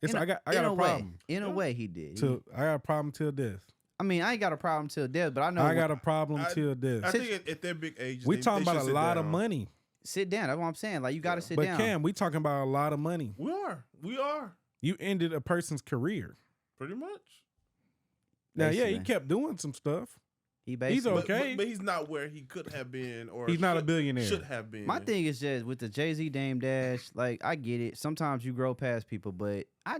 Speaker 1: In
Speaker 3: I got a
Speaker 1: a way,
Speaker 3: problem.
Speaker 1: in a way, he did.
Speaker 3: I got a problem till death.
Speaker 1: I mean, I ain't got a problem till death, but I know
Speaker 3: I got a problem
Speaker 2: I-
Speaker 3: till death.
Speaker 2: I think at their big age,
Speaker 3: We talking about a lot of money.
Speaker 1: sit down. That's what I'm saying. Like you got to sit
Speaker 3: But
Speaker 1: down.
Speaker 3: Cam, we talking about a lot of money.
Speaker 2: We are
Speaker 3: You ended a person's career.
Speaker 2: pretty much.
Speaker 3: Now, yeah, he
Speaker 1: Basically.
Speaker 3: kept doing some stuff.
Speaker 1: He basically.
Speaker 2: But,
Speaker 3: Okay.
Speaker 2: but he's not where he could have been, or
Speaker 3: He's not a
Speaker 2: should-
Speaker 3: billionaire.
Speaker 2: Should have been.
Speaker 1: My thing is just with the Jay-Z Dame Dash, like I get it. Sometimes you grow past people, but I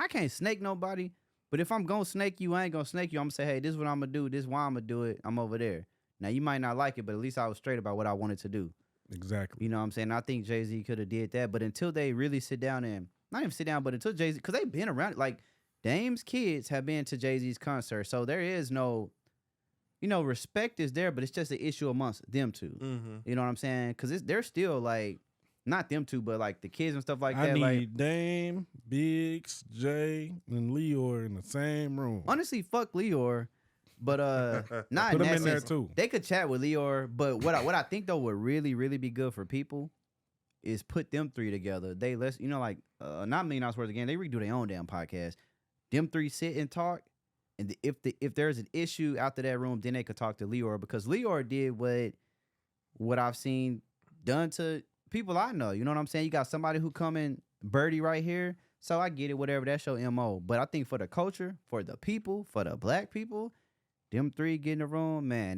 Speaker 1: can't snake nobody. But if I'm gonna snake you, I ain't gonna snake you. I'm gonna say, hey, this is what I'm gonna do. This is why I'm gonna do it. I'm over there. Now you might not like it, but at least I was straight about what I wanted to do.
Speaker 3: Exactly.
Speaker 1: You know what I'm saying? I think Jay-Z could have did that, but until they really sit down and not even sit down, but until Jay-Z, because they've been around. Like Dame's kids have been to Jay-Z's concert, so there is no, respect is there, but it's just an issue amongst them two.
Speaker 2: Mm-hmm.
Speaker 1: You know what I'm saying? Because they're still like, not them two, but like the kids and stuff like
Speaker 3: I
Speaker 1: that.
Speaker 3: need
Speaker 1: Like
Speaker 3: Dame, Biggs, Jay, and Leor in the same room.
Speaker 1: honestly, fuck Leor, but not
Speaker 3: Put
Speaker 1: in
Speaker 3: him
Speaker 1: that
Speaker 3: in there
Speaker 1: sense.
Speaker 3: too.
Speaker 1: They could chat with Leor, but what I think though would really really be good for people is put them three together. They not $1 million worth again. They redo their own damn podcast. Them three sit and talk, and if there's an issue after that room, then they could talk to Leor because Leor did what I've seen done to people I know. You know what I'm saying? You got somebody who come in birdie right here. So I get it, whatever, that's your MO. But I think for the culture, for the people, for the black people, them three get in the room, man,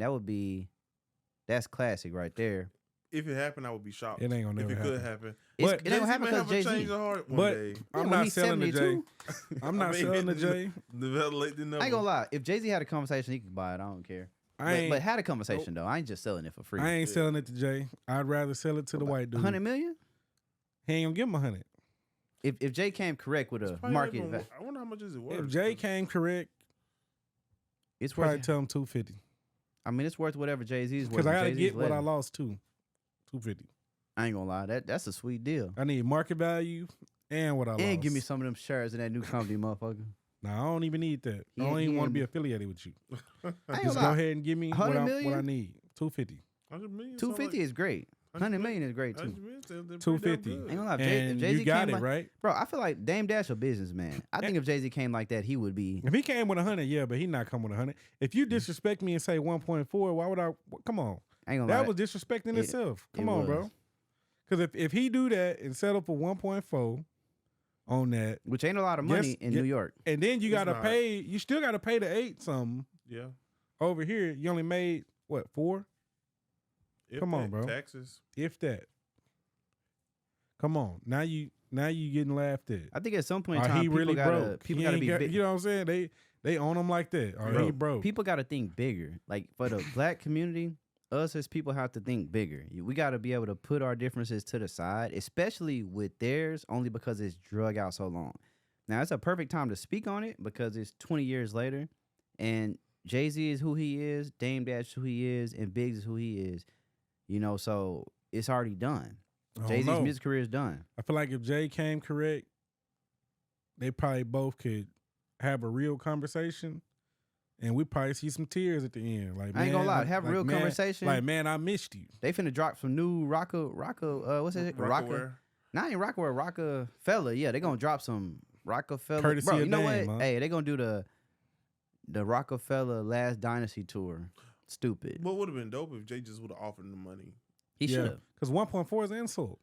Speaker 1: that's classic right there.
Speaker 2: If it happened, I would be shocked.
Speaker 3: It ain't gonna
Speaker 2: if
Speaker 3: never
Speaker 2: it could
Speaker 3: happen.
Speaker 2: happen.
Speaker 1: It
Speaker 3: But
Speaker 1: ain't gonna happen
Speaker 2: may
Speaker 1: because
Speaker 2: have a
Speaker 1: Jay-Z.
Speaker 2: change of heart one
Speaker 3: But
Speaker 2: day.
Speaker 3: I'm
Speaker 1: when
Speaker 3: not
Speaker 1: he's
Speaker 3: selling to Jay.
Speaker 1: 72,
Speaker 3: I'm not selling to Jay.
Speaker 2: Develop the number.
Speaker 1: I ain't gonna lie. If Jay-Z had a conversation, he could buy it. I don't care. But had a conversation, though. I ain't just selling it for free.
Speaker 3: I ain't selling it to Jay. I'd rather sell it to the white dude.
Speaker 1: 100 million?
Speaker 3: He ain't gonna give him 100.
Speaker 1: If Jay came correct with a
Speaker 2: Probably
Speaker 1: market,
Speaker 2: not even- I wonder how much is it worth.
Speaker 3: If Jay came correct,
Speaker 1: it's
Speaker 3: probably
Speaker 1: worth.
Speaker 3: tell him 250.
Speaker 1: I mean, it's worth whatever Jay-Z's worth.
Speaker 3: Because I gotta
Speaker 1: Jay-Z's
Speaker 3: get what I
Speaker 1: legend.
Speaker 3: lost too. 250.
Speaker 1: I ain't gonna lie. That's a sweet deal.
Speaker 3: I need market value and what I lost.
Speaker 1: And give me some of them shares in that new company, motherfucker.
Speaker 3: Nah, I don't even need that.
Speaker 1: He-
Speaker 3: I don't
Speaker 1: he
Speaker 3: even want to
Speaker 1: ain't-
Speaker 3: be affiliated with you.
Speaker 1: I ain't
Speaker 3: Just
Speaker 1: gonna
Speaker 3: go
Speaker 1: lie.
Speaker 3: ahead and give me what
Speaker 1: 100
Speaker 3: I
Speaker 1: million?
Speaker 3: need. 250.
Speaker 2: 100 million.
Speaker 1: 250 is great. 100 million is great too.
Speaker 3: 250.
Speaker 1: Ain't gonna lie.
Speaker 3: And
Speaker 1: If Jay-Z
Speaker 3: you got
Speaker 1: came
Speaker 3: it,
Speaker 1: like,
Speaker 3: right?
Speaker 1: bro, I feel like Dame Dash a businessman. I think if Jay-Z came like that, he would be.
Speaker 3: If he came with 100, yeah, but he not coming with 100. If
Speaker 1: Mm.
Speaker 3: you disrespect me and say 1.4, why would I? Come on.
Speaker 1: I ain't gonna lie.
Speaker 3: That was disrespecting
Speaker 1: It-
Speaker 3: itself. Come
Speaker 1: it
Speaker 3: on,
Speaker 1: was.
Speaker 3: bro. Because if he do that and settle for 1.4 on that,
Speaker 1: which ain't a lot of money in New York,
Speaker 3: and then you gotta pay. You still gotta pay the 8 something.
Speaker 2: Yeah.
Speaker 3: Over here, you only made what 4? Come on, bro.
Speaker 2: Taxes.
Speaker 3: If that. Come on. Now you getting laughed at.
Speaker 1: I think at some point in
Speaker 3: time,
Speaker 1: time,
Speaker 3: he
Speaker 1: people
Speaker 3: really broke.
Speaker 1: People gotta be big.
Speaker 3: You know what I'm saying? They own him like that. Or he broke.
Speaker 1: People gotta think bigger. Like for the black community, us as people have to think bigger. We gotta be able to put our differences to the side, especially with theirs, only because it's drug out so long. Now it's a perfect time to speak on it because it's 20 years later, and Jay-Z is who he is, Dame Dash is who he is, and Biggs is who he is. You know, so it's already done. Jay-Z's music career is done.
Speaker 3: I feel like if Jay came correct, they probably both could have a real conversation, and we probably see some tears at the end. Like,
Speaker 1: I ain't gonna lie, have a real conversation.
Speaker 3: Like, man, I missed you.
Speaker 1: They finna drop some new what's it? Not even Rocafella. Yeah, they gonna drop some Rocafella.
Speaker 3: Courtesy
Speaker 1: Bro,
Speaker 3: of
Speaker 1: you know
Speaker 3: Dame,
Speaker 1: what?
Speaker 3: huh?
Speaker 1: Hey, they gonna do the Rocafella Last Dynasty tour. Stupid.
Speaker 2: What would have been dope if Jay just would have offered the money?
Speaker 1: He should have.
Speaker 3: Because 1.4 is an insult.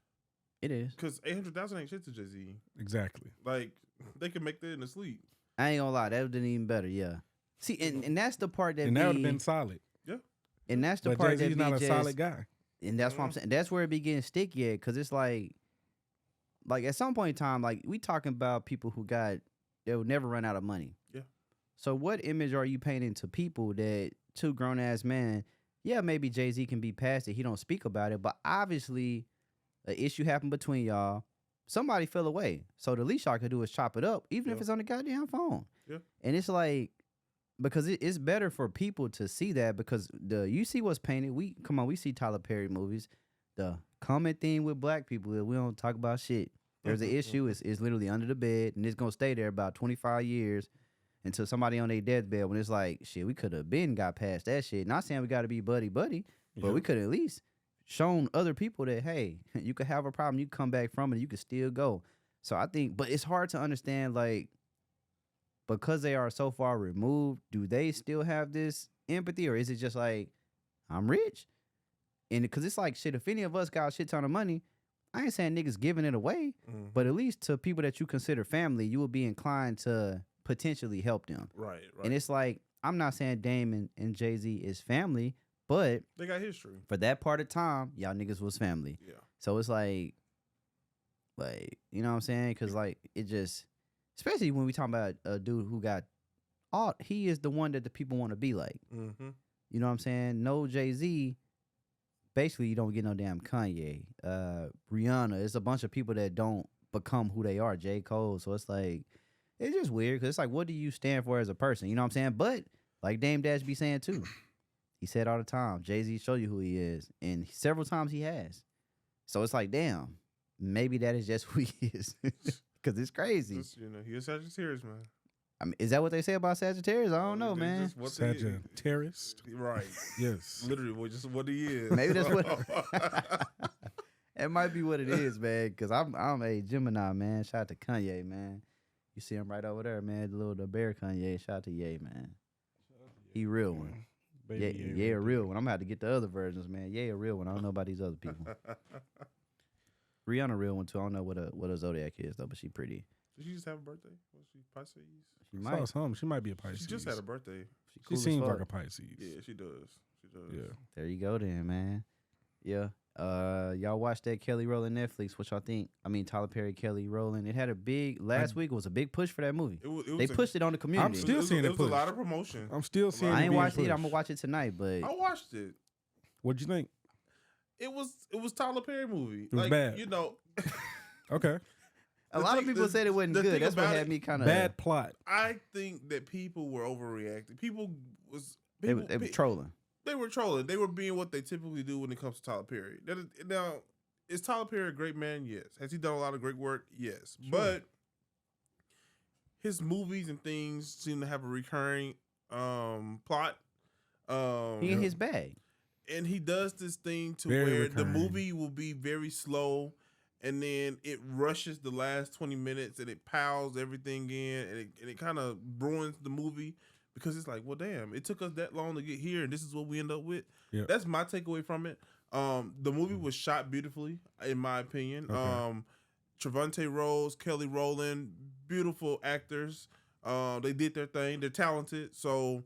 Speaker 1: It is.
Speaker 2: Because 800,000 ain't shit to Jay-Z.
Speaker 3: Exactly.
Speaker 2: Like, they could make that in the sleep.
Speaker 1: I ain't gonna lie, that would have been even better. Yeah. See, and that's the part that
Speaker 3: would have been solid.
Speaker 2: Yeah.
Speaker 1: And that's the
Speaker 3: but
Speaker 1: part
Speaker 3: Jay-Z's
Speaker 1: that
Speaker 3: not a solid guy.
Speaker 1: And that's what I'm saying. That's where it be getting sticky at, because it's like at some point in time, like we talking about people who they'll never run out of money.
Speaker 2: Yeah.
Speaker 1: So what image are you painting to people that two grown ass men? Yeah, maybe Jay-Z can be past it. He don't speak about it, but obviously an issue happened between y'all. Somebody fell away. So the least y'all could do is chop it up, even if it's on the goddamn phone.
Speaker 2: Yeah.
Speaker 1: And it's like, because it's better for people to see that, because you see what's painted. We see Tyler Perry movies. The common thing with black people is we don't talk about shit. There's an issue. It's literally under the bed, and it's gonna stay there about 25 years until somebody on their deathbed, when it's like, shit, we could have got past that shit. Not saying we got to be buddy, but we could at least shown other people that, hey, you could have a problem, you come back from it, you could still go. So I think, but it's hard to understand, like, because they are so far removed, do they still have this empathy, or is it just like, I'm rich? And because it's like, shit, if any of us got a shit ton of money, I ain't saying niggas giving it away, but at least to people that you consider family, you will be inclined to potentially help them.
Speaker 2: Right.
Speaker 1: And it's like, I'm not saying Dame and Jay-Z is family, but
Speaker 2: they got history.
Speaker 1: For that part of time, y'all niggas was family.
Speaker 2: Yeah.
Speaker 1: So it's like, you know what I'm saying? Because like, it just, especially when we talk about a dude who he is the one that the people want to be like.
Speaker 2: Mm-hmm.
Speaker 1: You know what I'm saying? No Jay-Z, basically you don't get no damn Kanye. Rihanna, it's a bunch of people that don't become who they are. J. Cole. So it's like, it's just weird, because it's like, what do you stand for as a person? You know what I'm saying? But like Dame Dash be saying too, he said all the time, Jay-Z show you who he is. And several times he has. So it's like, damn, maybe that is just who he is. Because it's crazy.
Speaker 2: He is Sagittarius, man.
Speaker 1: I mean, is that what they say about Sagittarius? I don't know, man.
Speaker 3: Sagittarius?
Speaker 2: Right.
Speaker 3: Yes.
Speaker 2: Literally, just what he is.
Speaker 1: Maybe that's what it might be what it is, man. Because I'm a Gemini, man. Shout out to Kanye, man. You see him right over there, man. The bear Kanye. Shout out to Ye, man. He real one. Ye a real one. I'm gonna have to get the other versions, man. Ye a real one. I don't know about these other people. Rihanna real one too. I don't know what a zodiac is though, but she pretty.
Speaker 2: Did she just have a birthday? Was she Pisces?
Speaker 1: She might.
Speaker 3: She might be a Pisces.
Speaker 2: She just had a birthday.
Speaker 3: She seems like a Pisces.
Speaker 2: Yeah, she does.
Speaker 3: Yeah.
Speaker 1: There you go then, man. Yeah. Y'all watched that Kelly Rowland Netflix. What y'all think? I mean, Tyler Perry, Kelly Rowland. It had a big last week was a big push for that movie. They pushed it on the community.
Speaker 3: I'm still seeing it.
Speaker 2: It was a lot of promotion.
Speaker 3: I'm still seeing.
Speaker 1: I ain't watched it. I'm gonna watch it tonight. But
Speaker 2: I watched it.
Speaker 3: What'd you think?
Speaker 2: It was Tyler Perry movie.
Speaker 3: It was bad.
Speaker 2: You know.
Speaker 3: Okay.
Speaker 1: A lot of people said it wasn't good. That's what had me kind of
Speaker 3: bad plot.
Speaker 2: I think that people were overreacting.
Speaker 1: They were trolling.
Speaker 2: They were trolling. They were being what they typically do when it comes to Tyler Perry. Now, is Tyler Perry a great man? Yes. Has he done a lot of great work? Yes. Sure. But his movies and things seem to have a recurring plot.
Speaker 1: He in his bag.
Speaker 2: And he does this thing to
Speaker 3: very
Speaker 2: where
Speaker 3: recurring.
Speaker 2: the movie will be very slow, and then it rushes the last 20 minutes, and it piles everything in, and it kind of ruins the movie because it's like, well, damn, it took us that long to get here, and this is what we end up with.
Speaker 3: Yeah.
Speaker 2: That's my takeaway from it. The movie was shot beautifully, in my opinion.
Speaker 3: Okay.
Speaker 2: Trevante Rose, Kelly Rowland, beautiful actors. They did their thing. They're talented. So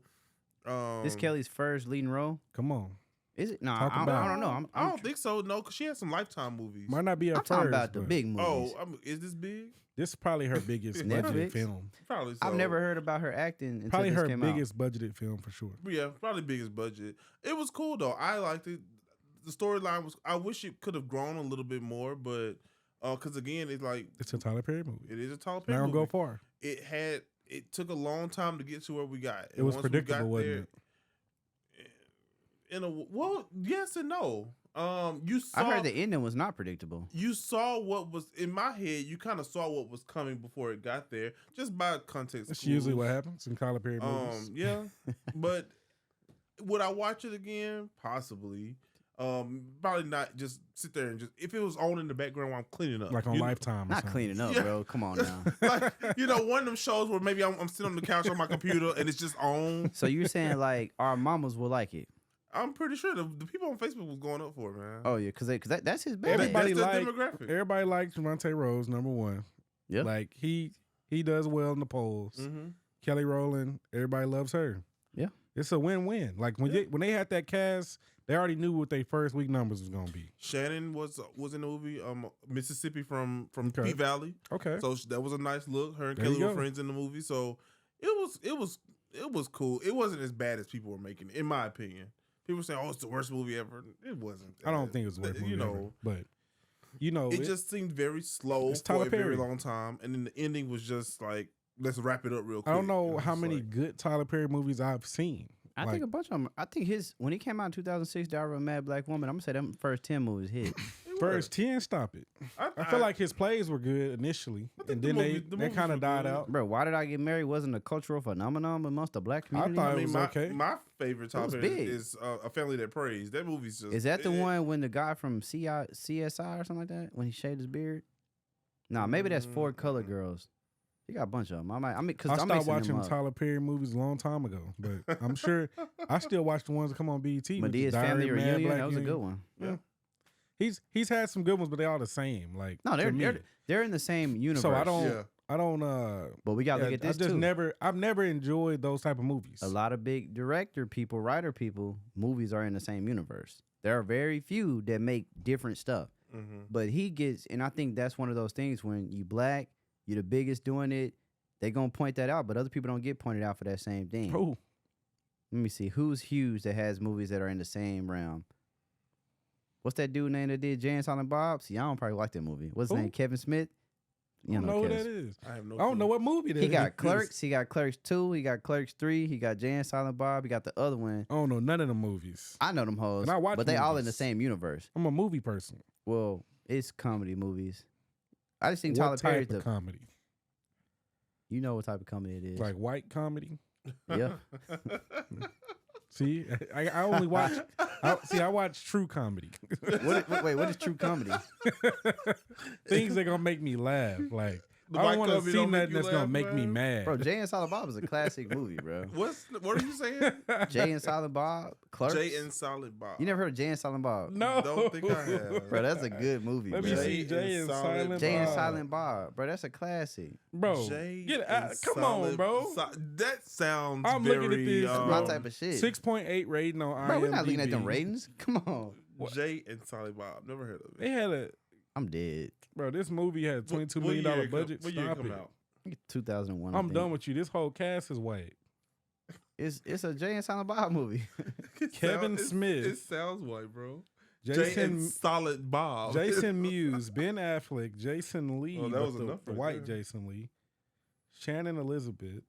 Speaker 1: This Kelly's first leading role.
Speaker 3: Come on.
Speaker 1: Is it? No,
Speaker 3: Talk
Speaker 1: I
Speaker 3: about
Speaker 1: don't know.
Speaker 2: I don't think so. No, because she had some Lifetime movies.
Speaker 3: Might not be her
Speaker 1: I'm
Speaker 3: first.
Speaker 1: talking about the
Speaker 3: but
Speaker 1: big movies.
Speaker 2: Is this big?
Speaker 3: This is probably her biggest
Speaker 1: Netflix?
Speaker 3: budgeted film.
Speaker 2: Probably so.
Speaker 1: I've never heard about her acting until
Speaker 3: Probably
Speaker 1: this
Speaker 3: her
Speaker 1: came
Speaker 3: biggest budgeted film for sure.
Speaker 2: Yeah, probably biggest budget. It was cool though. I liked it. The storyline was. I wish it could have grown a little bit more, but because again, it's like
Speaker 3: It's a Tyler Perry movie.
Speaker 2: it is a Tyler Perry
Speaker 3: Not gonna
Speaker 2: movie.
Speaker 3: go far.
Speaker 2: It took a long time to get to where we got.
Speaker 3: It was predictable, wasn't
Speaker 2: it? Well, yes and no. You saw.
Speaker 1: I heard the ending was not predictable.
Speaker 2: You saw what was in my head. You kind of saw what was coming before it got there, just by context.
Speaker 3: That's usually what happens in Tyler Perry movies.
Speaker 2: Yeah, but would I watch it again? Possibly. Probably not. Just sit there and just if it was on in the background while I'm cleaning up,
Speaker 3: Like on Lifetime. Or
Speaker 1: Not
Speaker 3: something.
Speaker 1: cleaning up,
Speaker 2: Yeah.
Speaker 1: bro. Come on now.
Speaker 2: like one of them shows where maybe I'm sitting on the couch on my computer and it's just on.
Speaker 1: So you're saying like our mamas will like it?
Speaker 2: I'm pretty sure the people on Facebook was going up for it, man.
Speaker 1: Oh yeah, because that's his bag.
Speaker 3: Everybody
Speaker 2: That's their
Speaker 3: like
Speaker 2: demographic.
Speaker 3: everybody likes Trevante Rose, number one.
Speaker 1: Yeah.
Speaker 3: Like he does well in the polls.
Speaker 2: Mm-hmm.
Speaker 3: Kelly Rowland, everybody loves her.
Speaker 1: Yeah.
Speaker 3: It's a win-win. Like when they had that cast, they already knew what their first week numbers was gonna be.
Speaker 2: Shannon was in the movie, Mississippi from
Speaker 3: Okay.
Speaker 2: P Valley.
Speaker 3: Okay.
Speaker 2: So that was a nice look. Her and
Speaker 3: There
Speaker 2: Kelly
Speaker 3: you
Speaker 2: were
Speaker 3: go.
Speaker 2: friends in the movie. So it was cool. It wasn't as bad as people were making it, in my opinion. People saying, "Oh, it's the worst movie ever." It wasn't.
Speaker 3: I don't think it was the worst movie ever, but
Speaker 2: it just seemed very slow
Speaker 3: it's
Speaker 2: for
Speaker 3: Tyler
Speaker 2: a very
Speaker 3: Perry.
Speaker 2: long time, and then the ending was just like, "Let's wrap it up real quick."
Speaker 3: I don't know
Speaker 2: It was
Speaker 3: how
Speaker 2: just
Speaker 3: many
Speaker 2: like,
Speaker 3: good Tyler Perry movies I've seen.
Speaker 1: I think a bunch of them. I think when he came out in 2006, Diary of a Mad Black Woman, I'm gonna say them first 10 movies hit.
Speaker 2: it
Speaker 3: First 10, stop it. I feel like his plays were good initially,
Speaker 2: think
Speaker 3: and
Speaker 2: the
Speaker 3: then
Speaker 2: movie-
Speaker 3: they
Speaker 2: the movies
Speaker 3: kind
Speaker 2: were
Speaker 3: of died
Speaker 2: good.
Speaker 3: out.
Speaker 1: Bro, Why Did I Get Married wasn't a cultural phenomenon amongst the black community.
Speaker 3: thought it was
Speaker 2: my,
Speaker 3: okay.
Speaker 2: my favorite
Speaker 1: was
Speaker 2: topic
Speaker 1: big.
Speaker 2: is A Family That Prays. That movie's just.
Speaker 1: Is that the one when the guy from CSI or something like that, when he shaved his beard? Nah, maybe that's Four Color Girls. He got a bunch of them. Because
Speaker 3: I
Speaker 1: I'm
Speaker 3: stopped
Speaker 1: mixing
Speaker 3: watching
Speaker 1: them up.
Speaker 3: Tyler Perry movies a long time ago, but I'm sure I still watch the ones that come on BET.
Speaker 1: Medea's Family Reunion, that was a good one.
Speaker 2: Yeah.
Speaker 3: He's had some good ones, but they all the same. Like
Speaker 1: No,
Speaker 3: to me.
Speaker 1: they're in the same universe.
Speaker 3: So I don't.
Speaker 2: Yeah.
Speaker 3: I don't.
Speaker 1: But we gotta look at this
Speaker 3: I just
Speaker 1: too.
Speaker 3: I've never enjoyed those type of movies.
Speaker 1: A lot of big director people, writer people, movies are in the same universe. There are very few that make different stuff.
Speaker 2: Mm-hmm.
Speaker 1: But he gets, and I think that's one of those things when you black, you're the biggest doing it, they gonna point that out, but other people don't get pointed out for that same thing.
Speaker 3: Oh,
Speaker 1: Let me see. Who's huge that has movies that are in the same realm? What's that dude name that did Jay and Silent Bob? See, I don't probably like that movie. What's his
Speaker 3: Who?
Speaker 1: name? Kevin Smith?
Speaker 3: I don't know who that is.
Speaker 2: I have no.
Speaker 3: I don't
Speaker 2: clue.
Speaker 3: know what movie that
Speaker 1: He
Speaker 3: is.
Speaker 1: got Clerks. He got Clerks 2. He got Clerks 3. He got Jay and Silent Bob. He got the other one.
Speaker 3: I don't know none of the movies.
Speaker 1: I know them hoes,
Speaker 3: And I watch
Speaker 1: but they all in
Speaker 3: movies.
Speaker 1: the same universe.
Speaker 3: I'm a movie person.
Speaker 1: Well, it's comedy movies. I just think
Speaker 3: What
Speaker 1: Tyler Perry's
Speaker 3: type of
Speaker 1: the.
Speaker 3: comedy?
Speaker 1: You know what type of comedy it is.
Speaker 3: Like white comedy?
Speaker 1: Yeah.
Speaker 3: See, I only watch. I watch true comedy.
Speaker 1: What is true comedy?
Speaker 3: Things that gonna make me laugh. Like
Speaker 2: The
Speaker 3: I
Speaker 2: white
Speaker 3: don't want to
Speaker 2: comedy
Speaker 3: see
Speaker 2: don't make
Speaker 3: nothing
Speaker 2: you
Speaker 3: that's gonna
Speaker 2: laugh,
Speaker 3: make me
Speaker 2: man?
Speaker 3: mad.
Speaker 1: Bro, Jay and Silent Bob is a classic movie, bro.
Speaker 2: What are you saying?
Speaker 1: Jay and Silent Bob, Clerks.
Speaker 2: Jay and Silent Bob.
Speaker 1: You never heard of Jay and Silent Bob?
Speaker 3: no,
Speaker 2: Don't think I have.
Speaker 1: Bro, that's a good movie,
Speaker 3: Let
Speaker 1: bro.
Speaker 3: me see Jay and Silent
Speaker 1: Jay and
Speaker 3: Bob.
Speaker 1: Silent Bob, bro. That's a classic.
Speaker 3: Bro,
Speaker 2: Jay
Speaker 3: get
Speaker 2: and
Speaker 3: out. Come on,
Speaker 2: Silent-
Speaker 3: bro.
Speaker 2: That sounds
Speaker 3: I'm
Speaker 2: very.
Speaker 3: looking at this,
Speaker 1: That's
Speaker 3: bro.
Speaker 1: my type of shit.
Speaker 3: 6.8 rating on IMDb.
Speaker 1: Bro, we're not looking at them ratings. Come on.
Speaker 2: Jay and Silent Bob. Never heard of
Speaker 3: They
Speaker 2: it.
Speaker 3: had a
Speaker 1: I'm dead.
Speaker 3: bro. This movie had a $22
Speaker 2: What
Speaker 3: million
Speaker 2: year it come-
Speaker 3: budget.
Speaker 2: What year it
Speaker 3: Stop
Speaker 2: come
Speaker 3: it.
Speaker 2: out?
Speaker 1: 2001. I
Speaker 3: I'm
Speaker 1: think.
Speaker 3: done with you. This whole cast is white.
Speaker 1: It's a Jay and Silent Bob movie.
Speaker 3: Kevin Smith.
Speaker 2: It sounds white, bro. Jay and
Speaker 3: Jason
Speaker 2: Solid Bob.
Speaker 3: Jason Mewes, Ben Affleck, Jason Lee,
Speaker 2: Oh, that was
Speaker 3: but
Speaker 2: enough
Speaker 3: the
Speaker 2: right
Speaker 3: white
Speaker 2: there.
Speaker 3: Jason Lee, Shannon Elizabeth,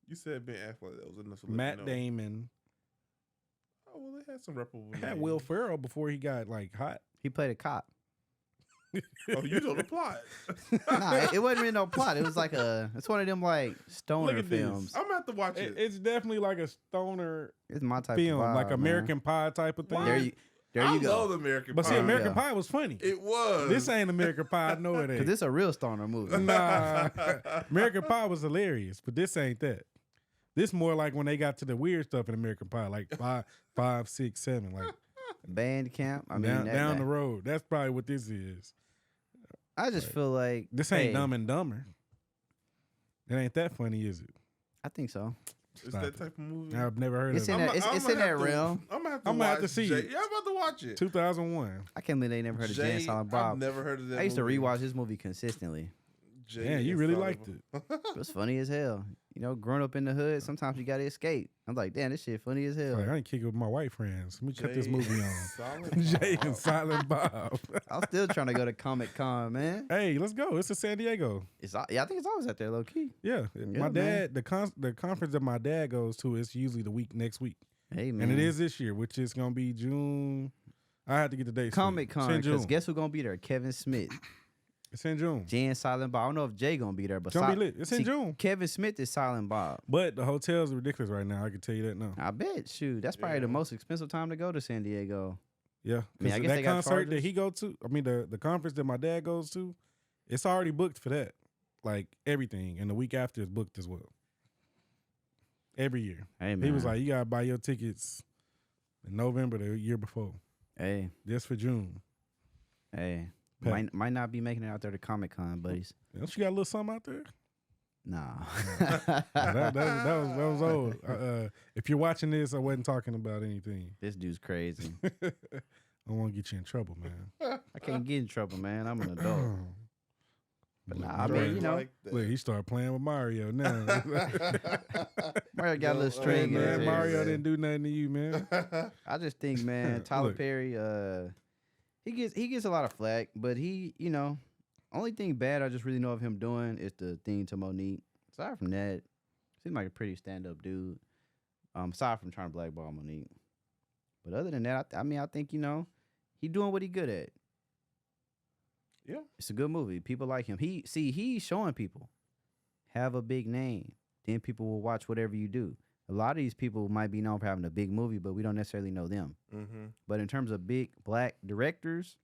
Speaker 2: You said Ben Affleck. That was enough. to let
Speaker 3: Matt
Speaker 2: me know.
Speaker 3: Damon.
Speaker 2: Oh well, they had some reputable.
Speaker 3: Had
Speaker 2: names.
Speaker 3: Will Ferrell before he got like hot.
Speaker 1: He played a cop.
Speaker 2: Oh, you know the plot.
Speaker 1: Nah, it wasn't really no plot. It was like it's one of them like stoner
Speaker 3: Look at this.
Speaker 1: films.
Speaker 2: I'm gonna have to watch it.
Speaker 3: It's definitely like a stoner
Speaker 1: It's my type
Speaker 3: film,
Speaker 1: of vibe,
Speaker 3: like
Speaker 1: man.
Speaker 3: American Pie type of thing.
Speaker 1: There you
Speaker 2: I
Speaker 1: go.
Speaker 2: love American
Speaker 3: But
Speaker 2: Pie.
Speaker 3: see, American
Speaker 1: yeah.
Speaker 3: Pie was funny.
Speaker 2: It was.
Speaker 3: This ain't American Pie. No, it
Speaker 1: Cause
Speaker 3: ain't.
Speaker 1: this a real stoner movie.
Speaker 3: Nah, American Pie was hilarious, but this ain't that. This more like when they got to the weird stuff in American Pie, like 5, 6, 7, like
Speaker 1: Band camp. I mean,
Speaker 3: down the road. That's probably what this is.
Speaker 1: I just feel like
Speaker 3: this ain't Dumb and Dumber. It ain't that funny, is it?
Speaker 1: I think so.
Speaker 2: It's that type of movie.
Speaker 3: I've never heard of it.
Speaker 1: It's in that realm.
Speaker 2: I'm gonna have to see it.
Speaker 3: Yeah,
Speaker 2: I'm about to watch it.
Speaker 3: 2001.
Speaker 1: I can't believe they never heard of Jay and Silent Bob.
Speaker 2: I've never heard of that.
Speaker 1: I used to rewatch this movie consistently.
Speaker 3: Yeah, you really liked it.
Speaker 1: It was funny as hell. You know, growing up in the hood, sometimes you gotta escape. I'm like, damn, this shit funny as hell.
Speaker 3: Like, I ain't kick it with my white friends. Let me cut this movie on. Jay and Silent Bob.
Speaker 1: I'm still trying to go to Comic-Con, man.
Speaker 3: Hey, let's go. It's in San Diego.
Speaker 1: I think it's always out there, low key.
Speaker 3: Yeah, my dad. The conference that my dad goes to is usually the next week.
Speaker 1: Hey, man,
Speaker 3: and it is this year, which is gonna be June. I had to get the date.
Speaker 1: Comic-Con, because guess who's gonna be there? Kevin Smith.
Speaker 3: It's in June.
Speaker 1: Jay and Silent Bob. I don't know if Jay gonna be there, but
Speaker 3: it's gonna be lit. It's in June.
Speaker 1: Kevin Smith is Silent Bob.
Speaker 3: But the hotels are ridiculous right now. I can tell you that now.
Speaker 1: I bet. Shoot, that's probably the most expensive time to go to San Diego.
Speaker 3: Yeah, I guess that concert that he go to. I mean, the conference that my dad goes to, it's already booked for that. Like everything, and the week after is booked as well. Every year.
Speaker 1: Hey, man.
Speaker 3: He was like, you gotta buy your tickets in November the year before.
Speaker 1: Hey,
Speaker 3: just for June.
Speaker 1: Hey. Might not be making it out there to Comic-Con, buddies.
Speaker 3: Don't you got a little something out there?
Speaker 1: Nah.
Speaker 3: that was old. If you're watching this, I wasn't talking about anything.
Speaker 1: This dude's crazy.
Speaker 3: I don't want to get you in trouble, man.
Speaker 1: I can't get in trouble, man. I'm an adult. But nah, I mean, you know.
Speaker 3: Look, he started playing with Mario now.
Speaker 1: Mario got a little string.
Speaker 3: Man, Mario didn't do nothing to you, man.
Speaker 1: I just think, man, Tyler Perry, he gets a lot of flack, but he, you know, only thing bad I just really know of him doing is the thing to Monique. Aside from that, seems like a pretty stand-up dude. Aside from trying to blackball Monique. But other than that, I mean, I think, you know, he doing what he good at.
Speaker 2: Yeah.
Speaker 1: It's a good movie. People like him. He's showing people. Have a big name. Then people will watch whatever you do. A lot of these people might be known for having a big movie, but we don't necessarily know them.
Speaker 2: Mm-hmm.
Speaker 1: But in terms of big black directors,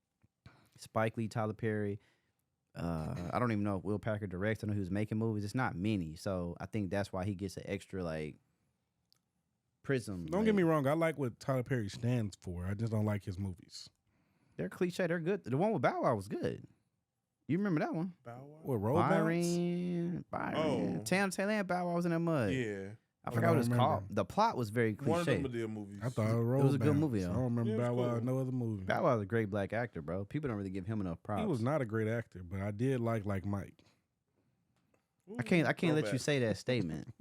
Speaker 1: Spike Lee, Tyler Perry, I don't even know if Will Packer directs. I know he was making movies. It's not many. So I think that's why he gets an extra, like, prism.
Speaker 3: Don't get me wrong. I like what Tyler Perry stands for. I just don't like his movies.
Speaker 1: They're cliche. They're good. The one with Bow Wow was good. You remember that one?
Speaker 2: Bow Wow?
Speaker 3: What, Roll
Speaker 1: Byron.
Speaker 2: Oh.
Speaker 1: Taylor and Bow Wow was in that mud.
Speaker 2: Yeah.
Speaker 1: I forgot what it's called. The plot was very cliche.
Speaker 2: One of them did movies.
Speaker 3: I thought it
Speaker 1: was a good movie, though.
Speaker 3: I don't remember Bow Wow, no other movie.
Speaker 1: Bow Wow was a great black actor, bro. People don't really give him enough props.
Speaker 3: He was not a great actor, but I did like Mike.
Speaker 2: Ooh,
Speaker 1: I can't let you say that statement.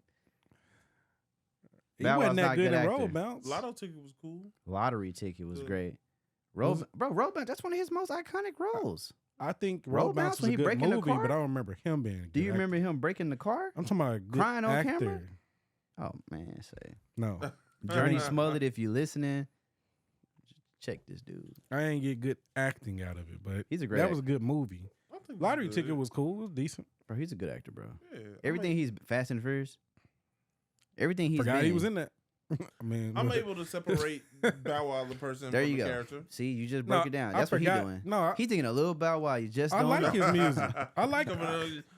Speaker 3: He wasn't that good in Roll Bounce.
Speaker 2: Lotto Ticket was cool.
Speaker 1: Lottery Ticket was great. Roll Bounce, that's one of his most iconic roles.
Speaker 3: I think Roll Bounce was a good movie, but I don't remember him being a good
Speaker 1: Do you remember
Speaker 3: actor.
Speaker 1: him breaking the car?
Speaker 3: I'm talking about a good
Speaker 1: crying on
Speaker 3: actor.
Speaker 1: camera? Oh, man, say.
Speaker 3: No.
Speaker 1: Journey Smollett, if you listening, check this dude.
Speaker 3: I ain't get good acting out of it, but
Speaker 1: he's a great
Speaker 3: that was a good movie. Lottery
Speaker 2: good.
Speaker 3: Ticket was cool. It was decent.
Speaker 1: Bro, he's a good actor, bro.
Speaker 2: Yeah,
Speaker 1: Everything he's Fast and Furious. Everything he's
Speaker 3: Forgot
Speaker 1: been
Speaker 3: he was in that. I mean,
Speaker 2: I'm able to separate Bow Wow the person
Speaker 1: there
Speaker 2: from
Speaker 1: you
Speaker 2: the
Speaker 1: go.
Speaker 2: character.
Speaker 1: See, you just broke it down. That's what he's doing.
Speaker 3: No,
Speaker 1: he's thinking a little Bow Wow. You just don't
Speaker 3: like
Speaker 1: know.
Speaker 3: his music. I like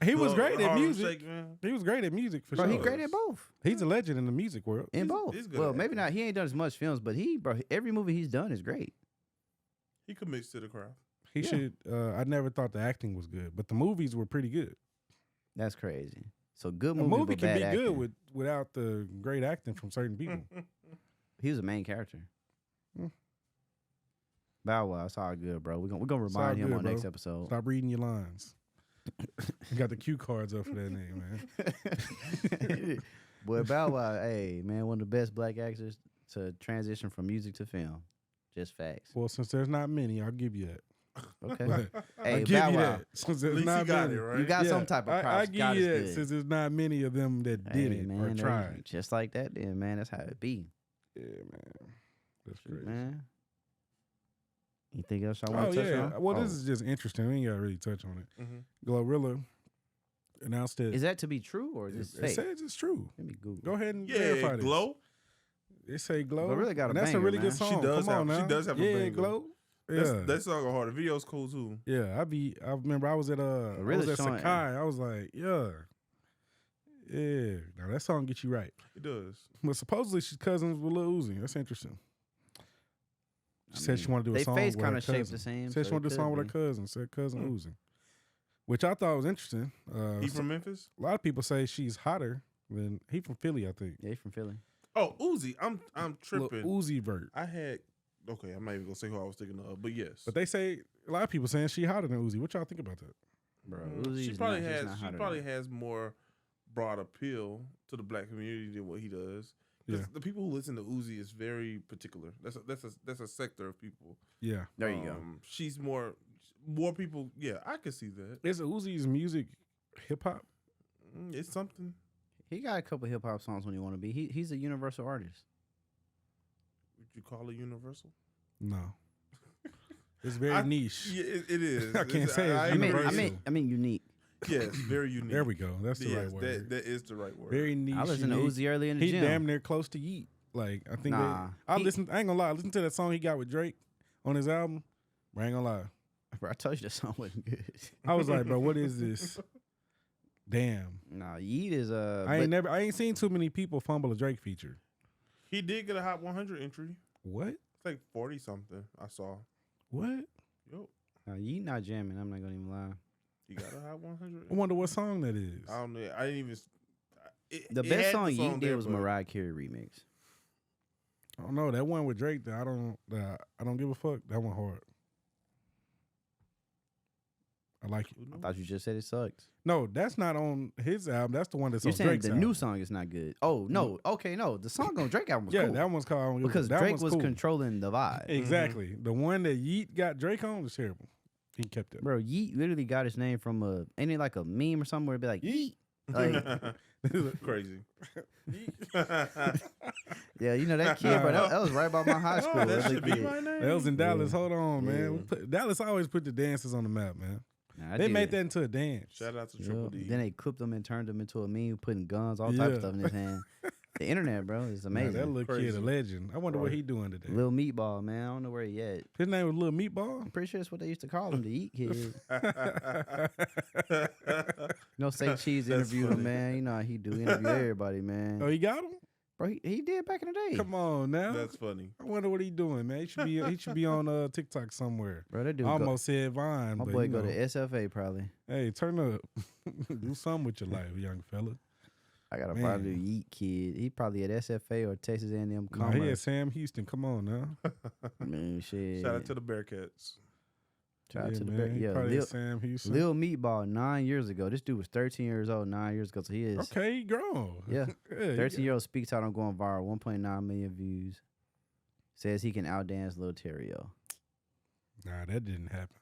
Speaker 3: he was great at music. He was great at music for
Speaker 1: bro,
Speaker 3: sure.
Speaker 1: He's great at both.
Speaker 3: He's a legend in the music world.
Speaker 1: In both.
Speaker 2: He's good
Speaker 1: well,
Speaker 2: at
Speaker 1: maybe not. He ain't done as much films, but every movie he's done is great.
Speaker 2: He commits to the craft.
Speaker 3: He should. I never thought the acting was good, but the movies were pretty good.
Speaker 1: That's crazy. So good
Speaker 3: A
Speaker 1: movie,
Speaker 3: movie
Speaker 1: but
Speaker 3: can
Speaker 1: bad
Speaker 3: be
Speaker 1: acting.
Speaker 3: good without the great acting from certain people.
Speaker 1: He was a main character. Bow Wow, it's all good, bro. We're gonna remind him on next episode.
Speaker 3: Stop reading your lines. You got the cue cards up for that name, man.
Speaker 1: Boy, Bow Wow, hey man, one of the best black actors to transition from music to film. Just facts.
Speaker 3: Well, since there's not many, I'll give you that.
Speaker 1: Okay. Hey,
Speaker 3: I'll give
Speaker 1: Bow
Speaker 3: you
Speaker 1: Wow.
Speaker 3: that. Since there's
Speaker 2: At least
Speaker 3: not
Speaker 2: you got
Speaker 3: many.
Speaker 2: it, right?
Speaker 1: You got some type of props.
Speaker 3: I give
Speaker 1: God
Speaker 3: you
Speaker 1: is
Speaker 3: that
Speaker 1: good.
Speaker 3: since there's not many of them that did it or
Speaker 1: man,
Speaker 3: tried.
Speaker 1: Just like that, then, man. That's how it be.
Speaker 3: Yeah, man. That's crazy.
Speaker 1: Man. Anything else I want to touch on?
Speaker 3: Well, this is just interesting. We ain't got to really touch on it.
Speaker 2: Mm-hmm.
Speaker 3: Glorilla announced that.
Speaker 1: Is that to be true or is it
Speaker 3: It
Speaker 1: fake?
Speaker 3: says it's true.
Speaker 1: Let me Google.
Speaker 3: Go ahead and verify this.
Speaker 2: Glow.
Speaker 3: They say Glow.
Speaker 1: Glorilla got a
Speaker 3: and that's
Speaker 1: banger,
Speaker 3: a really
Speaker 1: man.
Speaker 3: good song.
Speaker 2: She does
Speaker 3: Come on
Speaker 2: have- she
Speaker 3: now.
Speaker 2: does have a banger.
Speaker 3: Glow. Yeah.
Speaker 2: That song go hard. The video's cool too.
Speaker 3: Yeah, I remember I was at
Speaker 1: Really
Speaker 3: Sakai.
Speaker 1: showing-
Speaker 3: I was like, yeah, Yeah. Now that song gets you right.
Speaker 2: It does.
Speaker 3: But supposedly she's cousins with Lil Uzi. That's interesting. She said she want to do a song with her cousin. They face kind of shaped
Speaker 1: the same.
Speaker 3: Said she want to do a song with her cousin. Said cousin Uzi. Which I thought was interesting.
Speaker 2: He from Memphis?
Speaker 3: A lot of people say she's hotter than he from Philly, I think.
Speaker 1: Yeah, he from Philly.
Speaker 2: Oh, Uzi. I'm tripping.
Speaker 3: Lil Uzi Vert.
Speaker 2: Okay, I'm not even gonna say who I was thinking of, but yes.
Speaker 3: But they say a lot of people saying she hotter than Uzi. What y'all think about that?
Speaker 1: Bro,
Speaker 2: she probably has more broad appeal to the black community than what he does. Because the people who listen to Uzi is very particular. That's a sector of people.
Speaker 3: Yeah.
Speaker 1: There you go.
Speaker 2: She's more people. Yeah, I could see that.
Speaker 3: Is Uzi's music hip hop?
Speaker 2: It's something.
Speaker 1: He got a couple hip hop songs when he want to be. He's a universal artist.
Speaker 2: Would you call it universal?
Speaker 3: No. It's very niche.
Speaker 2: Yeah, it is.
Speaker 3: I can't say it's
Speaker 1: universal. I mean unique.
Speaker 2: Yes, very unique.
Speaker 3: There we go. That's the right word.
Speaker 2: That is the right word.
Speaker 3: Very niche.
Speaker 1: I listened to Uzi early in the gym.
Speaker 3: He damn near close to Yeet. Like, I think I ain't gonna lie. I listened to that song he got with Drake on his album. I ain't gonna lie.
Speaker 1: Bro, I told you that song wasn't good.
Speaker 3: I was like, bro, what is this? Damn.
Speaker 1: Nah, Yeet is
Speaker 3: I ain't seen too many people fumble a Drake feature.
Speaker 2: He did get a Hot 100 entry.
Speaker 3: What?
Speaker 2: It's like 40 something. I saw.
Speaker 3: What?
Speaker 2: Yo.
Speaker 1: Nah, Yeet not jamming. I'm not gonna even lie.
Speaker 2: He got a Hot 100.
Speaker 3: I wonder what song that is.
Speaker 2: I don't know. I didn't even.
Speaker 1: The best song Yeet did was Mariah Carey remix.
Speaker 3: I don't know that one with Drake. I don't give a fuck. That one hard. I like it.
Speaker 1: I thought you just said it sucked.
Speaker 3: No, that's not on his album. That's the one that's
Speaker 1: You're
Speaker 3: on
Speaker 1: saying
Speaker 3: Drake's
Speaker 1: the
Speaker 3: album.
Speaker 1: new song is not good. Oh no, okay, no. The song on Drake album was cool.
Speaker 3: Yeah, that one's called
Speaker 1: because Drake was controlling the vibe.
Speaker 3: Exactly. The one that Yeet got Drake on was terrible. He kept it.
Speaker 1: Bro, Yeet literally got his name from ain't it like a meme or something where it'd be like Yeet? Like,
Speaker 2: crazy.
Speaker 1: Yeah, you know that kid, bro. That was right by my high school.
Speaker 2: That should be my name.
Speaker 3: That was in Dallas. Hold on, man. Dallas always put the dances on the map, man.
Speaker 1: Nah,
Speaker 3: they made that into a dance.
Speaker 2: Shout out to Triple D.
Speaker 1: Then they clipped him and turned him into a meme, putting guns, all types of stuff in his hand. The internet, bro, is amazing.
Speaker 3: That little kid, a legend. I wonder what he doing today.
Speaker 1: Little Meatball, man. I don't know where he at.
Speaker 3: His name was Little Meatball?
Speaker 1: I'm pretty sure that's what they used to call him, the Eat Kid. Say Cheese interviewed him, man. You know how he do. Interview everybody, man.
Speaker 3: Oh, he got him?
Speaker 1: Bro, he did back in the day.
Speaker 3: Come on now.
Speaker 2: That's funny.
Speaker 3: I wonder what he doing, man. He should be on TikTok somewhere.
Speaker 1: Bro, that dude
Speaker 3: almost said Vine.
Speaker 1: My
Speaker 3: but
Speaker 1: boy go to SFA probably.
Speaker 3: Hey, turn up. Do something with your life, young fella.
Speaker 1: I got a probably Yeet Kid. He probably at SFA or Texas A&M
Speaker 3: Commerce. He at Sam Houston. Come on now.
Speaker 1: Man, shit.
Speaker 2: Shout out to the Bearcats.
Speaker 1: Shout out to the Bearcats. Yeah,
Speaker 3: Sam Houston.
Speaker 1: Lil Meatball 9 years ago. This dude was 13 years old 9 years ago. So he is.
Speaker 3: Okay, he grown.
Speaker 1: Yeah. 13-year-old speaks out on going viral. 1.9 million views. Says he can outdance Lil Terrio.
Speaker 3: Nah, that didn't happen.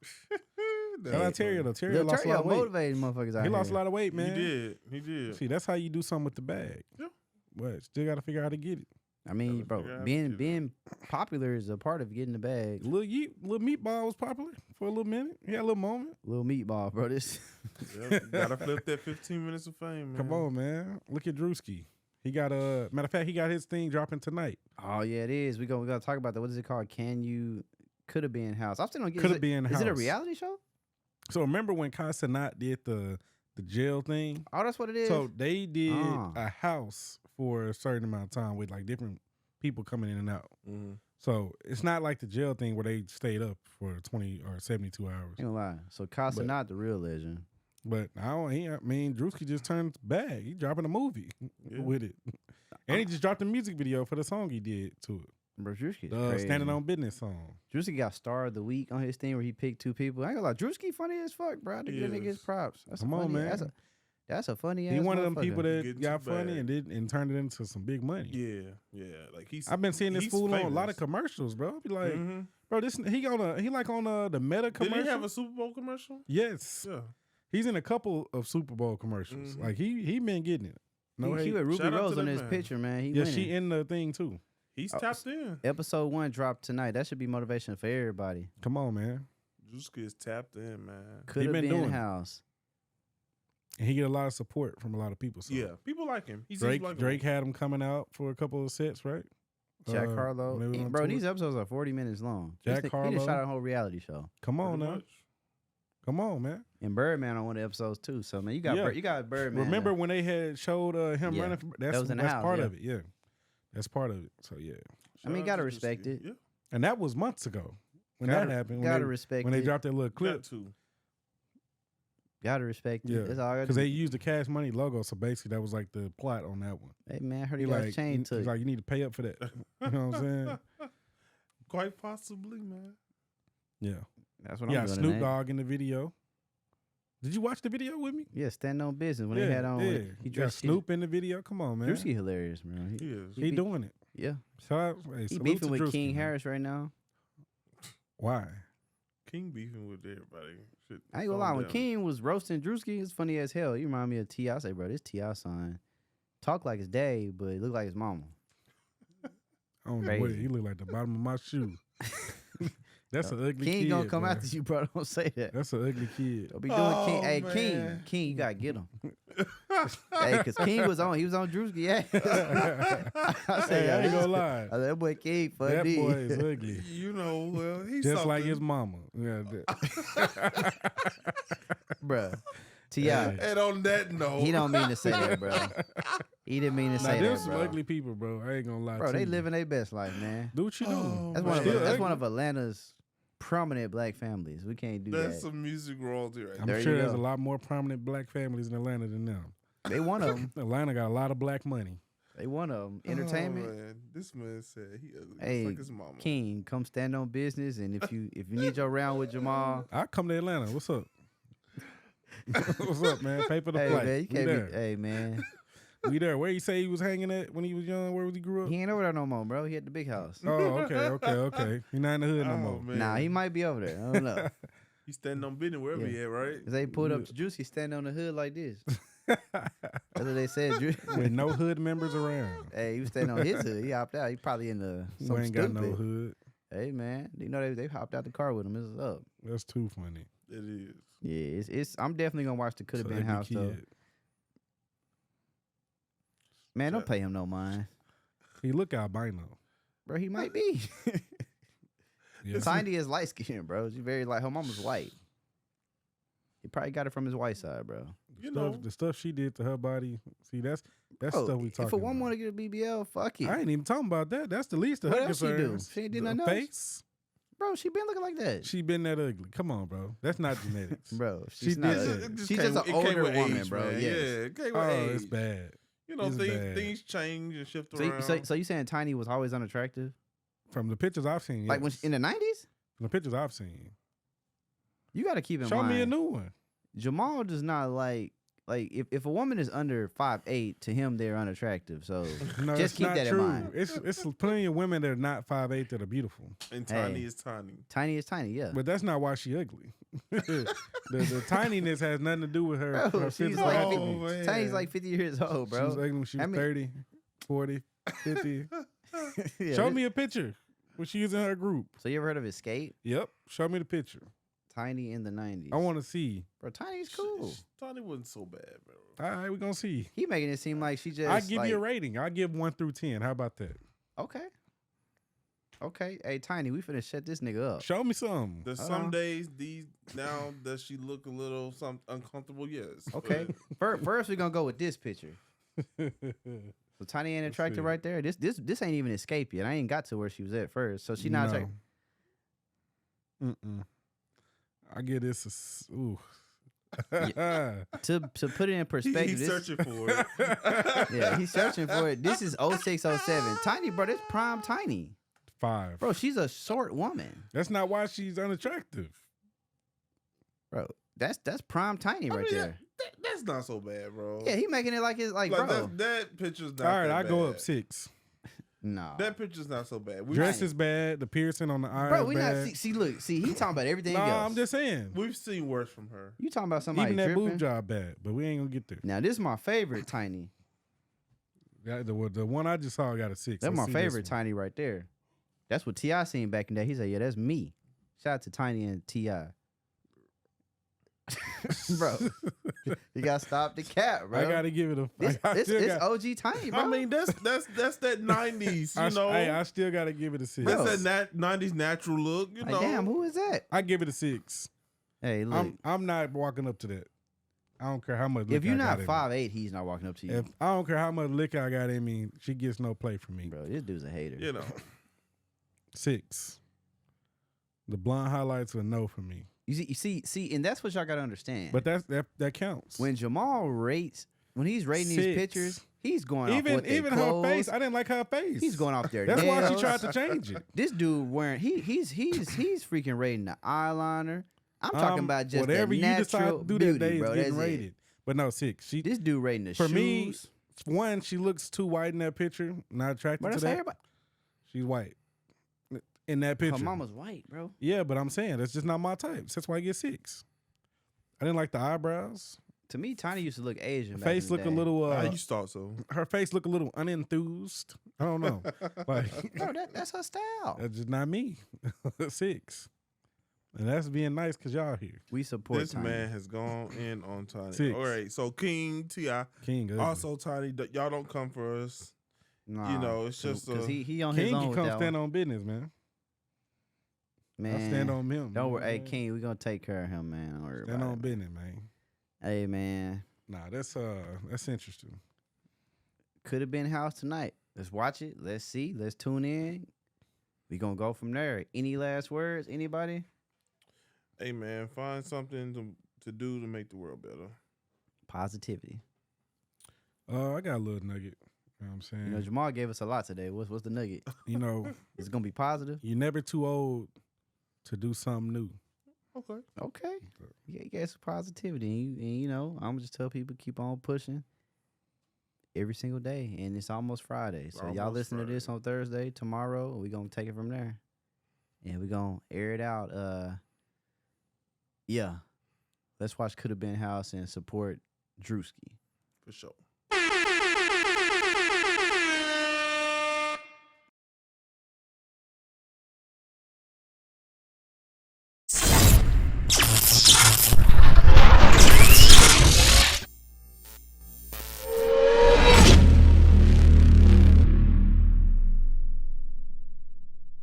Speaker 3: Terrio though. Terrio lost a lot of weight.
Speaker 1: Motivated motherfuckers out
Speaker 3: He lost a lot of weight, man.
Speaker 2: He did.
Speaker 3: See, that's how you do something with the bag.
Speaker 2: Yeah.
Speaker 3: But still got to figure out how to get it.
Speaker 1: I mean, bro, being popular is a part of getting the bag.
Speaker 3: Lil Meatball was popular for a little minute. He had a little moment.
Speaker 1: Lil Meatball, bro. This
Speaker 2: gotta flip that 15 minutes of fame, man.
Speaker 3: Come on, man. Look at Drewski. He got matter of fact, he got his thing dropping tonight.
Speaker 1: Oh yeah, it is. We gotta talk about that. What is it called? Could have been house. I'm still gonna get.
Speaker 3: Could have been house.
Speaker 1: Is it a reality show?
Speaker 3: So remember when Casanat did the jail thing?
Speaker 1: Oh, that's what it is.
Speaker 3: So they did a house for a certain amount of time with like different people coming in and out.
Speaker 2: Mm-hmm.
Speaker 3: So it's not like the jail thing where they stayed up for 20 or 72 hours.
Speaker 1: Ain't gonna lie. So Casanat the real legend.
Speaker 3: But Drewski just turned bag. He dropping a movie with it. And he just dropped a music video for the song he did to it.
Speaker 1: Bro, Drewski's crazy.
Speaker 3: Standing on Business song.
Speaker 1: Drewski got Star of the Week on his thing where he picked two people. I ain't gonna lie, Drewski funny as fuck, bro. I think that nigga his props.
Speaker 3: Come on, man.
Speaker 1: That's a funny ass.
Speaker 3: He one of them people that got funny and turned it into some big money.
Speaker 2: Yeah. Like
Speaker 3: I've been seeing this fool on a lot of commercials, bro. I be like, bro, he like on the Meta commercial.
Speaker 2: Did he have a Super Bowl commercial?
Speaker 3: Yes.
Speaker 2: Yeah.
Speaker 3: He's in a couple of Super Bowl commercials. Like he been getting it.
Speaker 1: No, he with Ruby Rose on his picture, man. He winning.
Speaker 3: She in the thing too.
Speaker 2: He's tapped in.
Speaker 1: Episode 1 dropped tonight. That should be motivation for everybody.
Speaker 3: Come on, man.
Speaker 2: Drewski is tapped in, man.
Speaker 1: Could have been in house.
Speaker 3: And he get a lot of support from a lot of people. So.
Speaker 2: Yeah, people like him.
Speaker 3: Drake had him coming out for a couple of sets, right?
Speaker 1: Jack Harlow. Bro, these episodes are 40 minutes long.
Speaker 3: Jack Harlow.
Speaker 1: He just shot a whole reality show.
Speaker 3: Come on now. Come on, man.
Speaker 1: And Birdman on one of the episodes too. So man, you got
Speaker 3: Yeah.
Speaker 1: you got Birdman.
Speaker 3: Remember when they had showed him
Speaker 1: Yeah.
Speaker 3: running?
Speaker 1: That was in the
Speaker 3: that's
Speaker 1: house,
Speaker 3: part
Speaker 1: yeah.
Speaker 3: of it. Yeah, that's part of it. So yeah,
Speaker 1: I mean, gotta respect it.
Speaker 2: Yeah.
Speaker 3: and that was months ago when
Speaker 1: Gotta-
Speaker 3: that happened.
Speaker 1: Gotta
Speaker 3: when
Speaker 1: respect
Speaker 3: they
Speaker 1: it.
Speaker 3: dropped that little clip.
Speaker 2: Got to.
Speaker 1: Gotta respect it.
Speaker 3: Yeah,
Speaker 1: That's all I gotta
Speaker 3: because
Speaker 1: do.
Speaker 3: they used the Cash Money logo, so basically that was like the plot on that one.
Speaker 1: Hey man, I heard
Speaker 3: He
Speaker 1: he got
Speaker 3: like,
Speaker 1: a chain
Speaker 3: he's
Speaker 1: took.
Speaker 3: like, you need to pay up for that. You know what I'm saying?
Speaker 2: Quite possibly, man.
Speaker 3: Yeah.
Speaker 1: That's what
Speaker 3: You
Speaker 1: I'm
Speaker 3: got
Speaker 1: doing.
Speaker 3: Snoop
Speaker 1: man.
Speaker 3: Dogg in the video. Did you watch the video with me?
Speaker 1: Yeah, stand on business when they had on.
Speaker 3: Yeah.
Speaker 1: He
Speaker 3: You got
Speaker 1: dressed
Speaker 3: Snoop in the video. Come on, man.
Speaker 1: Drewski hilarious, bro.
Speaker 2: He is.
Speaker 3: He doing it.
Speaker 1: Yeah,
Speaker 3: Shout out. Hey,
Speaker 1: he
Speaker 3: salute
Speaker 1: beefing
Speaker 3: to
Speaker 1: with
Speaker 3: Drewski,
Speaker 1: King
Speaker 3: man.
Speaker 1: Harris right now.
Speaker 3: Why?
Speaker 2: King beefing with everybody. Shit,
Speaker 1: I ain't gonna lie. When King was roasting Drewski, it's funny as hell. He remind me of T.I. I say, bro, this T.I. son talk like his daddy, but he look like his mama.
Speaker 3: I don't know
Speaker 1: Crazy.
Speaker 3: what he look like the bottom of my shoe. That's an ugly
Speaker 1: King
Speaker 3: kid.
Speaker 1: gonna come
Speaker 3: bro.
Speaker 1: after you, bro. Don't say that.
Speaker 3: That's an ugly kid.
Speaker 1: Don't be doing
Speaker 2: Oh,
Speaker 1: King. Hey,
Speaker 2: man.
Speaker 1: King, you gotta get him. Hey, because King was on Drewski. Yeah. I
Speaker 3: Hey,
Speaker 1: yo,
Speaker 3: I ain't
Speaker 1: this-
Speaker 3: gonna lie.
Speaker 1: that boy King
Speaker 3: That
Speaker 1: funny.
Speaker 3: boy is ugly.
Speaker 2: You know, well, he's
Speaker 3: Just like
Speaker 2: something.
Speaker 3: his mama. Yeah, that-
Speaker 1: Bruh. T.I.
Speaker 3: Hey.
Speaker 2: And on that note,
Speaker 1: He don't mean to say that, bro. He didn't mean to
Speaker 3: Now,
Speaker 1: say
Speaker 3: there's
Speaker 1: that,
Speaker 3: some
Speaker 1: bro.
Speaker 3: ugly people, bro. I ain't gonna lie
Speaker 1: Bro,
Speaker 3: to
Speaker 1: they
Speaker 3: you.
Speaker 1: living their best life, man.
Speaker 3: Do what you do.
Speaker 2: Oh,
Speaker 1: That's
Speaker 2: man.
Speaker 1: one of Atlanta's prominent black families. We can't do
Speaker 2: That's
Speaker 1: that.
Speaker 2: some music royalty right
Speaker 3: I'm
Speaker 1: There
Speaker 3: sure
Speaker 1: you
Speaker 3: there's
Speaker 1: go.
Speaker 3: a lot more prominent black families in Atlanta than them.
Speaker 1: They one of them.
Speaker 3: Atlanta got a lot of black money.
Speaker 1: They one of them.
Speaker 2: there.
Speaker 1: Entertainment.
Speaker 2: Oh, man. This man said he ugly.
Speaker 1: Hey,
Speaker 2: Just like his mama.
Speaker 1: King, come stand on business, and if you need your round with Jamal,
Speaker 3: I come to Atlanta. What's up? What's up, man? Pay for the
Speaker 1: hey
Speaker 3: flight.
Speaker 1: man, you
Speaker 3: We
Speaker 1: can't
Speaker 3: there.
Speaker 1: be. Hey man,
Speaker 3: We there. Where you say he was hanging at when he was young? Where was he grew up?
Speaker 1: he ain't over there no more, bro. He at the big house.
Speaker 3: Oh, okay. He not in the hood no
Speaker 2: Oh,
Speaker 3: more.
Speaker 2: man.
Speaker 1: Nah, he might be over there. I don't know.
Speaker 2: He's standing on business wherever
Speaker 1: Yeah.
Speaker 2: he at, right?
Speaker 1: Cause they pulled up to Juice, he standing on the hood like this. That's what they said.
Speaker 3: With no hood members around.
Speaker 1: Hey, he was standing on his hood. He hopped out. He probably in the
Speaker 3: You
Speaker 1: some
Speaker 3: ain't
Speaker 1: stupid.
Speaker 3: got no hood.
Speaker 1: Hey man, you know they hopped out the car with him. It's up.
Speaker 3: That's too funny.
Speaker 2: It is.
Speaker 1: Yeah, it's. I'm definitely gonna watch the Could Have
Speaker 3: It's
Speaker 1: Been
Speaker 3: an ugly
Speaker 1: House though.
Speaker 3: kid.
Speaker 1: Man, don't pay him no mind,
Speaker 3: He look albino.
Speaker 1: bro. He might be.
Speaker 3: Yeah.
Speaker 1: Tiny is light skinned, bro. She's very like her mama's white. He probably got it from his white side, bro.
Speaker 2: You know.
Speaker 3: The stuff she did to her body. See, that's
Speaker 1: Bro,
Speaker 3: stuff we talking
Speaker 1: if a woman
Speaker 3: about.
Speaker 1: want to get a BBL, fuck it,
Speaker 3: I ain't even talking about that. That's the least of
Speaker 1: What
Speaker 3: her
Speaker 1: else she do?
Speaker 3: concerns.
Speaker 1: She ain't did
Speaker 3: The
Speaker 1: nothing else?
Speaker 3: face.
Speaker 1: bro. She been looking like that,
Speaker 3: She been that ugly. Come on, bro. That's not genetics.
Speaker 1: bro.
Speaker 3: She
Speaker 1: She's not.
Speaker 3: did
Speaker 1: ugly.
Speaker 3: that.
Speaker 1: She's just an
Speaker 2: it came
Speaker 1: older
Speaker 2: with
Speaker 1: woman,
Speaker 2: age,
Speaker 1: bro.
Speaker 2: man.
Speaker 1: Yes.
Speaker 2: Yeah, it came with
Speaker 3: Oh,
Speaker 2: age.
Speaker 3: it's bad.
Speaker 2: You know,
Speaker 3: It's bad.
Speaker 2: things change and shift
Speaker 1: So,
Speaker 2: around.
Speaker 1: so you saying Tiny was always unattractive?
Speaker 3: From the pictures I've seen,
Speaker 1: Like when
Speaker 3: yes.
Speaker 1: in the 90s?
Speaker 3: From the pictures I've seen.
Speaker 1: You got to keep in
Speaker 3: Show
Speaker 1: mind.
Speaker 3: me a new one.
Speaker 1: Jamal does not like if a woman is under 5'8", to him they're unattractive. So
Speaker 3: No,
Speaker 1: just
Speaker 3: it's
Speaker 1: keep
Speaker 3: not
Speaker 1: that
Speaker 3: true.
Speaker 1: in mind.
Speaker 3: It's plenty of women that are not 5'8" that are beautiful.
Speaker 2: and tiny
Speaker 1: Hey.
Speaker 2: is tiny.
Speaker 1: Tiny is tiny, yeah.
Speaker 3: But that's not why she ugly. the tininess has nothing to do with her,
Speaker 1: Bro,
Speaker 3: her
Speaker 1: she's
Speaker 3: physical
Speaker 1: like,
Speaker 3: attributes.
Speaker 2: man.
Speaker 1: Tiny's like 50 years old, bro.
Speaker 3: She was ugly when she was
Speaker 1: I mean-
Speaker 3: 30, 40, 50.
Speaker 1: Yeah,
Speaker 3: Show
Speaker 1: this-
Speaker 3: me a picture when she was in her group.
Speaker 1: So you ever heard of Escape?
Speaker 3: Yep. Show me the picture.
Speaker 1: Tiny in the 90s.
Speaker 3: I want to see.
Speaker 1: Bro, Tiny's cool.
Speaker 2: Tiny wasn't so bad, bro.
Speaker 3: All right, we're going to see.
Speaker 1: He making it seem like she just.
Speaker 3: I give
Speaker 1: like,
Speaker 3: you a rating. I give 1 through 10. How about that?
Speaker 1: Okay. Okay. Hey, Tiny, we finna shut this nigga up.
Speaker 3: Show me something.
Speaker 2: There's
Speaker 1: Uh-huh.
Speaker 2: some days now does she look a little uncomfortable? Yes.
Speaker 1: Okay. First, we're gonna go with this picture. So Tiny ain't
Speaker 3: Let's
Speaker 1: attractive
Speaker 3: see.
Speaker 1: right there. This ain't even Escape yet. I ain't got to where she was at first. So she not
Speaker 3: No.
Speaker 1: attractive.
Speaker 3: I give this a ooh.
Speaker 1: To put it in perspective,
Speaker 2: He's
Speaker 1: this-
Speaker 2: searching for it.
Speaker 1: yeah, he's searching for it. This is 0607. Tiny, bro, this prime Tiny.
Speaker 3: 5.
Speaker 1: Bro, she's a short woman.
Speaker 3: That's not why she's unattractive.
Speaker 1: Bro, that's prime Tiny right there.
Speaker 2: That's not so bad, bro.
Speaker 1: Yeah, he making it like it's like, bro.
Speaker 2: that picture's not.
Speaker 3: All right,
Speaker 2: that
Speaker 3: I go
Speaker 2: bad.
Speaker 3: up 6.
Speaker 1: No.
Speaker 2: That picture's not so bad.
Speaker 3: Dress is bad. The piercing on the eye
Speaker 1: Bro,
Speaker 3: is
Speaker 1: we
Speaker 3: bad.
Speaker 1: not look, he talking about everything else.
Speaker 3: Nah, I'm just saying.
Speaker 2: We've seen worse from her.
Speaker 1: You talking about somebody
Speaker 3: Even that
Speaker 1: tripping?
Speaker 3: boob job bad, but we ain't gonna get there.
Speaker 1: Now this is my favorite Tiny.
Speaker 3: The one I just saw got a 6.
Speaker 1: That's
Speaker 3: Let's
Speaker 1: my
Speaker 3: see this
Speaker 1: favorite
Speaker 3: one.
Speaker 1: Tiny right there. That's what T.I. seen back in the day. He said, yeah, that's me. Shout out to Tiny and T.I. Bro, you gotta stop the cat, bro.
Speaker 3: I gotta give it a.
Speaker 1: It's OG Tiny, bro.
Speaker 2: I mean, that's that '90s. You know,
Speaker 3: I still gotta give it a 6.
Speaker 1: Bro.
Speaker 2: that's that '90s natural look. You
Speaker 1: like,
Speaker 2: know,
Speaker 1: damn, who is that?
Speaker 3: I give it a 6.
Speaker 1: Hey, look.
Speaker 3: I'm not walking up to that. I don't care how much.
Speaker 1: If you're
Speaker 3: I
Speaker 1: not
Speaker 3: got
Speaker 1: 5'8", he's not walking up to you.
Speaker 3: If I don't care how much liquor I got in me, she gets no play from me.
Speaker 1: Bro, this dude's a hater.
Speaker 2: You know.
Speaker 3: 6. The blonde highlights are no for me.
Speaker 1: You see, and that's what y'all gotta understand.
Speaker 3: But that counts.
Speaker 1: When Jamal rates, when he's rating
Speaker 3: 6.
Speaker 1: these pictures, he's going off what they
Speaker 3: even
Speaker 1: clothes.
Speaker 3: her face. I didn't like her face.
Speaker 1: He's going off there.
Speaker 3: That's why she
Speaker 1: nails.
Speaker 3: tried to change it.
Speaker 1: This dude wearing he's freaking rating the eyeliner. I'm talking about just
Speaker 3: whatever
Speaker 1: the
Speaker 3: you
Speaker 1: natural
Speaker 3: decide to do
Speaker 1: beauty,
Speaker 3: that day is
Speaker 1: bro.
Speaker 3: getting
Speaker 1: That's
Speaker 3: rated.
Speaker 1: it.
Speaker 3: But no, 6.
Speaker 1: This dude rating the
Speaker 3: for
Speaker 1: shoes.
Speaker 3: me, one, she looks too white in that picture. Not attracted
Speaker 1: But
Speaker 3: to
Speaker 1: that's
Speaker 3: that.
Speaker 1: everybody.
Speaker 3: She's white in that picture.
Speaker 1: Her mama's white, bro.
Speaker 3: Yeah, but I'm saying that's just not my type. That's why I get 6. I didn't like the eyebrows.
Speaker 1: To me, Tiny used to look Asian.
Speaker 3: Her
Speaker 1: back in
Speaker 3: face
Speaker 1: the
Speaker 3: looked a
Speaker 1: day.
Speaker 3: little.
Speaker 2: I used to thought so.
Speaker 3: Her face looked a little unenthused. I don't know. Like
Speaker 1: Bro, that's her style.
Speaker 3: that's just not me. 6. And that's being nice because y'all here.
Speaker 1: We support
Speaker 2: This
Speaker 1: Tiny.
Speaker 2: man has gone in on Tiny.
Speaker 3: 6.
Speaker 2: All right, so King T.I.
Speaker 3: King ugly.
Speaker 2: Also, Tiny, y'all don't come for us.
Speaker 1: Nah,
Speaker 2: You know, it's just
Speaker 1: because he on
Speaker 3: King
Speaker 1: his own
Speaker 3: can
Speaker 1: with
Speaker 3: come
Speaker 1: that
Speaker 3: stand
Speaker 1: one.
Speaker 3: on business, man.
Speaker 1: Man,
Speaker 3: I stand on him.
Speaker 1: Don't worry, hey King, we gonna take care of him, man. Don't worry
Speaker 3: Stand
Speaker 1: about
Speaker 3: on
Speaker 1: it.
Speaker 3: business, man.
Speaker 1: Hey man,
Speaker 3: Nah, that's interesting.
Speaker 1: could have been house tonight. Let's watch it. Let's see. Let's tune in. We gonna go from there. Any last words? Anybody?
Speaker 2: Hey, man, find something to do to make the world better.
Speaker 1: Positivity.
Speaker 3: I got a little nugget. You know what I'm saying?
Speaker 1: You know, Jamal gave us a lot today. What's the nugget?
Speaker 3: You know,
Speaker 1: It's gonna be positive.
Speaker 3: you're never too old to do something new.
Speaker 2: Okay.
Speaker 1: Okay. You got some positivity, and you know, I'm gonna just tell people keep on pushing every single day, and it's almost Friday. So y'all
Speaker 2: Almost
Speaker 1: listen to this on Thursday. Tomorrow we gonna take it from there, and we gonna air it out. Yeah, let's watch Could Have Been House and support Drewski.
Speaker 2: For sure.